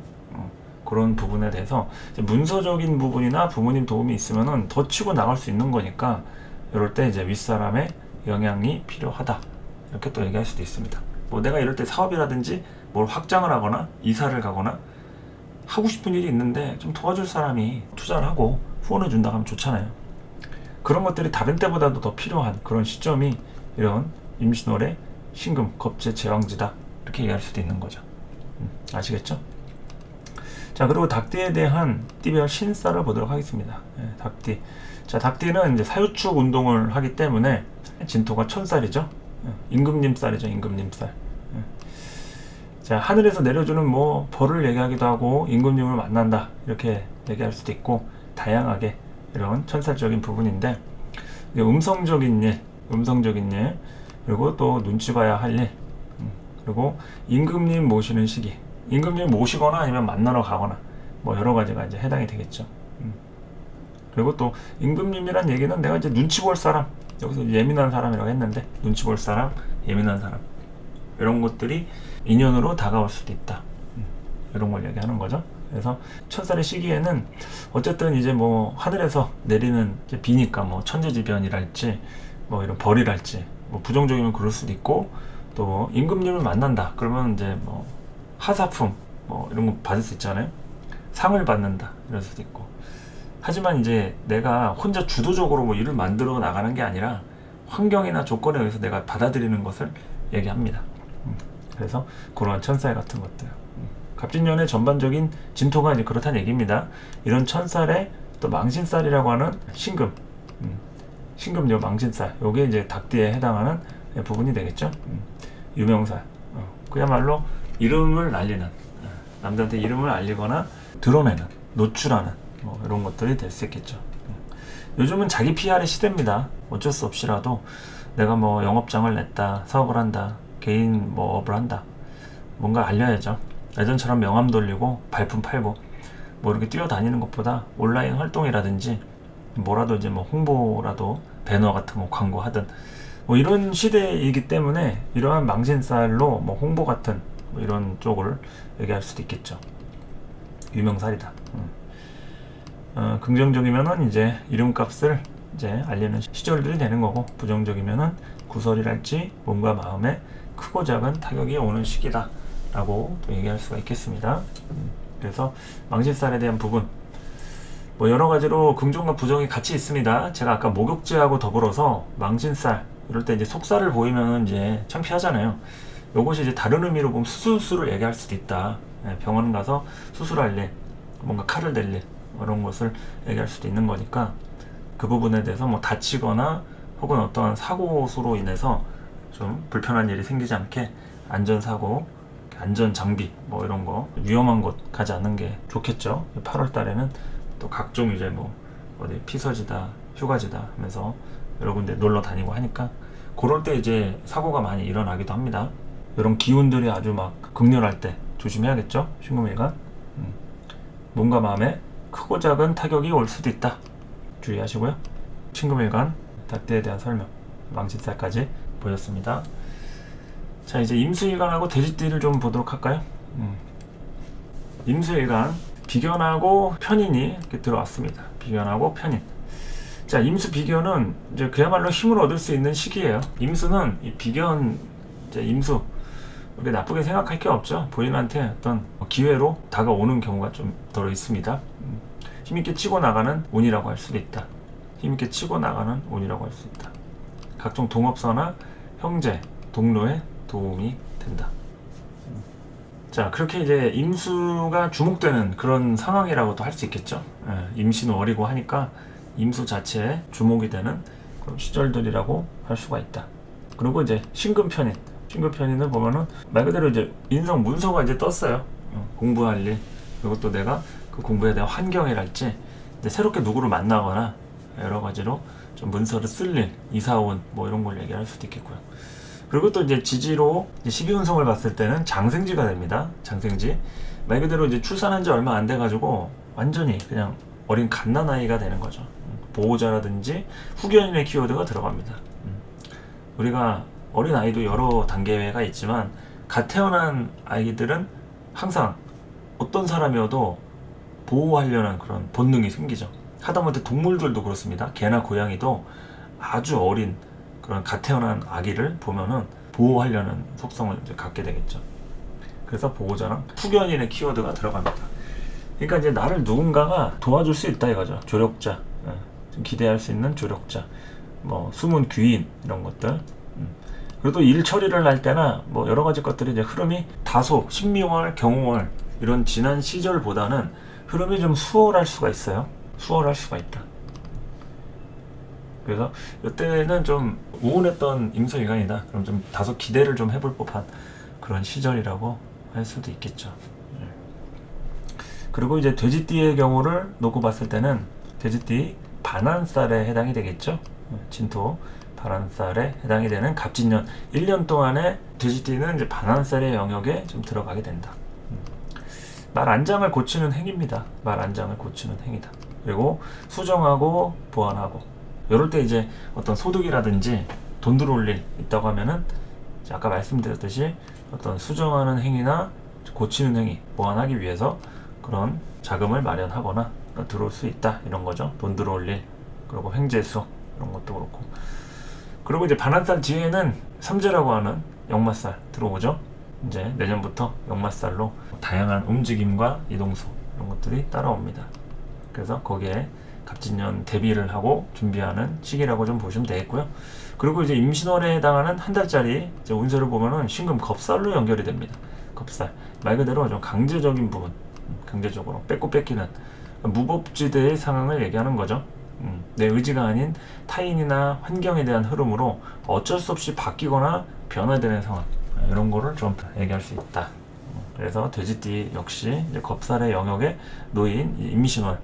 그런 부분에 대해서 문서적인 부분이나 부모님 도움이 있으면은 더 치고 나갈 수 있는 거니까 이럴 때 이제 윗사람의 영향이 필요하다 이렇게 또 얘기할 수도 있습니다. 뭐 내가 이럴 때 사업이라든지 뭘 확장을 하거나 이사를 가거나 하고 싶은 일이 있는데 좀 도와줄 사람이 투자를 하고 후원을 준다 하면 좋잖아요. 그런 것들이 다른 때보다도 더 필요한 그런 시점이 이런 임신월의 신금, 겁재, 제왕지다 이렇게 얘기할 수도 있는 거죠. 아시겠죠? 자, 그리고 닭띠에 대한 띠별 신사를 보도록 하겠습니다. 닭띠. 자, 닭띠는 이제 사유축 운동을 하기 때문에 진토가 천살이죠. 임금님살이죠. 임금님살. 자, 하늘에서 내려주는 뭐 벌을 얘기하기도 하고 임금님을 만난다 이렇게 얘기할 수도 있고 다양하게 이런 천살적인 부분인데 음성적인 일 그리고 또 눈치 봐야 할 일, 그리고 임금님 모시는 시기, 임금님 모시거나 아니면 만나러 가거나 뭐 여러 가지가 이제 해당이 되겠죠. 그리고 또 임금님이란 얘기는 내가 이제 눈치 볼 사람, 여기서 예민한 사람이라고 했는데 눈치 볼 사람, 예민한 사람 이런 것들이 인연으로 다가올 수도 있다. 이런 걸 얘기하는 거죠. 그래서 천살의 시기에는 어쨌든 이제 뭐 하늘에서 내리는 이제 비니까 뭐 천재지변이랄지 뭐 이런 벌이랄지 뭐 부정적이면 그럴 수도 있고 또 뭐 임금님을 만난다 그러면 이제 뭐 하사품 뭐 이런 거 받을 수 있잖아요. 상을 받는다 이럴 수도 있고. 하지만 이제 내가 혼자 주도적으로 뭐 일을 만들어 나가는 게 아니라 환경이나 조건에 의해서 내가 받아들이는 것을 얘기합니다. 그래서 그런 천살 같은 것들 갑진년의 전반적인 진토가 이제 그렇다는 얘기입니다. 이런 천살에 또 망신살이라고 하는 신금, 신금요 망신살, 요게 이제 닭띠에 해당하는 부분이 되겠죠. 유명살, 그야말로 이름을 날리는, 남들한테 이름을 알리거나 드러내는, 노출하는 뭐 이런 것들이 될 수 있겠죠. 요즘은 자기 PR의 시대입니다. 어쩔 수 없이라도 내가 뭐 영업장을 냈다, 사업을 한다, 개인 뭐 업을 한다, 뭔가 알려야죠. 예전처럼 명함 돌리고 발품 팔고 뭐 이렇게 뛰어다니는 것보다 온라인 활동이라든지 뭐라도 이제 뭐 홍보라도 배너 같은 거 광고하든 뭐 이런 시대이기 때문에 이러한 망신살로 뭐 홍보 같은 뭐 이런 쪽을 얘기할 수도 있겠죠. 유명살이다. 긍정적이면은 이제 이름값을 이제 알리는 시절들이 되는 거고, 부정적이면은 구설이랄지 몸과 마음에 크고 작은 타격이 오는 시기다 라고 얘기할 수가 있겠습니다. 그래서 망신살에 대한 부분 뭐 여러가지로 긍정과 부정이 같이 있습니다. 제가 아까 목욕지하고 더불어서 망신살 이럴 때 이제 속살을 보이면 이제 창피하잖아요. 요것이 이제 다른 의미로 보면 수술을 얘기할 수도 있다. 병원 가서 수술할 일, 뭔가 칼을 댈 일, 이런 것을 얘기할 수도 있는 거니까 그 부분에 대해서 뭐 다치거나 혹은 어떠한 사고수로 인해서 좀 불편한 일이 생기지 않게 안전사고, 안전장비 뭐 이런 거 위험한 곳 가지 않는 게 좋겠죠. 8월 달에는 또 각종 이제 뭐 어디 피서지다, 휴가지다 하면서 여러 군데 놀러 다니고 하니까 그럴 때 이제 사고가 많이 일어나기도 합니다. 이런 기운들이 아주 막 극렬할 때 조심해야겠죠. 신금일간 몸과 마음에 크고 작은 타격이 올 수도 있다. 주의하시고요. 신금일간 닭띠에 대한 설명, 망신살까지 보였습니다. 자, 이제 임수일간하고 돼지띠를 좀 보도록 할까요? 임수일간 비견하고 편인이 이렇게 들어왔습니다. 비견하고 편인. 자, 임수 비견은 이제 그야말로 힘을 얻을 수 있는 시기예요. 임수는 이 비견, 이제 임수 이렇게 나쁘게 생각할 게 없죠. 본인한테 어떤 기회로 다가오는 경우가 좀 덜어 있습니다. 힘있게 치고 나가는 운이라고 할 수도 있다. 힘있게 치고 나가는 운이라고 할 수 있다. 각종 동업사나 형제, 동료의 도움이 된다. 자, 그렇게 이제 임수가 주목되는 그런 상황이라고도 할 수 있겠죠. 임신은 어리고 하니까 임수 자체에 주목이 되는 그런 시절들이라고 할 수가 있다. 그리고 이제 신금편인, 신금편인을 보면은 말 그대로 이제 인성 문서가 이제 떴어요. 공부할 일, 그리고 또 내가 그 공부에 대한 환경이랄지 이제 새롭게 누구를 만나거나 여러 가지로 좀 문서를 쓸 일, 이사온 뭐 이런 걸 얘기할 수도 있겠고요. 그리고 또 이제 지지로 12운성을 봤을 때는 장생지가 됩니다. 장생지. 말 그대로 이제 출산한 지 얼마 안 돼가지고 완전히 그냥 어린 갓난아이가 되는 거죠. 보호자라든지 후견인의 키워드가 들어갑니다. 우리가 어린 아이도 여러 단계가 있지만 갓 태어난 아이들은 항상 어떤 사람이어도 보호하려는 그런 본능이 생기죠. 하다못해 동물들도 그렇습니다. 개나 고양이도 아주 어린 그런 갓 태어난 아기를 보면은 보호하려는 속성을 이제 갖게 되겠죠. 그래서 보호자랑 후견인의 키워드가 들어갑니다. 그러니까 이제 나를 누군가가 도와줄 수 있다 이거죠. 조력자, 좀 기대할 수 있는 조력자, 뭐 숨은 귀인 이런 것들. 그리고 또 일 처리를 할 때나 뭐 여러 가지 것들이 이제 흐름이 다소 신미월, 경월 이런 지난 시절보다는 흐름이 좀 수월할 수가 있어요. 수월할 수가 있다. 그래서 이때는 좀 우운했던 임수일간이다. 그럼 좀 다소 기대를 좀 해볼 법한 그런 시절이라고 할 수도 있겠죠. 그리고 이제 돼지띠의 경우를 놓고 봤을 때는 돼지띠 반환살에 해당이 되겠죠. 진토 반환살에 해당이 되는 갑진년 1년 동안에 돼지띠는 이제 반환살의 영역에 좀 들어가게 된다. 말 안장을 고치는 행위입니다. 말 안장을 고치는 행위다. 그리고 수정하고 보완하고 이럴 때 이제 어떤 소득이라든지 돈 들어올 일 있다고 하면은 아까 말씀드렸듯이 어떤 수정하는 행위나 고치는 행위, 보완하기 위해서 그런 자금을 마련하거나 들어올 수 있다 이런 거죠. 돈 들어올 일, 그리고 횡재수 이런 것도 그렇고. 그리고 이제 반환살 뒤에는 삼재라고 하는 역마살 들어오죠. 이제 내년부터 역마살로 다양한 움직임과 이동수 이런 것들이 따라옵니다. 그래서 거기에 갑진년 대비를 하고 준비하는 시기라고 좀 보시면 되겠고요. 그리고 이제 임신월에 해당하는 한 달짜리 이제 운세를 보면은 신금 겁살로 연결이 됩니다. 겁살. 말 그대로 좀 강제적인 부분, 강제적으로 뺏고 뺏기는 무법지대의 상황을 얘기하는 거죠. 내 의지가 아닌 타인이나 환경에 대한 흐름으로 어쩔 수 없이 바뀌거나 변화되는 상황, 이런 거를 좀 얘기할 수 있다. 그래서 돼지띠 역시 이제 겁살의 영역에 놓인 임시월.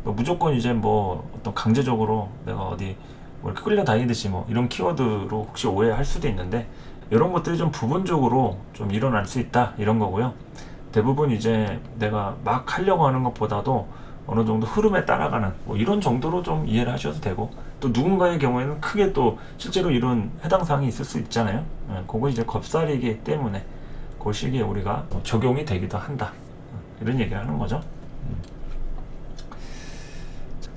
무조건 이제 뭐 어떤 강제적으로 내가 어디 뭐 이렇게 끌려다니듯이 뭐 이런 키워드로 혹시 오해할 수도 있는데, 이런 것들이 좀 부분적으로 좀 일어날 수 있다, 이런 거고요. 대부분 이제 내가 막 하려고 하는 것보다도 어느 정도 흐름에 따라가는 뭐 이런 정도로 좀 이해를 하셔도 되고, 또 누군가의 경우에는 크게 또 실제로 이런 해당 사항이 있을 수 있잖아요. 그거 이제 겁살이기 때문에 그 시기에 우리가 적용이 되기도 한다, 이런 얘기를 하는 거죠.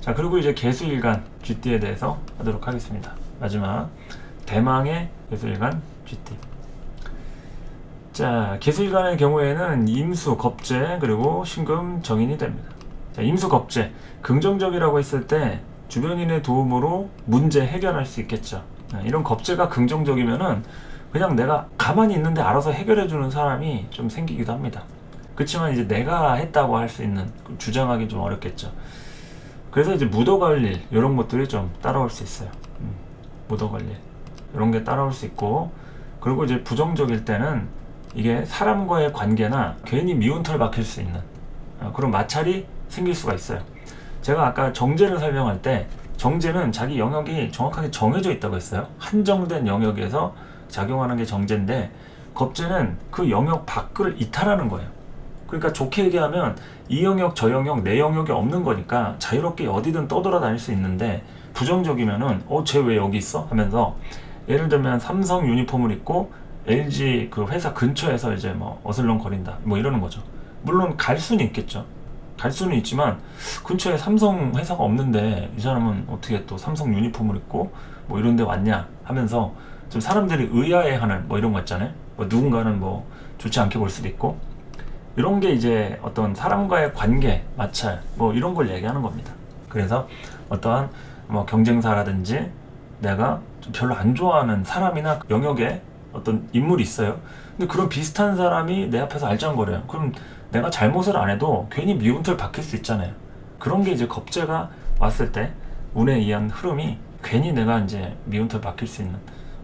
자, 그리고 이제 개수일간 쥐띠에 대해서 하도록 하겠습니다. 마지막 대망의 개수일간 쥐띠. 자, 개수일간의 경우에는 임수, 겁재, 그리고 신금, 정인이 됩니다. 자, 임수, 겁재, 긍정적이라고 했을 때 주변인의 도움으로 문제 해결할 수 있겠죠. 이런 겁재가 긍정적이면은 그냥 내가 가만히 있는데 알아서 해결해주는 사람이 좀 생기기도 합니다. 그렇지만 이제 내가 했다고 할 수 있는, 주장하기 좀 어렵겠죠. 그래서 이제 묻어갈 일, 이런 것들이 좀 따라올 수 있어요. 묻어갈 일, 이런 게 따라올 수 있고, 그리고 이제 부정적일 때는 이게 사람과의 관계나 괜히 미운 털 박힐 수 있는 그런 마찰이 생길 수가 있어요. 제가 아까 정제를 설명할 때, 정제는 자기 영역이 정확하게 정해져 있다고 했어요. 한정된 영역에서 작용하는 게 정제인데, 겁재는 그 영역 밖을 이탈하는 거예요. 그러니까 좋게 얘기하면 이 영역 저 영역 내 영역이 없는 거니까 자유롭게 어디든 떠돌아다닐 수 있는데, 부정적이면은 쟤 왜 여기 있어? 하면서, 예를 들면 삼성 유니폼을 입고 LG 그 회사 근처에서 이제 뭐 어슬렁거린다, 뭐 이러는 거죠. 물론 갈 수는 있겠죠. 갈 수는 있지만 근처에 삼성 회사가 없는데 이 사람은 어떻게 또 삼성 유니폼을 입고 뭐 이런 데 왔냐 하면서 좀 사람들이 의아해하는 뭐 이런 거 있잖아요. 뭐 누군가는 뭐 좋지 않게 볼 수도 있고, 이런 게 이제 어떤 사람과의 관계, 마찰, 뭐 이런 걸 얘기하는 겁니다. 그래서 어떠한 뭐 경쟁사라든지 내가 좀 별로 안 좋아하는 사람이나 영역에 어떤 인물이 있어요. 근데 그런 비슷한 사람이 내 앞에서 알짱거려요. 그럼 내가 잘못을 안 해도 괜히 미운 털 박힐 수 있잖아요. 그런 게 이제 겁재가 왔을 때 운에 의한 흐름이 괜히 내가 이제 미운 털 박힐 수 있는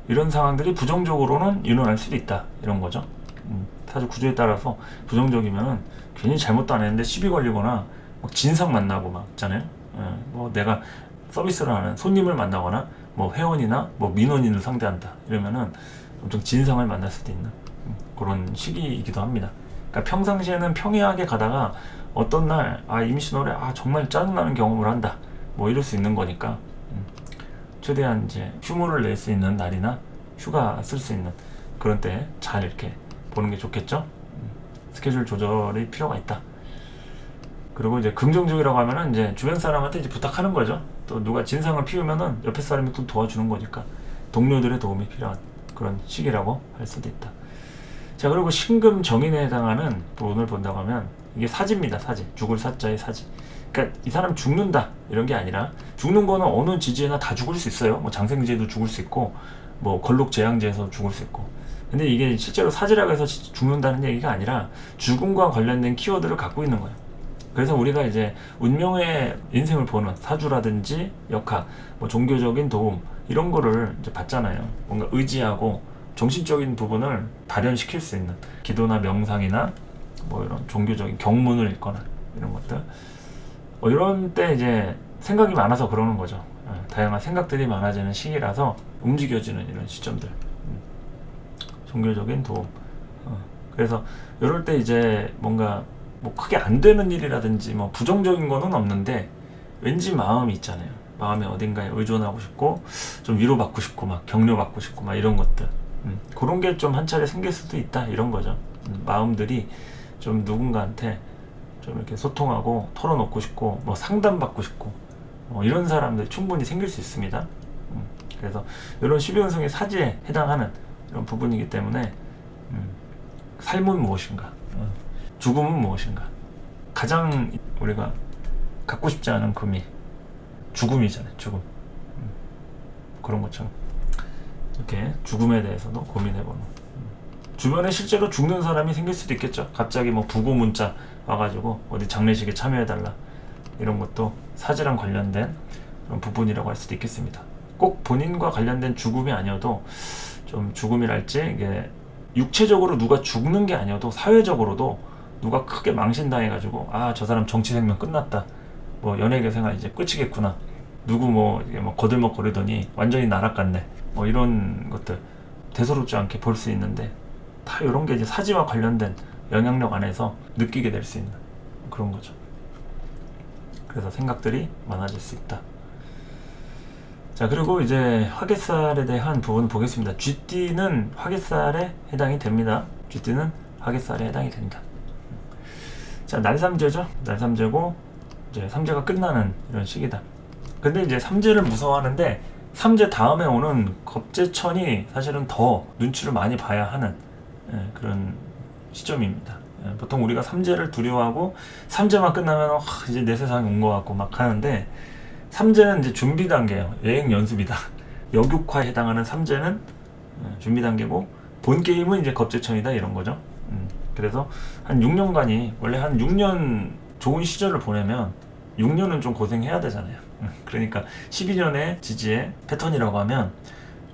이런 상황들이 부정적으로는 일어날 수도 있다, 이런 거죠. 사주 구조에 따라서 부정적이면은 괜히 잘못도 안 했는데 시비 걸리거나 막 진상 만나고 막 있잖아요. 뭐 내가 서비스를 하는 손님을 만나거나 뭐 회원이나 뭐 민원인을 상대한다 이러면은 엄청 진상을 만날 수도 있는 그런 시기이기도 합니다. 그러니까 평상시에는 평이하게 가다가 어떤 날 임신월에 정말 짜증나는 경험을 한다, 뭐 이럴 수 있는 거니까 최대한 이제 휴무를 낼 수 있는 날이나 휴가 쓸 수 있는 그런 때 잘 이렇게 보는 게 좋겠죠. 스케줄 조절이 필요가 있다. 그리고 이제 긍정적이라고 하면은 이제 주변 사람한테 이제 부탁하는 거죠. 또 누가 진상을 피우면은 옆에 사람이 또 도와주는 거니까 동료들의 도움이 필요한 그런 시기라고 할 수도 있다. 자, 그리고 신금 정인에 해당하는 부분을 본다고 하면 이게 사지입니다. 사지. 죽을 사자의 사지. 그러니까 이 사람 죽는다 이런 게 아니라, 죽는 거는 어느 지지에나 다 죽을 수 있어요. 뭐 장생지에도 죽을 수 있고 뭐 걸록재앙지에서 죽을 수 있고. 근데 이게 실제로 사지라고 해서 죽는다는 얘기가 아니라 죽음과 관련된 키워드를 갖고 있는 거예요. 그래서 우리가 이제 운명의 인생을 보는 사주라든지 역학, 뭐 종교적인 도움 이런 거를 이제 받잖아요. 뭔가 의지하고 정신적인 부분을 발현시킬 수 있는 기도나 명상이나 뭐 이런 종교적인 경문을 읽거나 이런 것들, 이런 때 이제 생각이 많아서 그러는 거죠. 다양한 생각들이 많아지는 시기라서 움직여지는 이런 시점들, 종교적인 도움. 그래서 이럴 때 이제 뭔가 뭐 크게 안 되는 일이라든지 뭐 부정적인 거는 없는데 왠지 마음이 있잖아요. 마음에 어딘가에 의존하고 싶고 좀 위로받고 싶고 막 격려받고 싶고 막 이런 것들, 그런 게 좀 한 차례 생길 수도 있다, 이런 거죠. 마음들이 좀 누군가한테 좀 이렇게 소통하고 털어놓고 싶고 뭐 상담받고 싶고 이런 사람들이 충분히 생길 수 있습니다. 그래서 이런 12운성의 사지에 해당하는 이런 부분이기 때문에 삶은 무엇인가, 죽음은 무엇인가, 가장 우리가 갖고 싶지 않은 금이 죽음이잖아요. 죽음. 그런 것처럼 이렇게 죽음에 대해서도 고민해보는, 주변에 실제로 죽는 사람이 생길 수도 있겠죠. 갑자기 뭐 부고 문자 와가지고 어디 장례식에 참여해달라, 이런 것도 사지랑 관련된 그런 부분이라고 할 수도 있겠습니다. 꼭 본인과 관련된 죽음이 아니어도 좀 죽음이랄지 이게 육체적으로 누가 죽는 게 아니어도 사회적으로도 누가 크게 망신당해가지고 아, 저 사람 정치 생명 끝났다, 뭐 연예계 생활 이제 끝이겠구나, 누구 뭐 이게 뭐 거들먹거리더니 완전히 나락갔네, 뭐 이런 것들 대수롭지 않게 볼 수 있는데, 다 이런 게 이제 사지와 관련된 영향력 안에서 느끼게 될 수 있는 그런 거죠. 그래서 생각들이 많아질 수 있다. 자, 그리고 이제 화개살에 대한 부분 보겠습니다. 쥐띠는 화개살에 해당이 됩니다. 쥐띠는 화개살에 해당이 된다. 자, 날삼재죠. 날삼재고 이제 삼재가 끝나는 이런 시기다. 근데 이제 삼재를 무서워하는데 삼재 다음에 오는 겁재천이 사실은 더 눈치를 많이 봐야 하는 그런 시점입니다. 보통 우리가 삼재를 두려워하고 삼재만 끝나면 이제 내 세상이 온 것 같고 막 하는데, 삼재는 이제 준비 단계예요. 예행 연습이다. 역육화에 해당하는 삼재는 준비 단계고, 본 게임은 이제 겁재천이다, 이런 거죠. 그래서 한 6년간이 원래 한 6년 좋은 시절을 보내면 6년은 좀 고생해야 되잖아요. 그러니까 12년의 지지의 패턴이라고 하면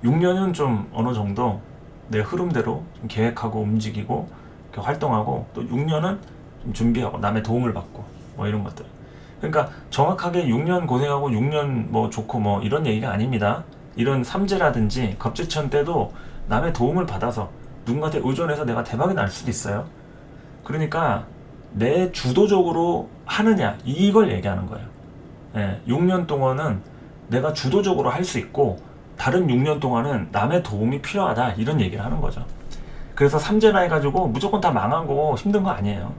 6년은 좀 어느 정도 내 흐름대로 좀 계획하고 움직이고 활동하고, 또 6년은 좀 준비하고 남의 도움을 받고 뭐 이런 것들. 그러니까 정확하게 6년 고생하고 6년 뭐 좋고 뭐 이런 얘기가 아닙니다. 이런 삼재라든지 겁재천 때도 남의 도움을 받아서 누군가한테 의존해서 내가 대박이 날 수도 있어요. 그러니까 내 주도적으로 하느냐, 이걸 얘기하는 거예요. 6년 동안은 내가 주도적으로 할 수 있고 다른 6년 동안은 남의 도움이 필요하다, 이런 얘기를 하는 거죠. 그래서 삼재나 해가지고 무조건 다 망한 거 힘든 거 아니에요.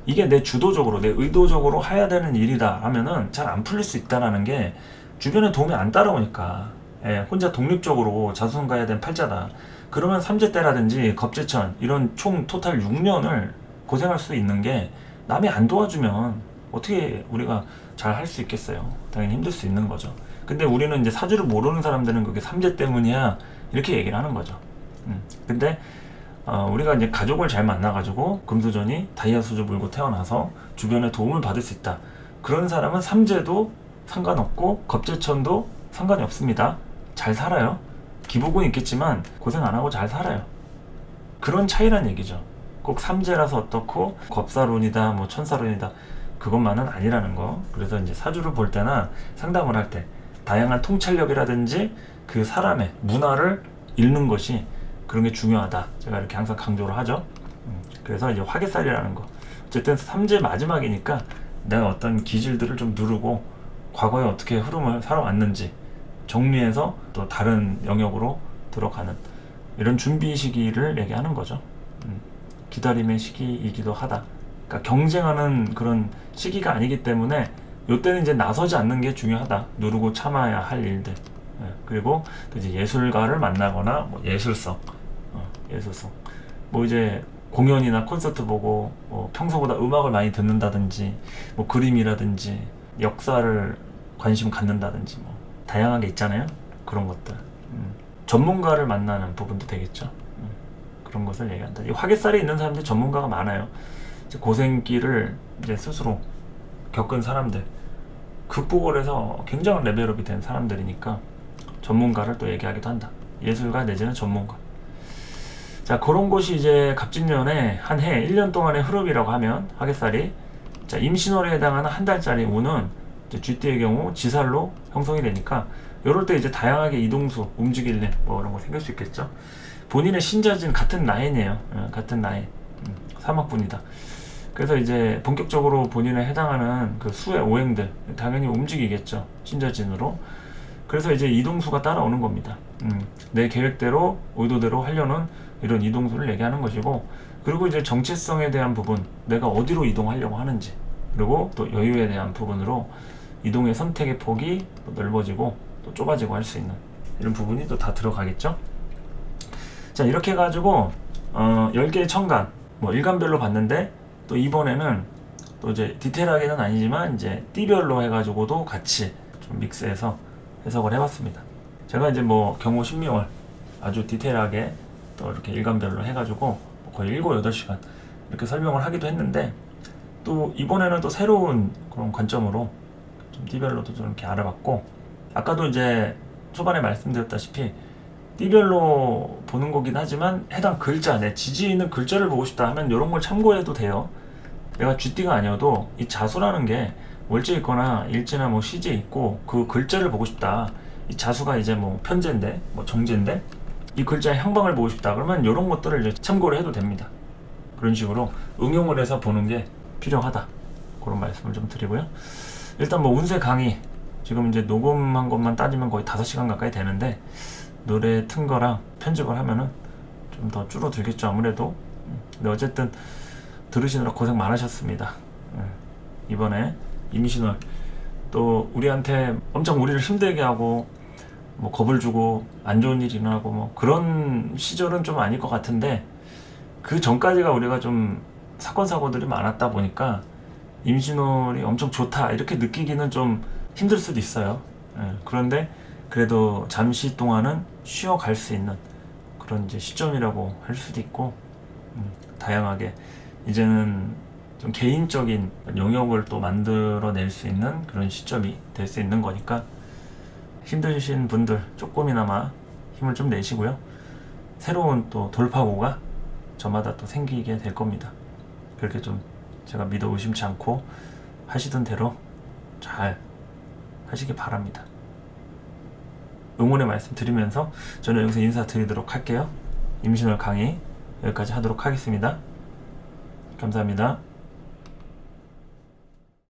이게 내 주도적으로 내 의도적으로 해야 되는 일이다 하면은 잘 안 풀릴 수 있다는 게 주변에 도움이 안 따라오니까, 혼자 독립적으로 자수성가해야 되는 팔자다. 그러면 삼재 때라든지 겁재천 이런 총 토탈 6년을 고생할 수 있는 게, 남이 안 도와주면 어떻게 우리가 잘 할 수 있겠어요. 당연히 힘들 수 있는 거죠. 근데 우리는 이제 사주를 모르는 사람들은 그게 삼재 때문이야, 이렇게 얘기를 하는 거죠. 근데 우리가 이제 가족을 잘 만나가지고 금수전이 다이아 수저 물고 태어나서 주변에 도움을 받을 수 있다, 그런 사람은 삼재도 상관없고 겁재천도 상관이 없습니다. 잘 살아요. 기복은 있겠지만 고생 안 하고 잘 살아요. 그런 차이란 얘기죠. 꼭 삼재라서 어떻고 겁사론이다 뭐 천사론이다 그것만은 아니라는 거. 그래서 이제 사주를 볼 때나 상담을 할 때 다양한 통찰력이라든지 그 사람의 문화를 읽는 것이, 그런 게 중요하다, 제가 이렇게 항상 강조를 하죠. 그래서 이제 화개살이라는 거, 어쨌든 삼재 마지막이니까 내가 어떤 기질들을 좀 누르고 과거에 어떻게 흐름을 살아왔는지 정리해서 또 다른 영역으로 들어가는 이런 준비 시기를 얘기하는 거죠. 기다림의 시기이기도 하다. 그러니까 경쟁하는 그런 시기가 아니기 때문에 이때는 이제 나서지 않는 게 중요하다. 누르고 참아야 할 일들. 그리고 또 이제 예술가를 만나거나 뭐 예술성, 예술성. 뭐 이제 공연이나 콘서트 보고 뭐 평소보다 음악을 많이 듣는다든지, 뭐 그림이라든지 역사를 관심 갖는다든지, 뭐 다양하게 있잖아요. 그런 것들. 전문가를 만나는 부분도 되겠죠. 그런 것을 얘기한다. 이 화개살에 있는 사람들이 전문가가 많아요. 이제 고생길을 이제 스스로 겪은 사람들, 극복을 해서 굉장한 레벨업이 된 사람들이니까 전문가를 또 얘기하기도 한다. 예술가 내지는 전문가. 자, 그런 것이 이제 갑진년에 한 해 1년 동안의 흐름이라고 하면 화개살이, 자, 임신월에 해당하는 한 달짜리 운은 이제 쥐띠의 경우 지살로 형성이 되니까, 이럴 때 이제 다양하게 이동수, 움직일 일, 뭐 이런 거 생길 수 있겠죠. 본인의 신자진 같은 라인이에요. 같은 라인. 삼합분이다. 그래서 이제 본격적으로 본인에 해당하는 그 수의 오행들 당연히 움직이겠죠. 신자진으로. 그래서 이제 이동수가 따라오는 겁니다. 내 계획대로 의도대로 하려는 이런 이동수를 얘기하는 것이고, 그리고 이제 정체성에 대한 부분, 내가 어디로 이동하려고 하는지, 그리고 또 여유에 대한 부분으로 이동의 선택의 폭이 또 넓어지고 또 좁아지고 할 수 있는 이런 부분이 또 다 들어가겠죠. 자, 이렇게 해가지고 10개의 천간, 뭐 일간별로 봤는데, 또 이번에는 또 이제 디테일하게는 아니지만 이제 띠별로 해가지고도 같이 좀 믹스해서 해석을 해봤습니다. 제가 이제 뭐 경호 신명을 아주 디테일하게 또 이렇게 일간별로 해가지고 거의 7, 8시간 이렇게 설명을 하기도 했는데, 또 이번에는 또 새로운 그런 관점으로 좀 띠별로도 좀 이렇게 알아봤고, 아까도 이제 초반에 말씀드렸다시피 띠별로 보는 거긴 하지만 해당 글자, 내 지지에 있는 글자를 보고 싶다 하면 이런 걸 참고해도 돼요. 내가 쥐띠가 아니어도 이 자수라는 게 월지에 있거나 일지나 뭐 시지에 있고 그 글자를 보고 싶다, 이 자수가 이제 뭐 편제인데 뭐 정제인데 이 글자의 향방을 보고 싶다, 그러면 이런 것들을 이제 참고를 해도 됩니다. 그런 식으로 응용을 해서 보는 게 필요하다, 그런 말씀을 좀 드리고요. 일단 뭐 운세 강의 지금 이제 녹음한 것만 따지면 거의 5시간 가까이 되는데, 노래 튼 거랑 편집을 하면은 좀 더 줄어들겠죠 아무래도. 근데 어쨌든 들으시느라 고생 많으셨습니다. 이번에 임신월 또 우리한테 엄청 우리를 힘들게 하고 뭐 겁을 주고 안 좋은 일이 일어나고 뭐 그런 시절은 좀 아닐 것 같은데, 그 전까지가 우리가 좀 사건 사고들이 많았다 보니까 임신월이 엄청 좋다 이렇게 느끼기는 좀 힘들 수도 있어요. 그런데 그래도 잠시 동안은 쉬어갈 수 있는 그런 이제 시점이라고 할 수도 있고, 다양하게 이제는 좀 개인적인 영역을 또 만들어낼 수 있는 그런 시점이 될 수 있는 거니까, 힘드신 분들 조금이나마 힘을 좀 내시고요. 새로운 또 돌파구가 저마다 또 생기게 될 겁니다. 그렇게 좀 제가 믿어 의심치 않고 하시던 대로 잘 하시기 바랍니다. 응원의 말씀 드리면서 저는 여기서 인사드리도록 할게요. 임신월 강의 여기까지 하도록 하겠습니다. 감사합니다.